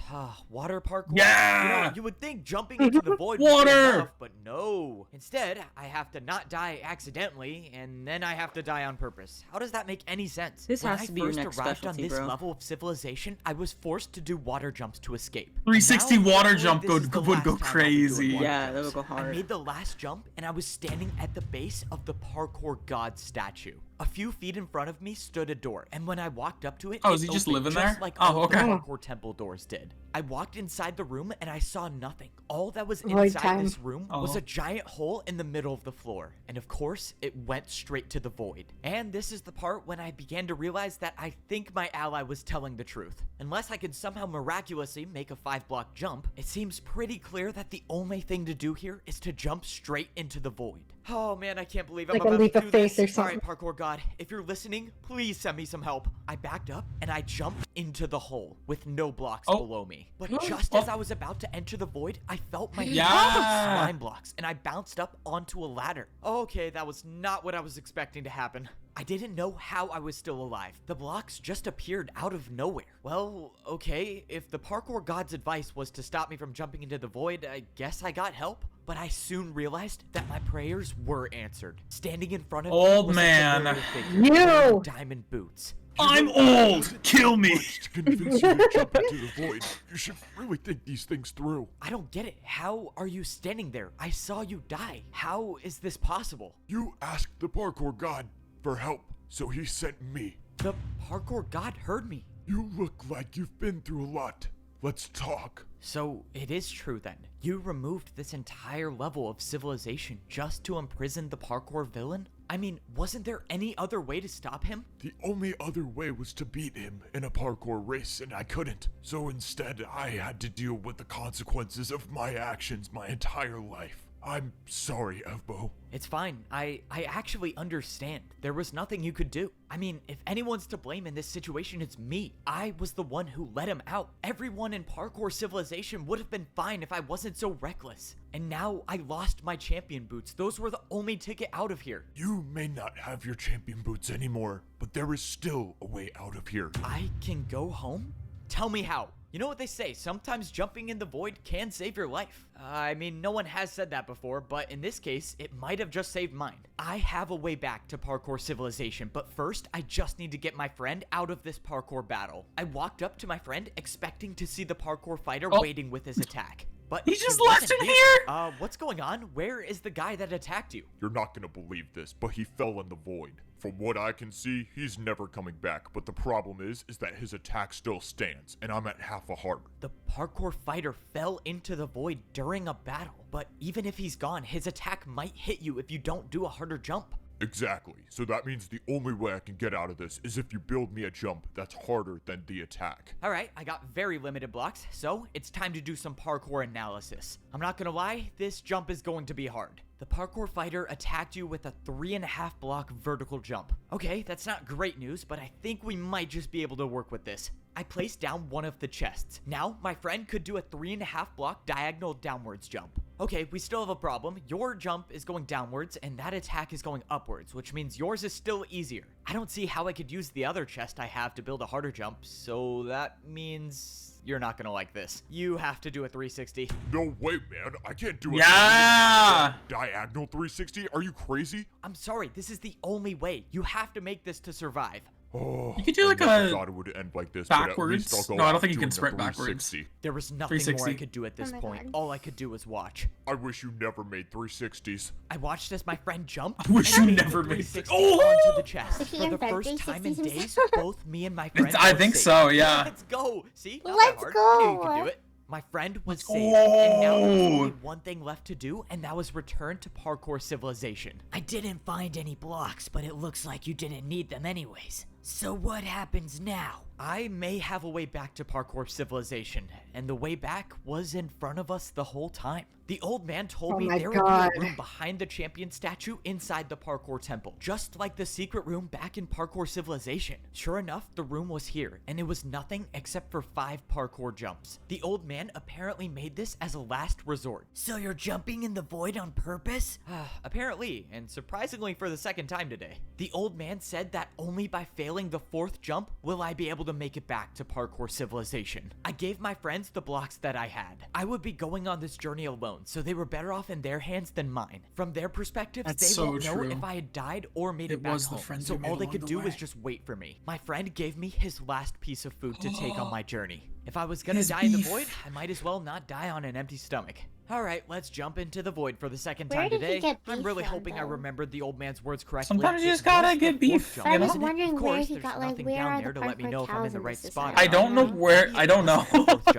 water parkour. Yeah! You know, you would think jumping into the void would be Water! enough, but no. Instead, I have to not die accidentally, and then I have to die on purpose. How does that make any sense? This When has I to be your first next arrived specialty, on this bro. level of civilization, I was forced to do water jumps to escape. 360 Now, water hopefully jump this is the would last go time I'll be doing crazy. water Yeah, that jumps. would go hard. I made the last jump, and I was standing at the base of the parkour god statue. A few feet in front of me stood a door, and when I walked up to it, Oh, it is he just opened living there? like Oh, all the okay. parkour temple doors did. I walked inside the room, and I saw nothing. All that was Void inside time. this room was Oh. a giant hole in the middle of the floor, and of course, it went straight to the void. And this is the part when I began to realize that I think my ally was telling the truth. Unless I could somehow miraculously make a 5-block jump, it seems pretty clear that the only thing to do here is to jump straight into the void. Oh man, I can't believe I'm Like a about leap to of do faith this. or All right, something. parkour god, if you're listening, please send me some help. I backed up and I jumped into the hole with no blocks below me. But just as I was about to enter the void, I felt my slime blocks and I bounced up onto a ladder. Okay, that was not what I was expecting to happen. I didn't know how I was still alive. The blocks just appeared out of nowhere. Well, okay, if the parkour god's advice was to stop me from jumping into the void, I guess I got help. But I soon realized that my prayers were answered. Standing in front of me Old was man. a familiar figure You! wearing diamond boots. I'm old! Kill me! To convince you to jump into the void, you should really think these things through. I don't get it. How are you standing there? I saw you die. How is this possible? You asked the parkour god for help, so he sent me. The parkour god heard me. You look like you've been through a lot. Let's talk. So it is true then. You removed this entire level of civilization just to imprison the parkour villain? I mean, wasn't there any other way to stop him? The only other way was to beat him in a parkour race, and I couldn't. So instead, I had to deal with the consequences of my actions my entire life. I'm sorry, Elbow. It's fine. I actually understand. There was nothing you could do. I mean, if anyone's to blame in this situation, it's me. I was the one who let him out. Everyone in Parkour Civilization would have been fine if I wasn't so reckless. And now I lost my champion boots. Those were the only ticket out of here. You may not have your champion boots anymore, but there is still a way out of here. I can go home? Tell me how. You know what they say, sometimes jumping in the void can save your life. I mean, no one has said that before, but in this case, it might have just saved mine. I have a way back to Parkour Civilization, but first, I just need to get my friend out of this parkour battle. I walked up to my friend expecting to see the parkour fighter waiting with his attack. But he just left him here! What's going on? Where is the guy that attacked you? You're not gonna believe this, but he fell in the void. From what I can see, he's never coming back, but the problem is that his attack still stands, and I'm at half a heart. The parkour fighter fell into the void during a battle, but even if he's gone, his attack might hit you if you don't do a harder jump. Exactly. So that means the only way I can get out of this is if you build me a jump that's harder than the attack. Alright, I got very limited blocks, so it's time to do some parkour analysis. I'm not gonna lie, this jump is going to be hard. The parkour fighter attacked you with a 3.5 block vertical jump. Okay, that's not great news, but I think we might just be able to work with this. I placed down one of the chests. Now, my friend could do a 3.5 block diagonal downwards jump. Okay, we still have a problem. Your jump is going downwards, and that attack is going upwards, which means yours is still easier. I don't see how I could use the other chest I have to build a harder jump, so that means you're not gonna like this. You have to do a 360. No way, man. I can't do a diagonal 360. Are you crazy? I'm sorry, this is the only way. You have to make this to survive. Oh, you could do like I thought it would end like this, backwards. No, I don't think you can sprint backwards. There was nothing more I could do at this point. All I could do was watch. I wish you never made 360s. I watched as my friend jumped. I wish you never made 360 onto the chest. For the first time in days, both me and my friend I think so, yeah. Let's go. See? Let's go. I knew you could do it. My friend was safe, and now there's only one thing left to do, and that was return to Parkour Civilization. I didn't find any blocks, but it looks like you didn't need them anyways. So what happens now? I may have a way back to Parkour Civilization, and the way back was in front of us the whole time. The old man told me there would be a room behind the champion statue inside the parkour temple, just like the secret room back in Parkour Civilization. Sure enough, the room was here, and it was nothing except for 5 parkour jumps. The old man apparently made this as a last resort. So you're jumping in the void on purpose? Apparently, and surprisingly for the second time today. The old man said that only by failing the 4th jump will I be able to make it back to Parkour Civilization. I gave my friends the blocks that I had. I would be going on this journey alone, so they were better off in their hands than mine. From their perspective, they won't know if I had died or made it back home, so all they could do was just wait for me. My friend gave me his last piece of food to take on my journey. If I was gonna die in the void, I might as well not die on an empty stomach. Alright, let's jump into the void for the second time today. I'm really hoping I remembered the old man's words correctly. Sometimes you just gotta get beef. I was wondering where he got, like, where are the to let me know if I'm in the right spot. I don't know where. I don't know,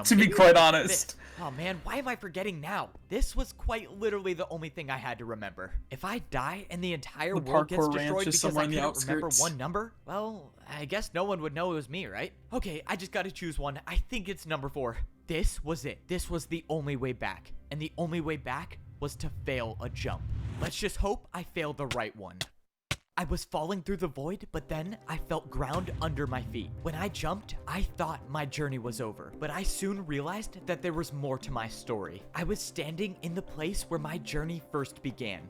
to be quite honest. Oh man, why am I forgetting now? This was quite literally the only thing I had to remember. If I die and the entire world gets destroyed because I couldn't remember one number, well, I guess no one would know it was me, right? Okay, I just gotta choose one. I think it's number 4. This was it. This was the only way back. And the only way back was to fail a jump. Let's just hope I failed the right one. I was falling through the void, but then I felt ground under my feet. When I jumped, I thought my journey was over, but I soon realized that there was more to my story. I was standing in the place where my journey first began.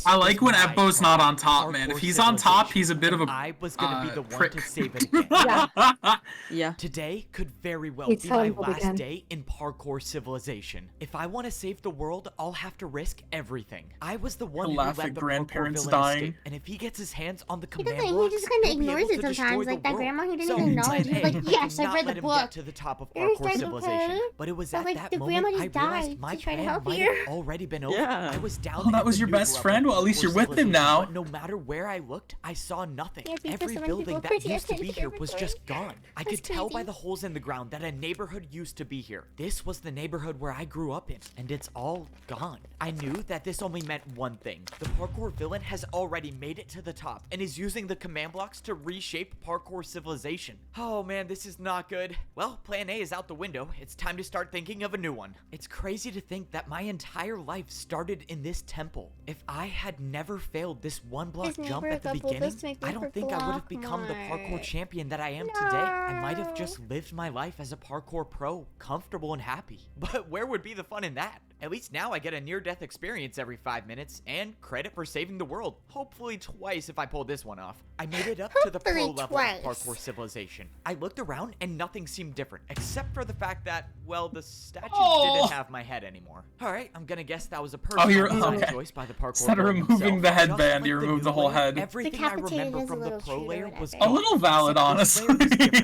I like when Eppo's not on top, man. If he's on top, he's a bit of a I was gonna be the one to save it again. Yeah. Today could very well be my last day in Parkour Civilization. If I want to save the world, I'll have to risk everything. I was the one who let the grandparents parkour dying. escape, and if he gets his hands on the He command doesn't. block, He just kind of he'll be ignores able it to sometimes. destroy Like the that world. grandma who didn't So even know. plan She's A, like, yes, do I not read let the him book. get to the top of You're Parkour just like, Civilization. okay. But it was But, at like, that the moment grandma I just realized died my to try to plan help might you. have already been over. Yeah. I was down Oh, that at was the your noob best level friend. Well, at least you're with him now. But no matter where I looked, I saw nothing. Yeah, because Every so many building people that were used to be here was recording. just gone. I That's could tell by crazy. the holes in the ground that a neighborhood used to be here. This was the neighborhood where I grew up in, and it's all gone. I knew that this only meant one thing. The parkour villain has already made it to the top and is using the command blocks to reshape parkour civilization. Oh man, this is not good. Well, plan A is out the window. It's time to start thinking of a new one. It's crazy to think that my entire life started in this temple. If I had never failed this one block His jump neighbor at the got beginning, bullies to make me I don't think I would have block become the parkour more. champion that I am today. I might have just lived my life as a parkour pro, comfortable and happy. But where would be the fun in that? At least now I get a near-death experience every 5 minutes and credit for saving the world. Hopefully twice if I pull this one off. I made it up to the pro Hopefully level twice. of parkour civilization. I looked around and nothing seemed different, except for the fact that, well, the statue didn't have my head anymore. Alright, I'm gonna guess that was a personal design choice by the parkour Instead of villain removing himself. the Just headband, like you the removed the new whole layer, head. Everything I Decapitated remember is from a the little pro true, layer whatever. was A little valid, honestly.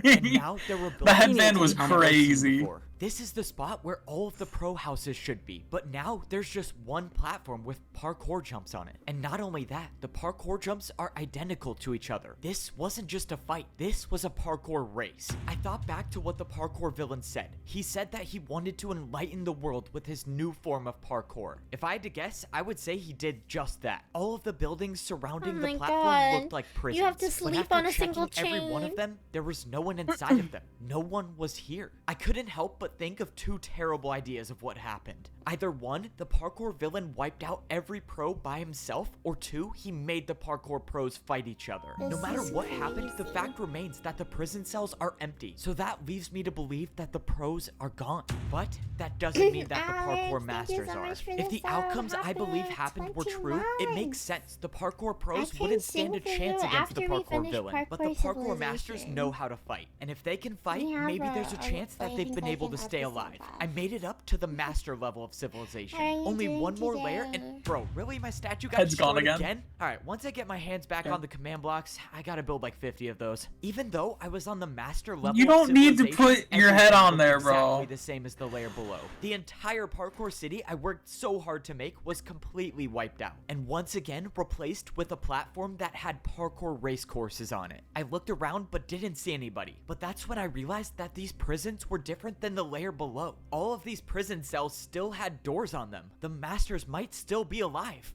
and now there were The headband was buildings I've never seen crazy. before. This is the spot where all of the pro houses should be, but now there's just one platform with parkour jumps on it. And not only that, the parkour jumps are identical to each other. This wasn't just a fight, this was a parkour race. I thought back to what the parkour villain said. He said that he wanted to enlighten the world with his new form of parkour. If I had to guess, I would say he did just that. All of the buildings surrounding Oh the my platform God. looked like prisons. You have to but sleep after on a checking single every one of chain. them, there was no one inside of them. No one was here. I couldn't help but think of two terrible ideas of what happened. Either one, the parkour villain wiped out every pro by himself, or two, he made the parkour pros fight each other. No matter what happened, the fact remains that the prison cells are empty, so that leaves me to believe that the pros are gone. But that doesn't mean that the parkour masters are. If the outcomes I believe happened were true, it makes sense. The parkour pros can wouldn't stand a sing for chance you against the after we parkour finish villain, but the Parkour parkour masters Civilization. know how to fight. And if they can fight, We have maybe there's a a chance that they've fighting been able to session stay episode alive. 5. I made it up to the master level of civilization. How are you Only doing one more layer today? and bro, really my statue got Head's gone destroyed again. Alright, once I get my hands back on the command blocks, I gotta build like 50 of those. Even though I was on the master level You of don't need to civilization, put your head everything on looked there, bro. exactly the same as the layer below. The entire parkour city I worked so hard to make was completely wiped out, and once again replaced with a platform that had parkour race courses on it. I looked around but didn't see anybody, but that's when I realized that these prisons were different than the layer below. All of these prison cells still had doors on them. The masters might still be alive.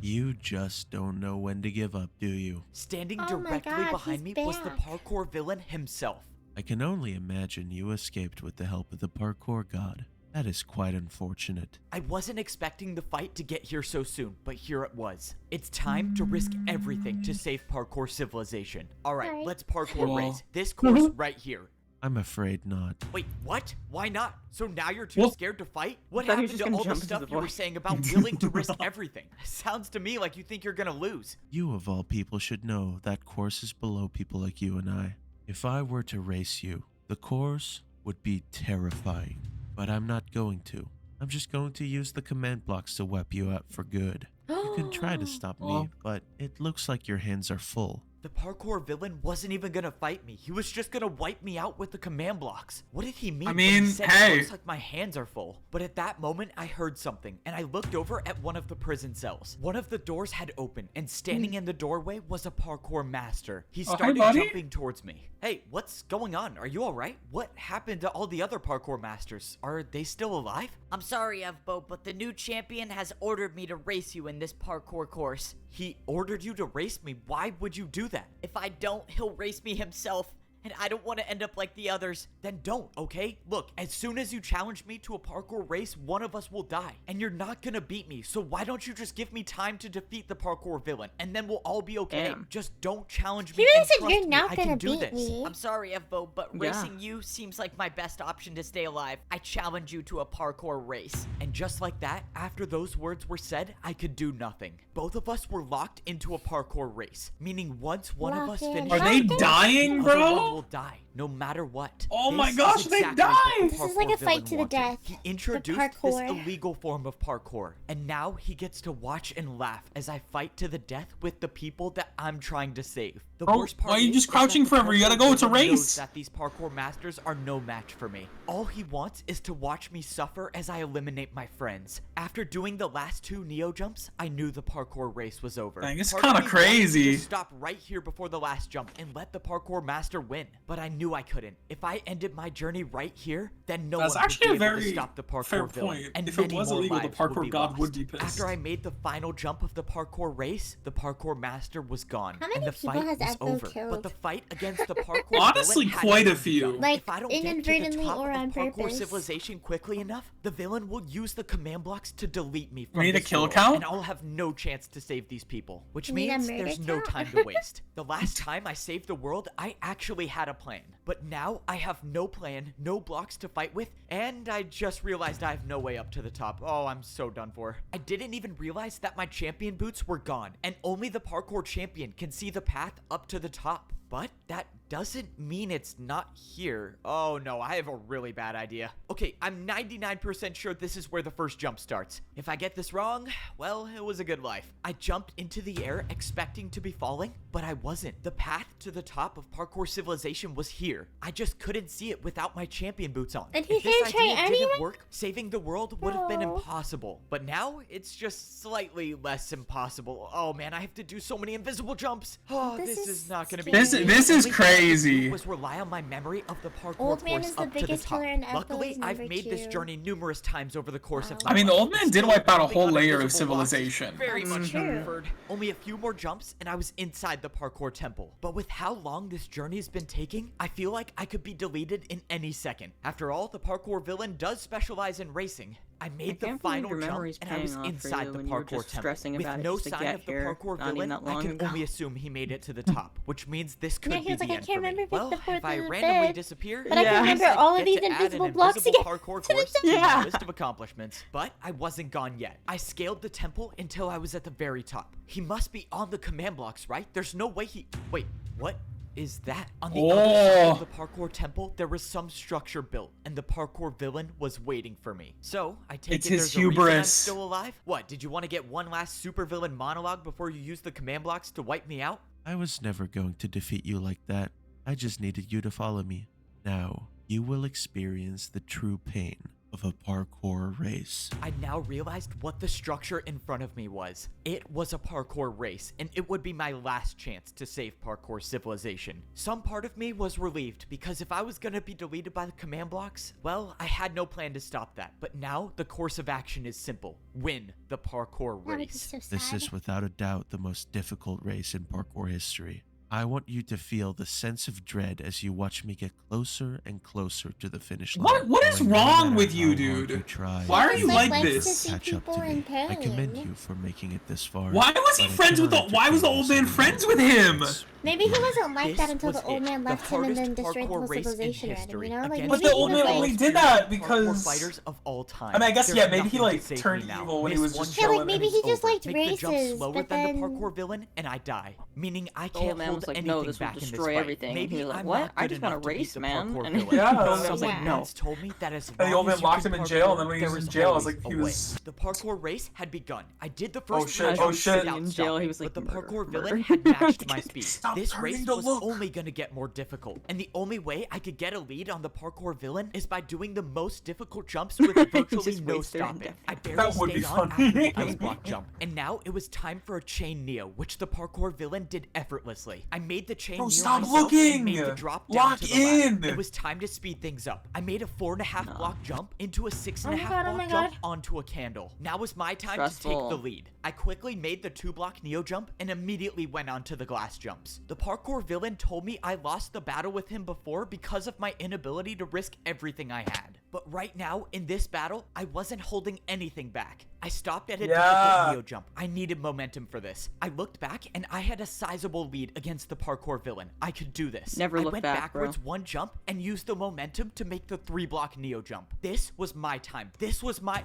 You just don't know when to give up, do you? Standing Oh my directly God, behind he's me was the back. parkour villain himself. I can only imagine you escaped with the help of the parkour god. That is quite unfortunate. I wasn't expecting the fight to get here so soon, but here it was. It's time to risk everything to save parkour civilization. Alright, Alright. let's parkour Cool. race. This course right here. I'm afraid not. Wait, what? Why not? So now you're too Well- scared to fight? What thought you were happened just to gonna all the jump into stuff the you were void. saying about willing to risk everything? Sounds to me like you think you're gonna lose. You of all people should know that course is below people like you and I. If I were to race you, the course would be terrifying. But I'm not going to. I'm just going to use the command blocks to wipe you out for good. You can try to stop me, but it looks like your hands are full. The parkour villain wasn't even gonna fight me. He was just gonna wipe me out with the command blocks. What did he mean? I when he mean, said hey. It looks like my hands are full. But at that moment, I heard something, and I looked over at one of the prison cells. One of the doors had opened, and standing in the doorway was a parkour master. He Oh, hey, started buddy. jumping towards me. Hey, what's going on? Are you alright? What happened to all the other parkour masters? Are they still alive? I'm sorry, Evbo, but the new champion has ordered me to race you in this parkour course. He ordered you to race me. Why would you do that? If I don't, he'll race me himself. And I don't want to end up like the others. Then don't, okay? Look, as soon as you challenge me to a parkour race, one of us will die. And you're not gonna beat me, so why don't you just give me time to defeat the parkour villain? And then we'll all be okay. Damn. Just don't challenge He me really and said trust you're me, not I gonna can do beat this. me. I'm sorry, Evbo, but Yeah. racing you seems like my best option to stay alive. I challenge you to a parkour race. And just like that, after those words were said, I could do nothing. Both of us were locked into a parkour race, meaning once one of us Locked in. finishes, Are they the dying, other one bro? will die. no matter what. Oh This my is gosh, they exactly what died! the This is like parkour a fight villain to the wanted. death. He introduced The this parkour. illegal form of parkour, and now he gets to watch and laugh as I fight to the death with the people that I'm trying to save. The Bro, worst part why are you is just that crouching the forever? You gotta go, parkour it's a villain knows race. that these parkour masters are no match for me. All he wants is to watch me suffer as I eliminate my friends. After doing the last 2 Neo jumps, I knew the parkour race was over. Dang, it's Part of kinda me wanted to crazy. just stop right here before the last jump and let the parkour master win, but I knew I couldn't. If I ended my journey right here, then no That's one would actually be a able to very stop the parkour fair villain, point. and If it many was more illegal, the lives parkour would be god lost. would be pissed. After I made the final jump of the parkour race, the parkour master was gone, How many and the people fight has was Echo over. killed? But the fight against the parkour Honestly, villain quite a hadn't few. begun. Like, If I don't get to the inadvertently top or of on parkour purpose. civilization quickly enough, the villain will use the command blocks to delete me from We need a this kill world, count? and I'll have no chance to save these people, which We need a means murder there's no count? time to waste. The last time I saved the world, I actually had a plan, but now I have no plan, no blocks to fight with, and I just realized I have no way up to the top. Oh, I'm so done for. I didn't even realize that my champion boots were gone, and only the parkour champion can see the path up to the top. But that doesn't mean it's not here. Oh no, I have a really bad idea. Okay, I'm 99% sure this is where the first jump starts. If I get this wrong, well, it was a good life. I jumped into the air expecting to be falling, but I wasn't. The path to the top of parkour civilization was here. I just couldn't see it without my champion boots on. And he If this didn't try idea didn't anyway? work, saving the world would have been No. impossible. But now it's just slightly less impossible. Oh man, I have to do so many invisible jumps. Oh, this is not gonna be easy. This is Only thing I could do crazy. was rely on my memory of the parkour Old man course is the up to the biggest top. killer in Echo Luckily, is I've number made this 2. journey numerous times over the course of my I mean, the life. old man But did still, wipe out a jumping whole on layer of invisible blocks is civilization. very much true. preferred. Only a few more jumps, and I was inside the parkour temple. But with how long this journey has been taking, I feel like I could be deleted in any second. After all, the parkour villain does specialize in racing. I made the can't believe final your jump, memory's and I was paying off for inside you the when you were parkour just temple. stressing With about it no just to sign get of the here parkour not even villain, that I long can ago. only assume he made it to the top, which means this could Yeah, he be was the like, I end can't for me. remember if it's Well, the fourth if I or the randomly fifth, disappear, but I can it means remember all of get these to add an invisible blocks invisible again parkour to the course to top. my Yeah. list of accomplishments. But I wasn't gone yet. I scaled the temple until I was at the very top. He must be on the command blocks, right? There's no way he... Wait, what is that? On the other side of the parkour temple, there was some structure built, and the parkour villain was waiting for me. So, I take It's it his there's a reason I'm hubris. still alive? What, did you want to get one last supervillain monologue before you use the command blocks to wipe me out? I was never going to defeat you like that. I just needed you to follow me. Now, you will experience the true pain of a parkour race. I now realized what the structure in front of me was. It was a parkour race, and it would be my last chance to save parkour civilization. Some part of me was relieved, because if I was gonna be deleted by the command blocks, well, I had no plan to stop that. But now, the course of action is simple. Win the parkour race. This is without a doubt the most difficult race in parkour history. I want you to feel the sense of dread as you watch me get closer and closer to the finish line. What is knowing no wrong matter with you, how hard dude? you try, Why are you Like, like likes to this? see catch up people to in me. I commend pain. you for making it this far. Why was he but I friends with the? cannot Why was the entertain old you man so friends many with him? times. Maybe he wasn't like This that until was the old it, man the left him and then hardest destroyed the whole parkour race in civilization around him, history. you know? Like, Against But maybe the he old was man like... only did that parkour because. fighters of all time. I mean, I guess There's yeah. Maybe he nothing to like save turned me now. evil when he Miss was one just Yeah, like chilling. maybe and he it's just over. liked Make the jump races, slower but than then... the parkour villain, and I die. Meaning I The old can't man hold was like, anything no, this will back in this destroy fight. everything. And Maybe he was like, I'm what? not I good just want enough to to beat race, the man. parkour And villain. Yeah. The old So man was like, yeah. no. Friends told me that as And the long old man as you locked can him in jail, and then parkour, when he was there in is jail, I was always like, he a way. was. The parkour race had begun. I did the Oh first shit! three Oh jumps shit! without In jail, he stopping, was like, but the murder, parkour murder. villain had matched my speed. Stop This turning race to was look. only gonna get more difficult, and the only way I could get a lead on the parkour villain is by doing the most difficult jumps with virtually Just no waste their stopping. I barely That would be stayed on funny. after the ice block jump, and now it was time for a chain Neo, which the parkour villain did effortlessly. I made the chain Bro, Neo stop myself looking! and made the drop down Lock to the ladder. in! It was time to speed things up. I made a 4.5 block jump into a 6.5 God, oh block my jump God. onto a candle. Now was my time to take Stressful. the lead. I quickly made the 2-block Neo jump and immediately went onto the glass jumps. The parkour villain told me I lost the battle with him before because of my inability to risk everything I had. But right now, in this battle, I wasn't holding anything back. I stopped at a difficult Neo jump. I needed momentum for this. I looked back and I had a sizable lead against the parkour villain. I could do this. Never I look went back, bro. backwards one jump and used the momentum to make the 3-block Neo jump. This was my time. This was my...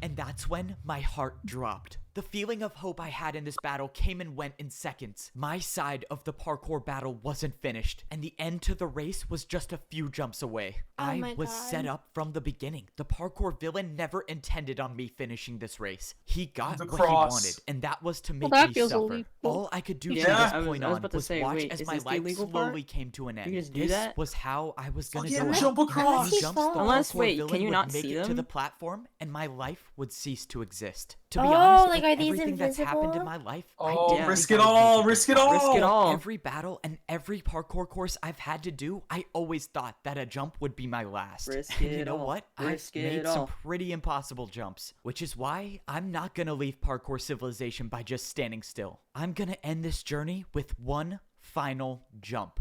And that's when my heart dropped. The feeling of hope I had in this battle came and went in seconds. My side of the parkour battle wasn't finished, and the end to the race was just a few jumps away. I was set up from the beginning. The parkour villain never intended on me finishing this race. He got what he wanted, and that was to make me suffer. All I could do from this point on was watch as my life slowly came to an end. This was how I was gonna go jump across. Unless, wait, can you not make see it to them? the platform, and my life would cease to exist. To be Oh, honest, like, with are these everything that's happened in invisible? my life, Oh, I did risk it all, risk it all. Risk it all. Every battle and every parkour course I've had to do, I always thought that a jump would be my last. Risk And it you know all. what? Risk I've it made some all. pretty impossible jumps, which is why I'm not gonna leave parkour civilization by just standing still. I'm gonna end this journey with one final jump.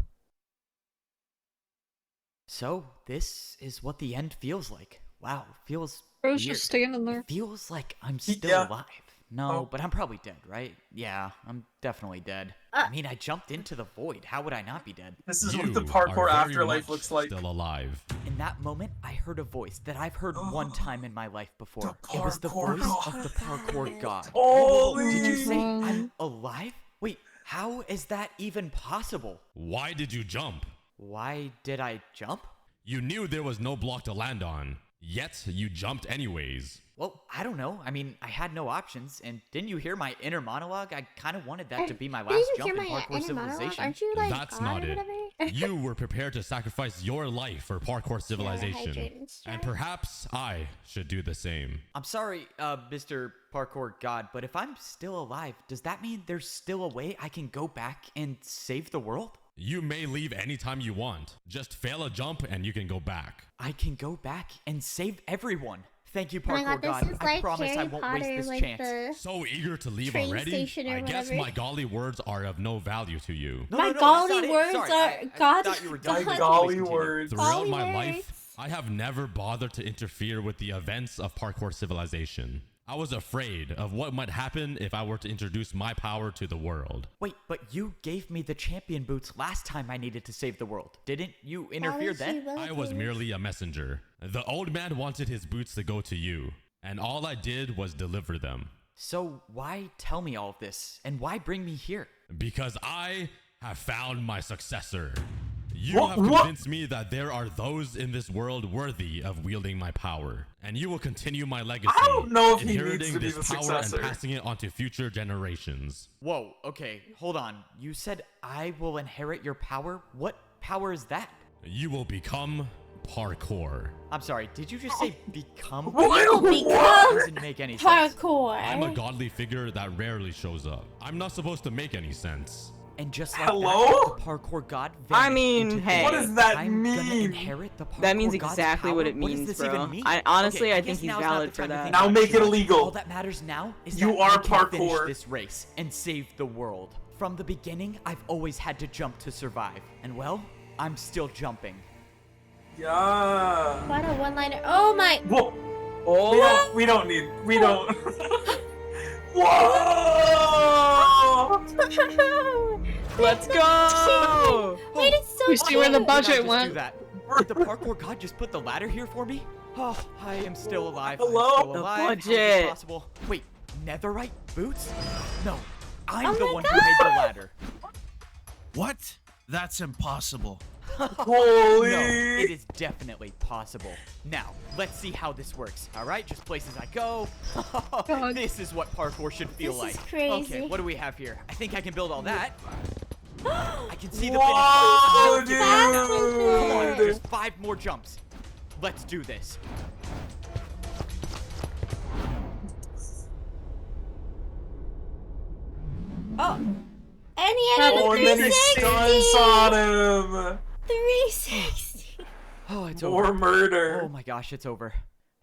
So, this is what the end feels like. Wow, feels Bro's weird. just standing there. It feels like I'm still Yeah. alive. No, but I'm probably dead, right? Yeah, I'm definitely dead. I mean, I jumped into the void. How would I not be dead? This is what You the are parkour very afterlife much looks like. Still alive. In that moment, I heard a voice that I've heard one time in my life before. The It was the parkour voice god. of the parkour god. Holy! Did you say I'm alive? Wait, how is that even possible? Why did you jump? Why did I jump? You knew there was no block to land on, yet you jumped anyways. Well, I don't know. I mean, I had no options, and didn't you hear my inner monologue? I kind of wanted that to be my last Didn't you jump hear in my parkour inner monologue? civilization. Aren't you like That's God not or it. whatever? You were prepared to sacrifice your life for parkour civilization. hydrated And perhaps I should do the same. I'm sorry, Mr. Parkour God, but if I'm still alive, does that mean there's still a way I can go back and save the world? You may leave anytime you want. Just fail a jump and you can go back. I can go back and save everyone. Thank you, Oh my Parkour God, this God. is I like promise I Harry won't Potter waste this with chance. the So eager to leave train already? station or I guess whatever. my golly words are of no value to you. No, My no, no, golly that's not it. words Sorry, are I God. thought you were done. My Please golly continue. words. Throughout Golly my words. life, I have never bothered to interfere with the events of parkour civilization. I was afraid of what might happen if I were to introduce my power to the world. Wait, but you gave me the champion boots last time I needed to save the world. Didn't you interfere then? I was merely a messenger. The old man wanted his boots to go to you, and all I did was deliver them. So why tell me all of this? And why bring me here? Because I have found my successor. You have convinced me that there are those in this world worthy of wielding my power, and you will continue my legacy, I don't know if he needs inheriting to be this the power successor. and passing it on to future generations. Whoa, okay, hold on. You said I will inherit your power? What power is that? You will become parkour. I'm sorry, did you just say become? You become Doesn't make any sense. parkour. I'm a godly figure that rarely shows up. I'm not supposed to make any sense. And just like Hello? that, the parkour god I vanished mean, into hey. thin What air. does that I'm gonna mean? inherit the That means parkour god's exactly power? what it What does means, this bro. even mean? Honestly, Okay, I guess think he's now's not valid the for time to that. think Now about make it too much. illegal. All that matters now is You that are I can finish parkour. this race and save the world. From the beginning, I've always had to jump to survive. And well, I'm still jumping. Yeah. What a one-liner. Oh my. Whoa. We don't need. We don't. Whoa! Let's go! Wait, it's so We see where the cute. budget Did I just went. do that? Did the parkour god just put the ladder here for me? Oh, I am still alive. Hello? I'm still The alive. How is this budget. possible? Wait, netherite boots? No, I'm Oh the my one who made the ladder. What? That's impossible. Holy! No, it is definitely possible. Now, let's see how this works. All right, just places I go. God. This is what parkour should feel This like. is crazy. Okay, what do we have here? I think I can build all that. I can see the Whoa, finish line. dude! Come on, there's 5 more jumps. Let's do this. Oh. And he had Oh, a and then he 360. stunts on him. 360. Oh, it's More over. murder. Oh my gosh, it's over.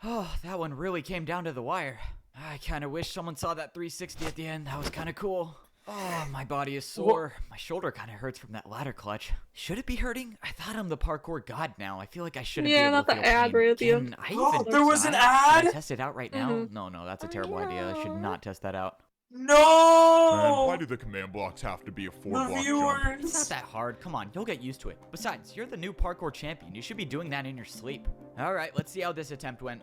Oh, that one really came down to the wire. I kind of wish someone saw that 360 at the end. That was kind of cool. Oh, my body is sore. My shoulder kind of hurts from that ladder clutch. Should it be hurting? I thought I'm the parkour god now. I feel like I shouldn't Yeah, be able not to the feel ad pain. right at the Can end. I Oh, even there was an try? Should I ad? test it out right now? No, that's a terrible idea. I should not test that out. Man, No! why do the command blocks have to be a 4-block The jump? It's not viewers. that hard. Come on, you'll get used to it. Besides, you're the new parkour champion. You should be doing that in your sleep. Alright, let's see how this attempt went.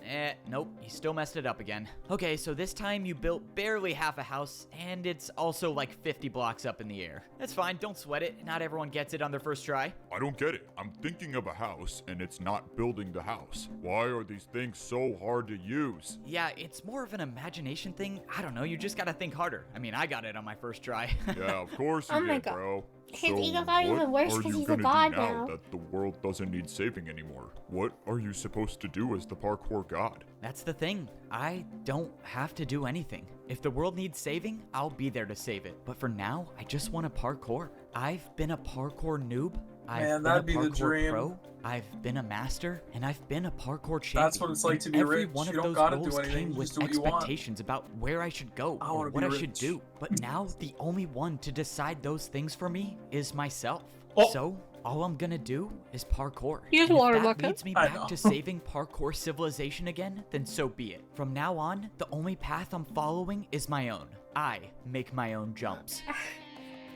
Nope, you still messed it up again. Okay, so this time you built barely half a house, and it's also like 50 blocks up in the air. That's fine, don't sweat it. Not everyone gets it on their first try. I don't get it. I'm thinking of a house, and it's not building the house. Why are these things so hard to use? Yeah, it's more of an imagination thing. I don't know, you just gotta think harder. I mean, I got it on my first try. Yeah, of course you Oh my did, God. bro. His So ego got even worse what are 'cause you he's a gonna god do now now. that the world doesn't need saving anymore? What are you supposed to do as the parkour god? That's the thing. I don't have to do anything. If the world needs saving, I'll be there to save it. But for now, I just want to parkour. I've been a parkour noob. I've Man, been that'd a be the parkour dream. pro. I've been a master, and I've been a parkour champion. That's what it's like And to be every rich. one You of don't those gotta do roles anything, came you with just do what you want. expectations about where I should go I or wanna what be I should rich. do. But now the only one to decide those things for me is myself. Oh. So all I'm gonna do is parkour. Here's And a water if that bucket. leads me I back know. to saving parkour civilization again, then so be it. From now on, the only path I'm following is my own. I make my own jumps.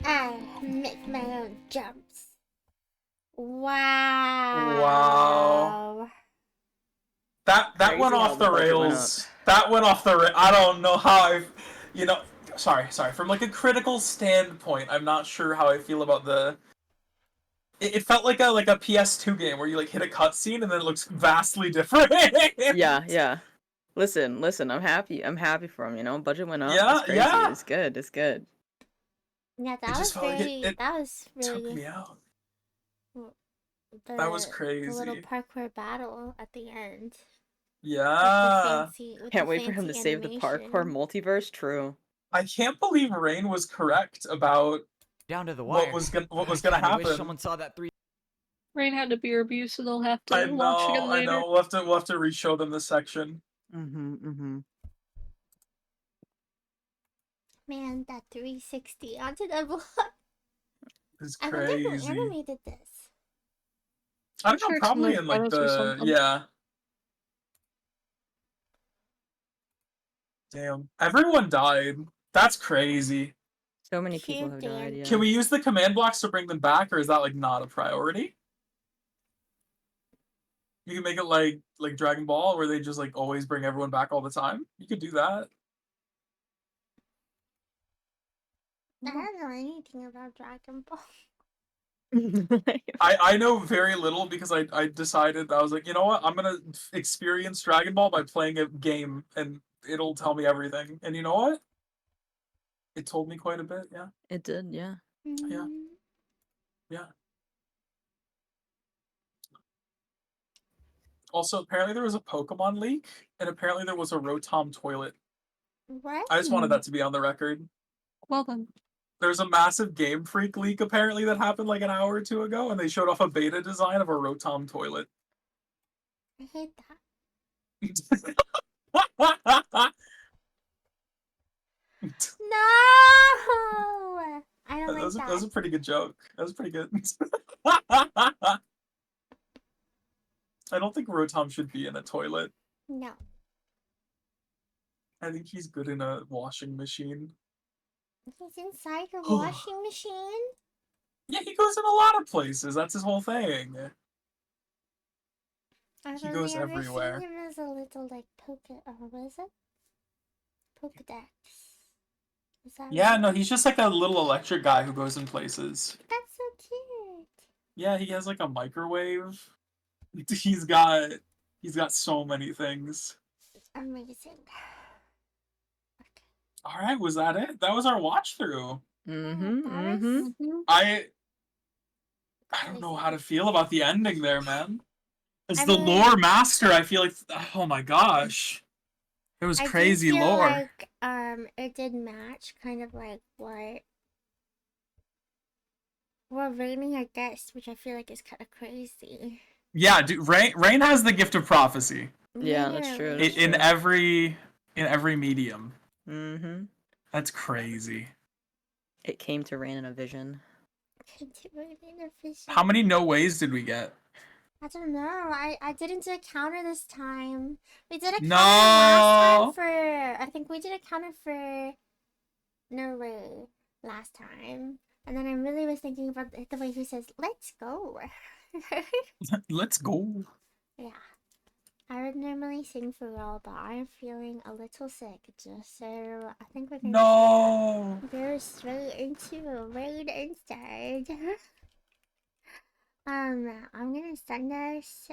I make my own jumps. Wow. Wow. That Crazy went how off the the budget went rails. That went off the I don't know how sorry. From like a critical standpoint, I'm not sure how I feel about the. It felt like a PS2 game where you like hit a cutscene and then it looks vastly different. Yeah. Listen, I'm happy. I'm happy for him, you know? Budget went up. Yeah, It's crazy. yeah. It's good. It's good. Yeah, It that was just felt like very. it That was took really. me out. The, That was The little crazy. parkour battle at the end. Yeah. Can't wait for him to save the parkour multiverse. True. I can't believe Rain was correct about Down to the wire. what was gonna I kinda wish happen. someone saw that 3. Rain had a beer abuse, so they'll have to I watch again know, later. We'll have to re-show them this section. Mm-hmm. Man, that 360 onto the block. It's I wonder who crazy. animated this. I don't sure know, it's in probably the in like credits or the something. yeah. Damn, everyone died. That's crazy. So many people have died. Yeah. Can we use the command blocks to bring them back, or is that like not a priority? You can make it like Dragon Ball, where they just like always bring everyone back all the time. You could do that. I don't know anything about Dragon Ball. I know very little because I decided I was like, you know what, I'm gonna experience Dragon Ball by playing a game and it'll tell me everything. And you know what? It told me quite a bit, yeah. It did, yeah. Yeah. Yeah. Also, apparently there was a Pokemon leak, and apparently there was a Rotom toilet. What? I just wanted that to be on the record. Well then. There's a massive Game Freak leak apparently that happened like an hour or two ago, and they showed off a beta design of a Rotom toilet. I hate that. No! I don't like That was a pretty good joke. That was pretty good. I don't think Rotom should be in a toilet. No. I think he's good in a washing machine. He's inside your washing machine? Yeah, he goes in a lot of places. That's his whole thing. I've He only goes ever everywhere. seen him as a little like what is it? Pokedex. Is that Yeah, right? no, he's just like a little electric guy who goes in places. That's so cute. Yeah, he has like a microwave. He's got so many things. Amazing. All right, was that it? That was our watch through. Mm-hmm. I don't know how to feel about the ending there, man. As I the mean- lore master, I feel like oh my gosh. It was I crazy do feel lore. like it did match kind of like what Rainy had guessed, which I feel like is kind of crazy. Yeah, dude, Rain has the gift of prophecy. Yeah, that's true. In every medium. Mm-hmm. That's crazy. It came to Rain in a vision. How many no ways did we get? I don't know. I didn't do a counter this time. We did a counter No. last time for. I think we did a counter for No Way last time. And then I really was thinking about the way he says, "Let's go." Let's go. Yeah. I would normally sing for y'all, but I'm feeling a little sick, just so I think we're gonna No. go straight into a raid instead. I'm gonna send us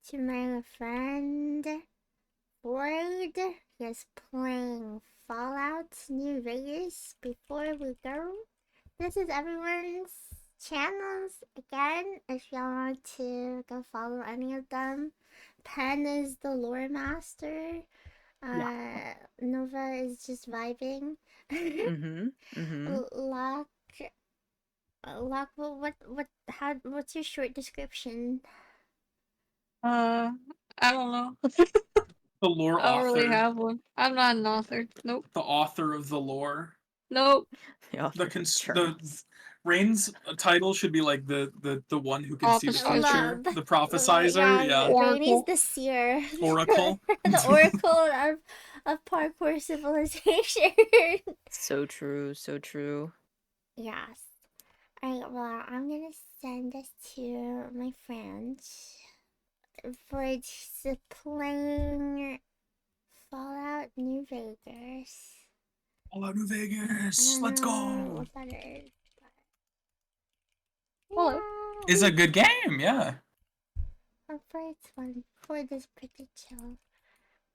to my friend Ford. He is playing Fallout New Vegas before we go. This is everyone's channels again. If y'all want to go follow any of them, Pen is the lore master. Nova is just vibing. Lock, what's your short description? I don't know. The lore I don't really author. have one. I'm not an author. Nope. The author of the lore. Nope. The Rain's title should be like the one who can see the future. The prophesizer. Yeah. Rainey's the seer. Oracle. The oracle of parkour civilization. So true, so true. Yes. Alright, well, I'm gonna send this to my friend for playing Fallout New Vegas. Fallout New Vegas. Let's go. What that is. Hello. It's a good game, yeah. For this pretty chill.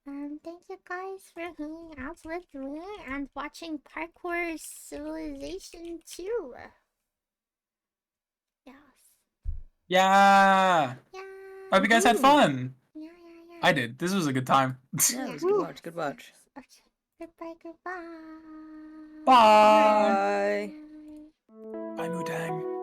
Thank you guys for hanging out with me and watching Parkour Civilization 2. Yes. Yeah. Hope you guys had fun. Yeah. I did. This was a good time. Yeah, it was good watch, good watch. Okay. Goodbye. Bye. Bye. Bye, Mutang.